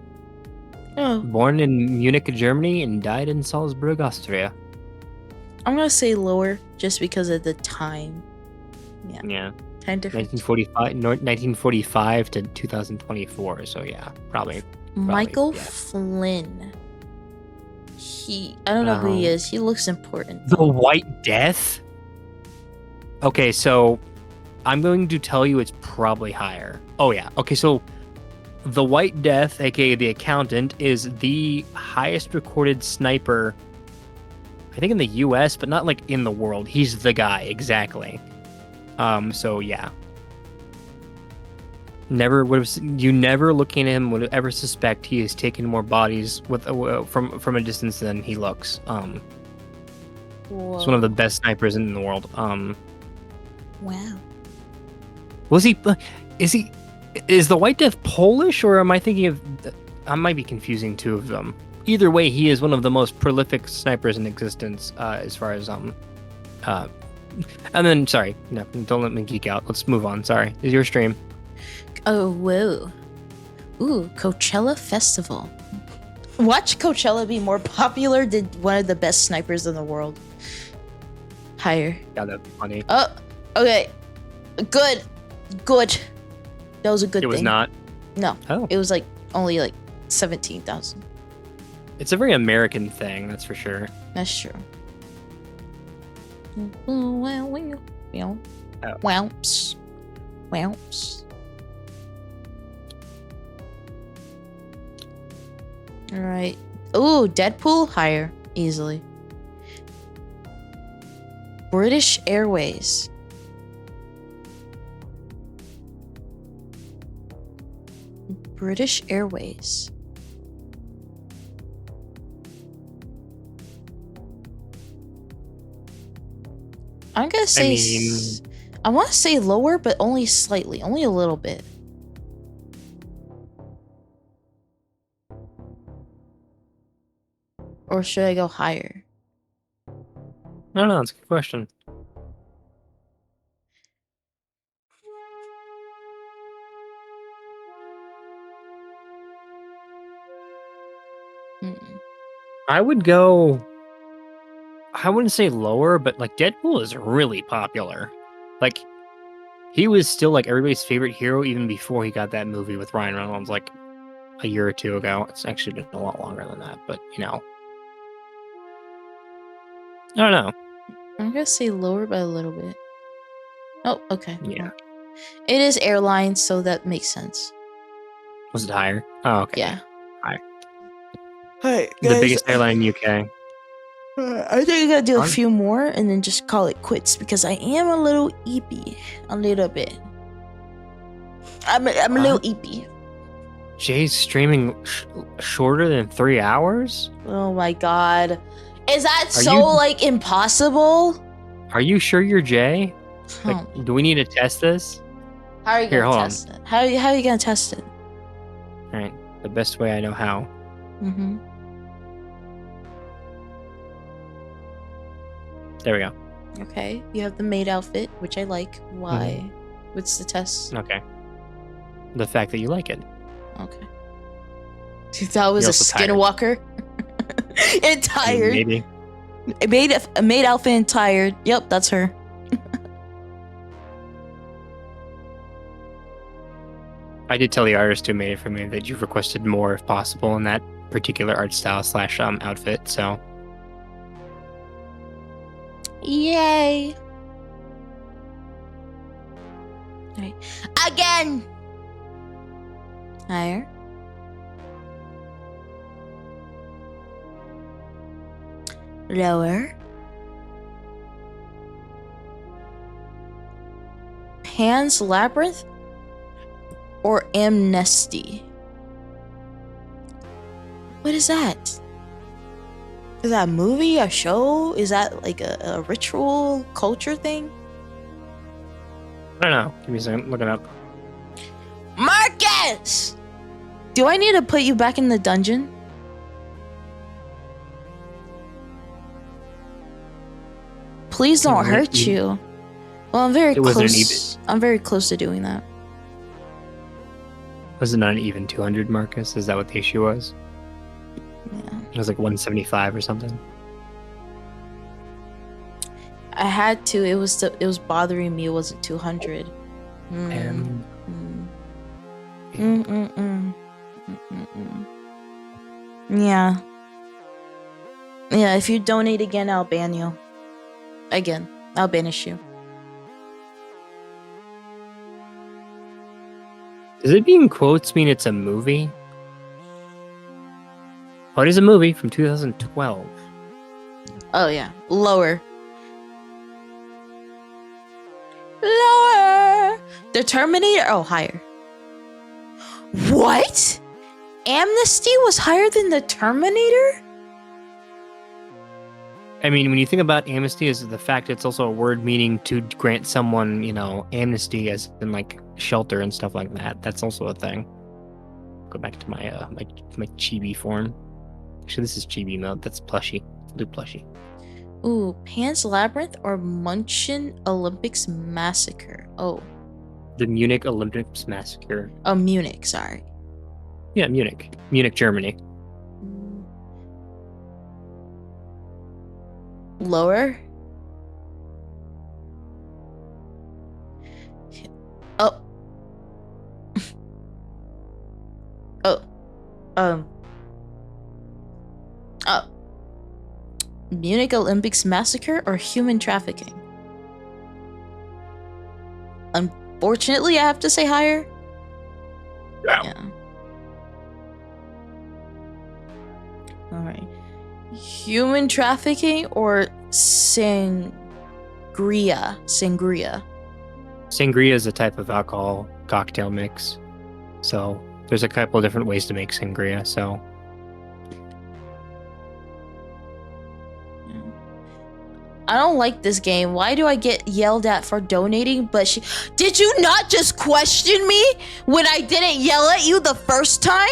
Oh. Born in Munich, Germany, and died in Salzburg, Austria. I'm gonna say lower just because of the time. Yeah. Time difference. 1945 to 2024. So yeah, probably. Michael yeah. Flynn. I don't know who he is. He looks important. The White Death? Okay, so I'm going to tell you it's probably higher. Oh yeah. Okay, so the White Death, aka the Accountant, is the highest recorded sniper, I think in the US, but not like in the world. He's the guy, exactly. So yeah. Never looking at him would ever suspect he has taken more bodies from a distance than he looks. He's one of the best snipers in the world. Wow. Is the White Death Polish, or am I thinking of? I might be confusing two of them. Either way, he is one of the most prolific snipers in existence, as far as And then, sorry, no, don't let me geek out. Let's move on. Sorry, it's your stream. Oh, whoa. Ooh, Coachella Festival. Watch Coachella be more popular than one of the best snipers in the world. Higher. Yeah, that'd be funny. Oh, okay. Good. That was a good thing. It was not? No. Oh. It was like only like 17,000. It's a very American thing, that's for sure. That's true. Whoops. All right. Ooh, Deadpool higher easily. British Airways. I'm gonna say. I want to say lower, but only slightly, only a little bit. Or should I go higher? I don't know. That's a good question. I would go. I wouldn't say lower, but like Deadpool is really popular. Like he was still like everybody's favorite hero even before he got that movie with Ryan Reynolds like a year or two ago. It's actually been a lot longer than that, but you know. I don't know. I'm gonna say lower by a little bit. Oh, okay. Yeah. It is airline, so that makes sense. Was it higher? Oh, okay. Yeah. Higher. Hey, guys. The biggest airline in UK. I think I gotta do a few more and then just call it quits because I am a little eepy. A little bit. I'm a little eepy. Jay's streaming shorter than 3 hours? Oh my god. Is that like impossible? Are you sure you're Jay? Oh. Like, do we need to test this? How are you gonna test it? How are you gonna test it? Alright. The best way I know how. Mm-hmm. There we go. Okay. You have the maid outfit, which I like. Why? Mm-hmm. What's the test? Okay. The fact that you like it. Okay. You thought it was a skinwalker? And tired. Maybe. Made Alpha and tired. Yep, that's her. I did tell the artist who made it for me that you've requested more if possible in that particular art style / outfit, so. Yay. Alright. Again! Higher. Lower. Pan's Labyrinth or Amnesty? What is that? Is that a movie, a show? Is that like a ritual culture thing? I don't know. Give me a second. Look it up. Marcus! Do I need to put you back in the dungeon? Please don't hurt you. Well, I'm very close. I'm very close to doing that. Was it not an even 200, Marcus? Is that what the issue was? Yeah. It was like 175 or something. I had to. It was bothering me. It wasn't 200. Yeah. Yeah, if you donate again, I'll ban you. Again, I'll banish you. Does it be in quotes mean it's a movie? Oh, it is a movie from 2012. Oh, yeah. Lower. Lower. The Terminator? Oh, higher. What? Amnesty was higher than the Terminator? I mean, when you think about amnesty as the fact it's also a word meaning to grant someone, amnesty as in like shelter and stuff like that. That's also a thing. Go back to my my chibi form. Actually, this is chibi mode. That's plushie. I'll do plushie. Ooh, Pan's Labyrinth or Munchen Olympics Massacre? Oh. The Munich Olympics Massacre. Oh, Munich, sorry. Yeah, Munich. Munich, Germany. Lower? Oh. Oh. Munich Olympics Massacre or human trafficking? Unfortunately, I have to say higher. Yeah. Alright. Human trafficking or sangria? Sangria. Sangria is a type of alcohol cocktail mix. So there's a couple of different ways to make sangria, so. I don't like this game. Why do I get yelled at for donating? But did you not just question me when I didn't yell at you the first time?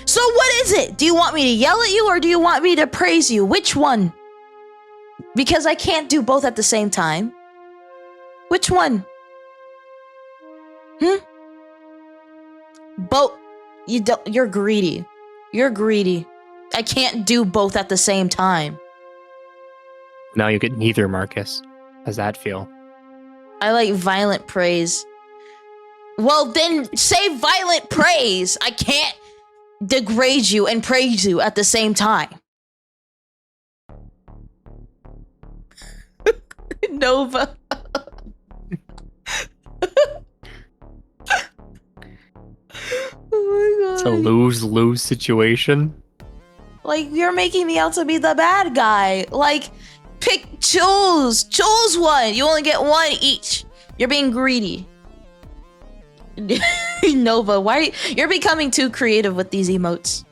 So what is it? Do you want me to yell at you or do you want me to praise you? Which one? Because I can't do both at the same time. Which one? Both. You're greedy. You're greedy. I can't do both at the same time. Now you get neither, Marcus. How's that feel? I like violent praise. Well, then say violent praise. I can't degrade you and praise you at the same time. Nova. Oh my god. It's a lose-lose situation. Like, you're making me out to be the bad guy. Like, choose one. You only get one each. You're being greedy. Nova, why you're becoming too creative with these emotes.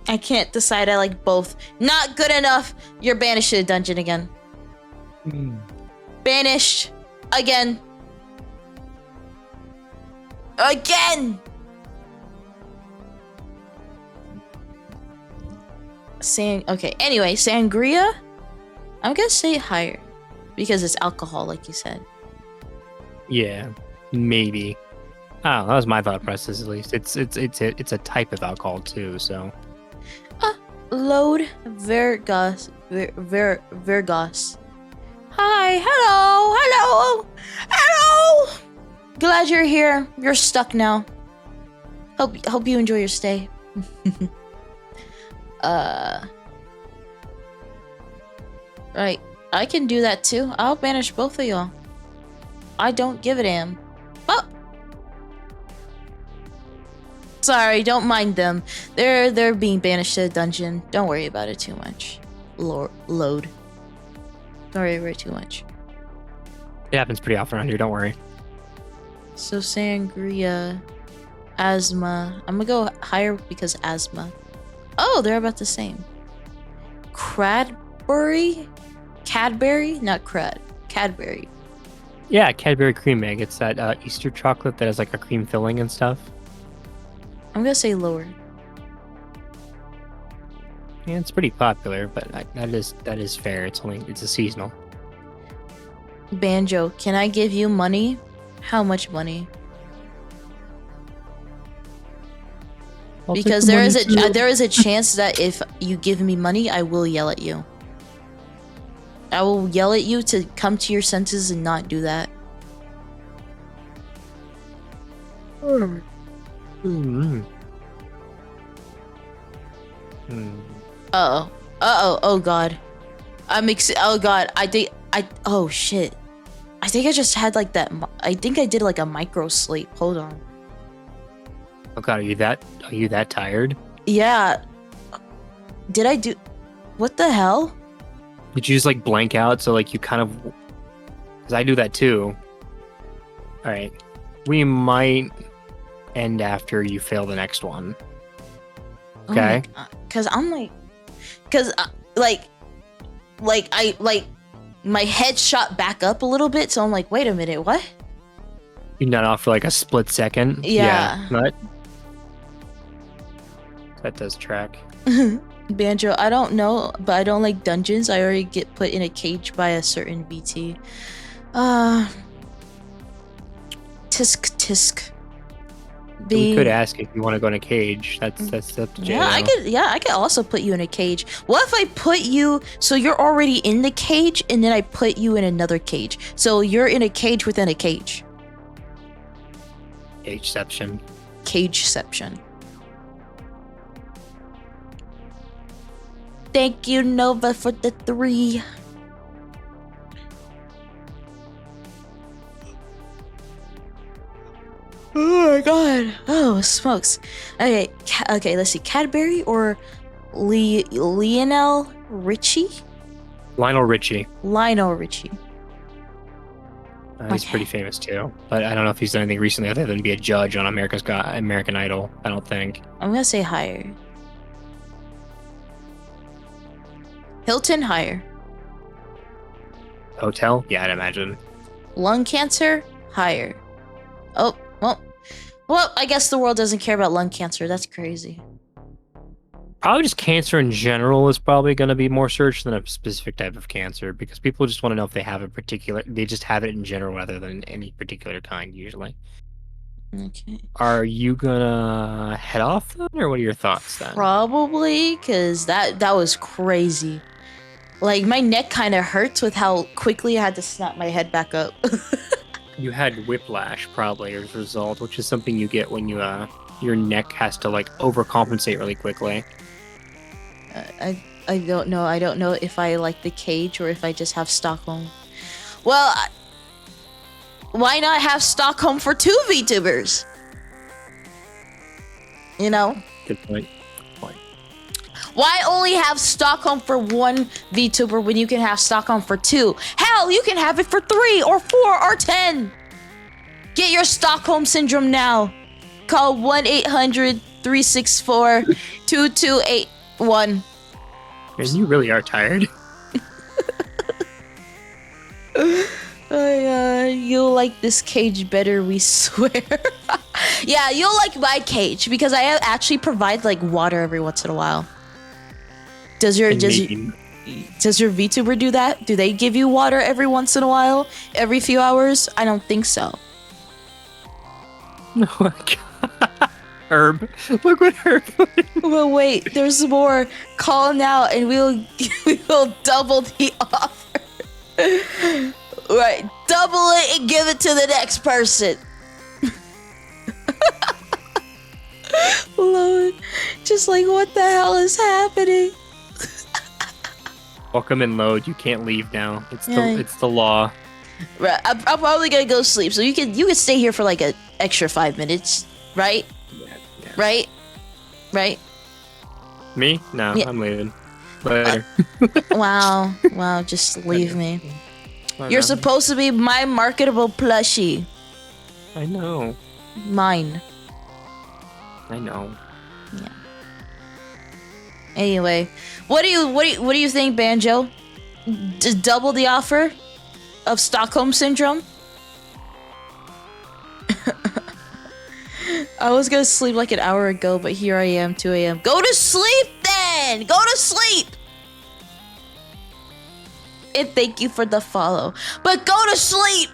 I can't decide. I like both. Not good enough. You're banished to the dungeon again. Banished again. Again. Okay, anyway, sangria. I'm gonna say higher because it's alcohol, like you said. Yeah, maybe. Oh, that was my thought process at least. It's a type of alcohol too, so. Load Vergas. Vergas. Hi, hello. Glad you're here. You're stuck now. Hope you enjoy your stay. Right. I can do that too. I'll banish both of y'all. I don't give a damn. Oh! Sorry, don't mind them. They're being banished to a dungeon. Don't worry about it too much. Load. Don't worry about it too much. It happens pretty often around here, don't worry. So sangria, asthma. I'm gonna go higher because asthma. Oh, they're about the same. Cadbury? Not crud. Cadbury. Yeah, Cadbury cream egg. It's that Easter chocolate that has like a cream filling and stuff. I'm gonna say lower. Yeah, it's pretty popular, but that is fair. It's a seasonal. Banjo, can I give you money? How much money? I'll take Because the there money is a chance that if you give me money, I will yell at you. I will yell at you to come to your senses and not do that. Oh god. Oh god. Oh shit. I think I just had like that. I think I did like a micro sleep. Hold on. Oh god, are you that tired? Yeah. Did I do? What the hell? Did you just like blank out? So like you kind of, because I do that too. All right, we might end after you fail the next one. Okay. Because I'm like, my head shot back up a little bit, so I'm like, wait a minute, what? You nut off for like a split second. Yeah. Nut. That does track. Banjo, I don't know, but I don't like dungeons. I already get put in a cage by a certain VT. Tisk. We could ask if you want to go in a cage. That's up to Jay. Yeah, I could also put you in a cage. What if I put you so you're already in the cage and then I put you in another cage? So you're in a cage within a cage. Cageception. Cageception. Thank you, Nova, for the 3. Oh my god. Oh, smokes. Okay, let's see. Cadbury or Lionel Richie? Lionel Richie. He's pretty famous too, but I don't know if he's done anything recently other than be a judge on American Idol. I don't think. I'm gonna say higher. Hilton, higher. Hotel? Yeah, I'd imagine. Lung cancer, higher. Oh, well, I guess the world doesn't care about lung cancer. That's crazy. Probably just cancer in general is probably going to be more searched than a specific type of cancer, because people just want to know if they have they just have it in general rather than any particular kind usually. Okay. Are you gonna head off then, or what are your thoughts then? Probably, because that was crazy. Like, my neck kind of hurts with how quickly I had to snap my head back up. You had whiplash probably as a result, which is something you get when your neck has to like overcompensate really quickly. I don't know. I don't know if I like the cage or if I just have Stockholm. Well, why not have Stockholm for 2 VTubers? You know? Good point. Why only have Stockholm for 1 VTuber when you can have Stockholm for 2? Hell, you can have it for 3 or 4 or 10. Get your Stockholm syndrome now. Call 1-800-364-2281. And you really are tired. You'll like this cage better, we swear. Yeah, you'll like my cage because I actually provide like water every once in a while. Does your VTuber do that? Do they give you water every once in a while? Every few hours? I don't think so. Oh my god. Herb. Look what Herb put in. Well, wait, there's more. Call now and we'll double the offer. Right, double it and give it to the next person. Lord, just like, what the hell is happening? Welcome and load. You can't leave now. It's the law. Right, I'm probably gonna go sleep, so you can stay here for like an extra 5 minutes, right? Yeah. Right? Me? No, yeah. I'm leaving. Later. Wow, just leave me. You're supposed to be my marketable plushie. I know. Mine. I know. Yeah. Anyway, what do you think, Banjo? Just double the offer of Stockholm Syndrome? I was gonna sleep like an hour ago, but here I am, 2 a.m. Go to sleep then! Go to sleep! And thank you for the follow. But go to sleep!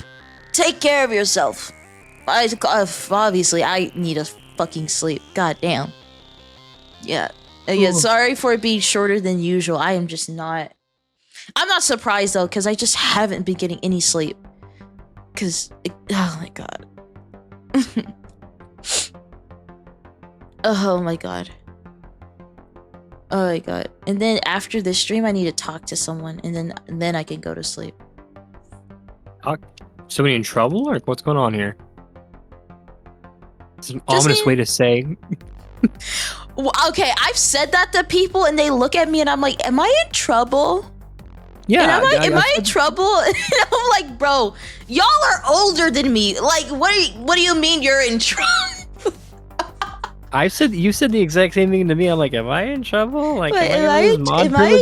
Take care of yourself. Obviously, I need a fucking sleep. God damn. Yeah. Again, sorry for it being shorter than usual. I am just not... I'm not surprised, though, because I just haven't been getting any sleep. Because... Oh, my God. Oh, my God. Oh, my God. And then after this stream, I need to talk to someone, and then I can go to sleep. Somebody in trouble, or what's going on here? It's an ominous way to say. Well, okay, I've said that to people, and they look at me, and I'm like, "Am I in trouble?" Yeah. And am I in trouble? And I'm like, "Bro, y'all are older than me. Like, what do you mean you're in trouble?" You said the exact same thing to me. I'm like, am I in trouble? Like, am I in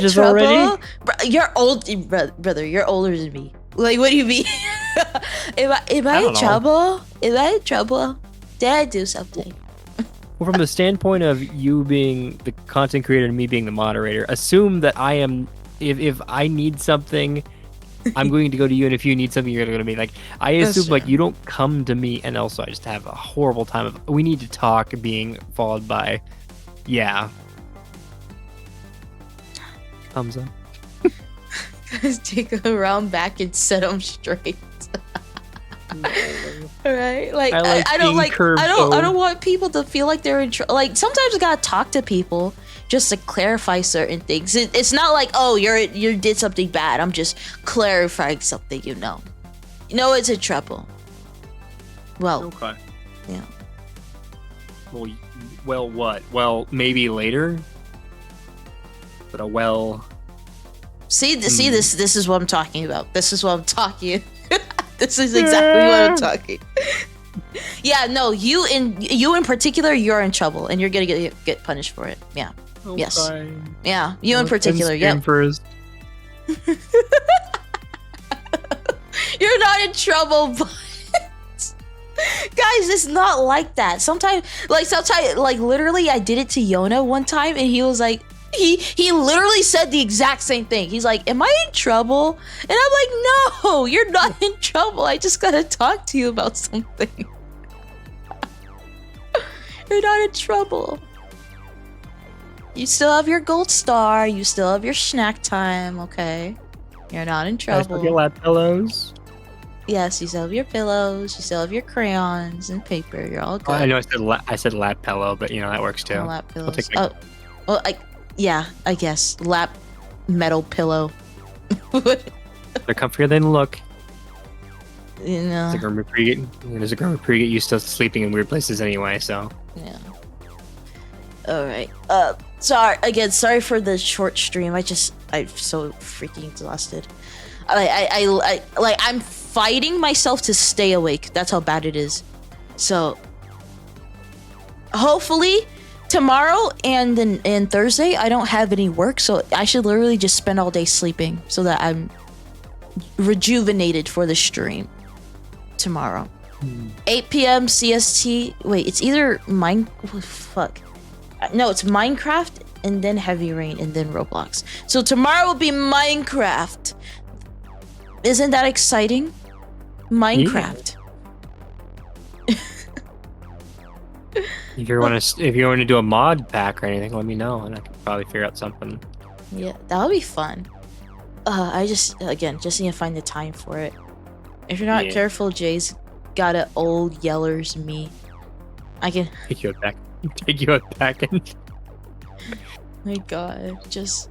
trouble? Already? You're old, brother. You're older than me. Like, what do you mean? am I in trouble? Am I in trouble? Did I do something? Well, from the standpoint of you being the content creator and me being the moderator, assume that I am. If I need something, I'm going to go to you, and if you need something, you're going to go to me. Like, I assume like you don't come to me, and also I just have a horrible time of we need to talk being followed by, yeah. Thumbs up. Just take a round back and set them straight. Right? Like I don't want people to feel like they're in trouble. Like sometimes you gotta talk to people just to clarify certain things. It's not like, oh, you did something bad. I'm just clarifying something. You know it's in trouble. Well, okay. Yeah. Well, what? Well, maybe later. But See, this is what I'm talking about. This is what I'm talking. This is exactly what I'm talking. Yeah, no, you in particular, you're in trouble, and you're gonna get punished for it. Yeah. Okay. Yes. Yeah, you in particular. Yep. You're not in trouble, but guys, it's not like that. Sometimes, literally, I did it to Yona one time, and he was like, he literally said the exact same thing. He's like, "Am I in trouble?" And I'm like, "No, you're not in trouble. I just gotta talk to you about something." You're not in trouble. You still have your gold star. You still have your snack time. Okay, you're not in trouble. I still get lap pillows. Yes, you still have your pillows. You still have your crayons and paper. You're all good. I know I said lap pillow, but that works too. Lap pillows. Well, yeah, I guess. Lap metal pillow. They're comfier than look. You know. There's a grandma pre get used to sleeping in weird places anyway, so. Yeah. Alright. Sorry for the short stream. I'm so freaking exhausted. I'm fighting myself to stay awake. That's how bad it is. So hopefully tomorrow and Thursday I don't have any work, so I should literally just spend all day sleeping so that I'm rejuvenated for the stream tomorrow. 8 p.m. CST. Wait, it's either it's Minecraft and then Heavy Rain, and then Roblox. So tomorrow will be Minecraft. Isn't that exciting? Minecraft. If you want to do a mod pack or anything, let me know, and I can probably figure out something. Yeah, that'll be fun. I just need to find the time for it. If you're not careful, Jay's got an old Yellers me. I can take you back in. My God, just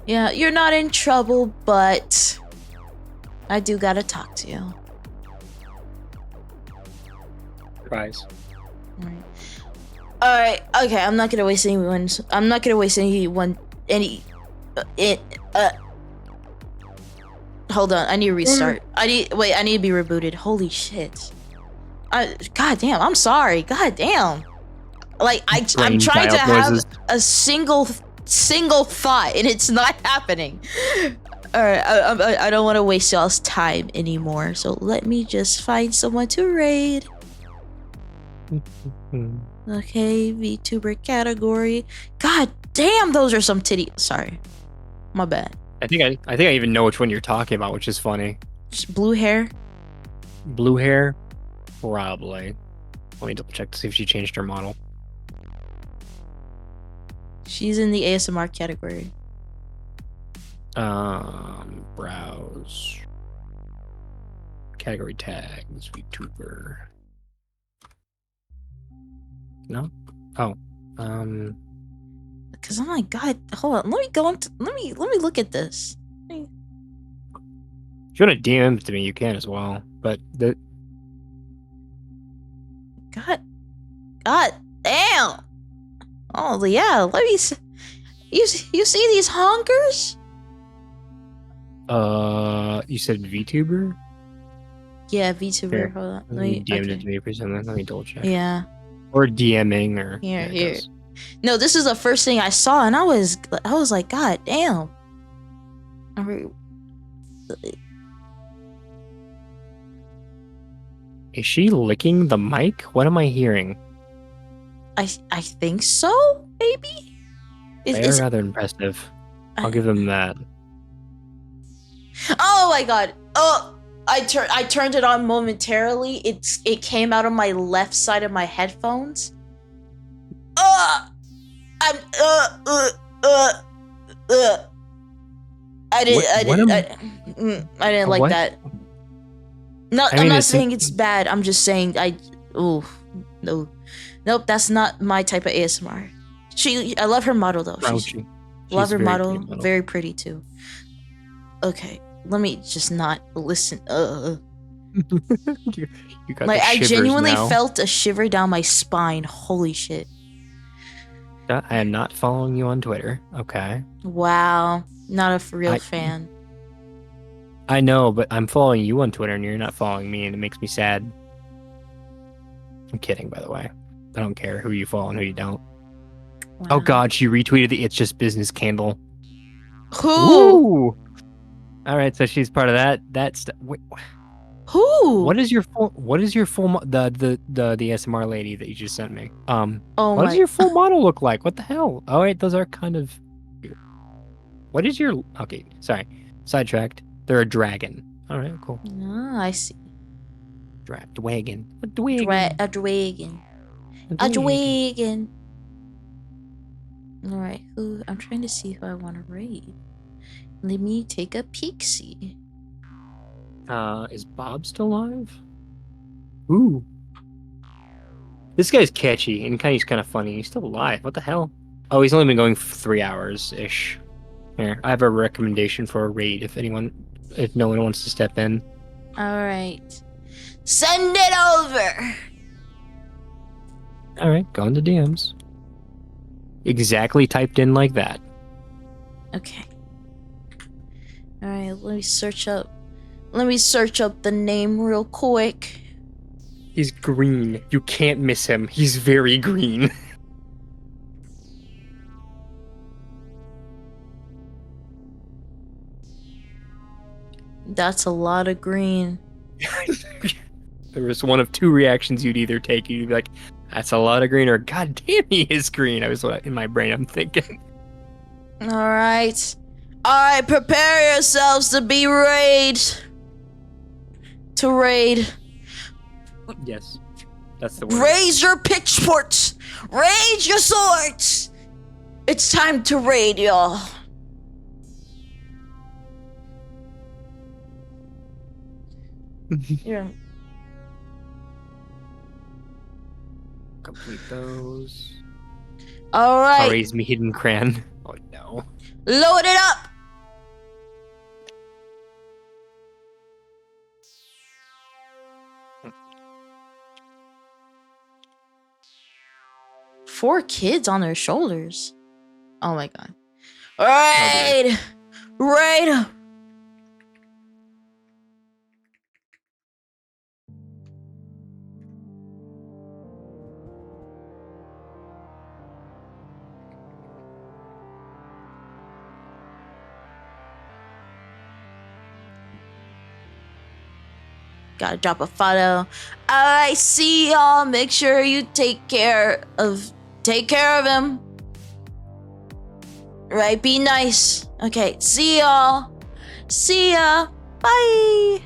Yeah, you're not in trouble, but I do gotta talk to you. Surprise. Alright, okay, I'm not gonna waste any. Hold on, I need to restart. I need to be rebooted. Holy shit. God damn, I'm sorry. God damn. Like, I'm trying to have a single thought, and it's not happening. Alright, I don't want to waste y'all's time anymore, so let me just find someone to raid. Okay, VTuber category. God damn, those are some titty. Sorry, my bad. I think I even know which one you're talking about, which is funny. Just blue hair. Blue hair, probably. Let me double check to see if she changed her model. She's in the ASMR category. Browse. Category tags, VTuber. No? Oh. Cause I'm like, God, hold on. Let me go into. Let me look at this. If you want to DM to me, you can as well. But the. God damn. Oh yeah. Let me. You see these honkers? You said VTuber? Yeah, VTuber. Here. Hold on. Let me DM it to me for something. Let me double check. Yeah. Or DMing or here. No, this is the first thing I saw, and I was like, God damn. Is she licking the mic? What am I hearing? I think so, maybe. They're rather impressive. I'll give them that. Oh my God! Oh, I turned it on momentarily. It came out of my left side of my headphones. I didn't like that. No, I'm not saying it's bad. I'm just saying no, nope. That's not my type of ASMR. I love her model though. Love her model. Very pretty too. Okay, let me just not listen. You got like I genuinely felt a shiver down my spine. Holy shit. I am not following you on Twitter. Okay. Wow. Not a real fan. I know, but I'm following you on Twitter and you're not following me, and it makes me sad. I'm kidding, by the way. I don't care who you follow and who you don't. Wow. Oh God, she retweeted the It's Just Business candle. Who? Ooh! All right, so she's part of that. Wait, who? What is your full the ASMR lady that you just sent me? What does your full model look like? What the hell? Oh wait, those are kind of. What is your? Okay, sorry, sidetracked. They're a dragon. All right, cool. Oh, I see. Dragon. A dragon. All right, I'm trying to see who I want to raid. Let me take a peek-see. Is Bob still alive? Ooh. This guy's catchy and he's kind of funny. He's still alive. What the hell? Oh, he's only been going for 3 hours-ish. Here, I have a recommendation for a raid if no one wants to step in. Alright. Send it over! Alright, go into DMs. Exactly typed in like that. Okay. Alright, let me search up the name real quick. He's green. You can't miss him. He's very green. That's a lot of green. There was one of two reactions you'd either take. You'd be like, That's a lot of green. Or god damn, he is green. I was in my brain. I'm thinking. All right. Prepare yourselves to be raid. To raid. Yes, that's the word. Raise your pitchforks. Raise your swords. It's time to raid, y'all. Yeah. Complete those. All right. Raise me hidden cran. Oh no. Load it up. Four kids on their shoulders. Oh my god. Raid! Raid! Gotta drop a photo. I see y'all. Make sure you take care of him. Right, be nice. Okay, see y'all. See ya. Bye.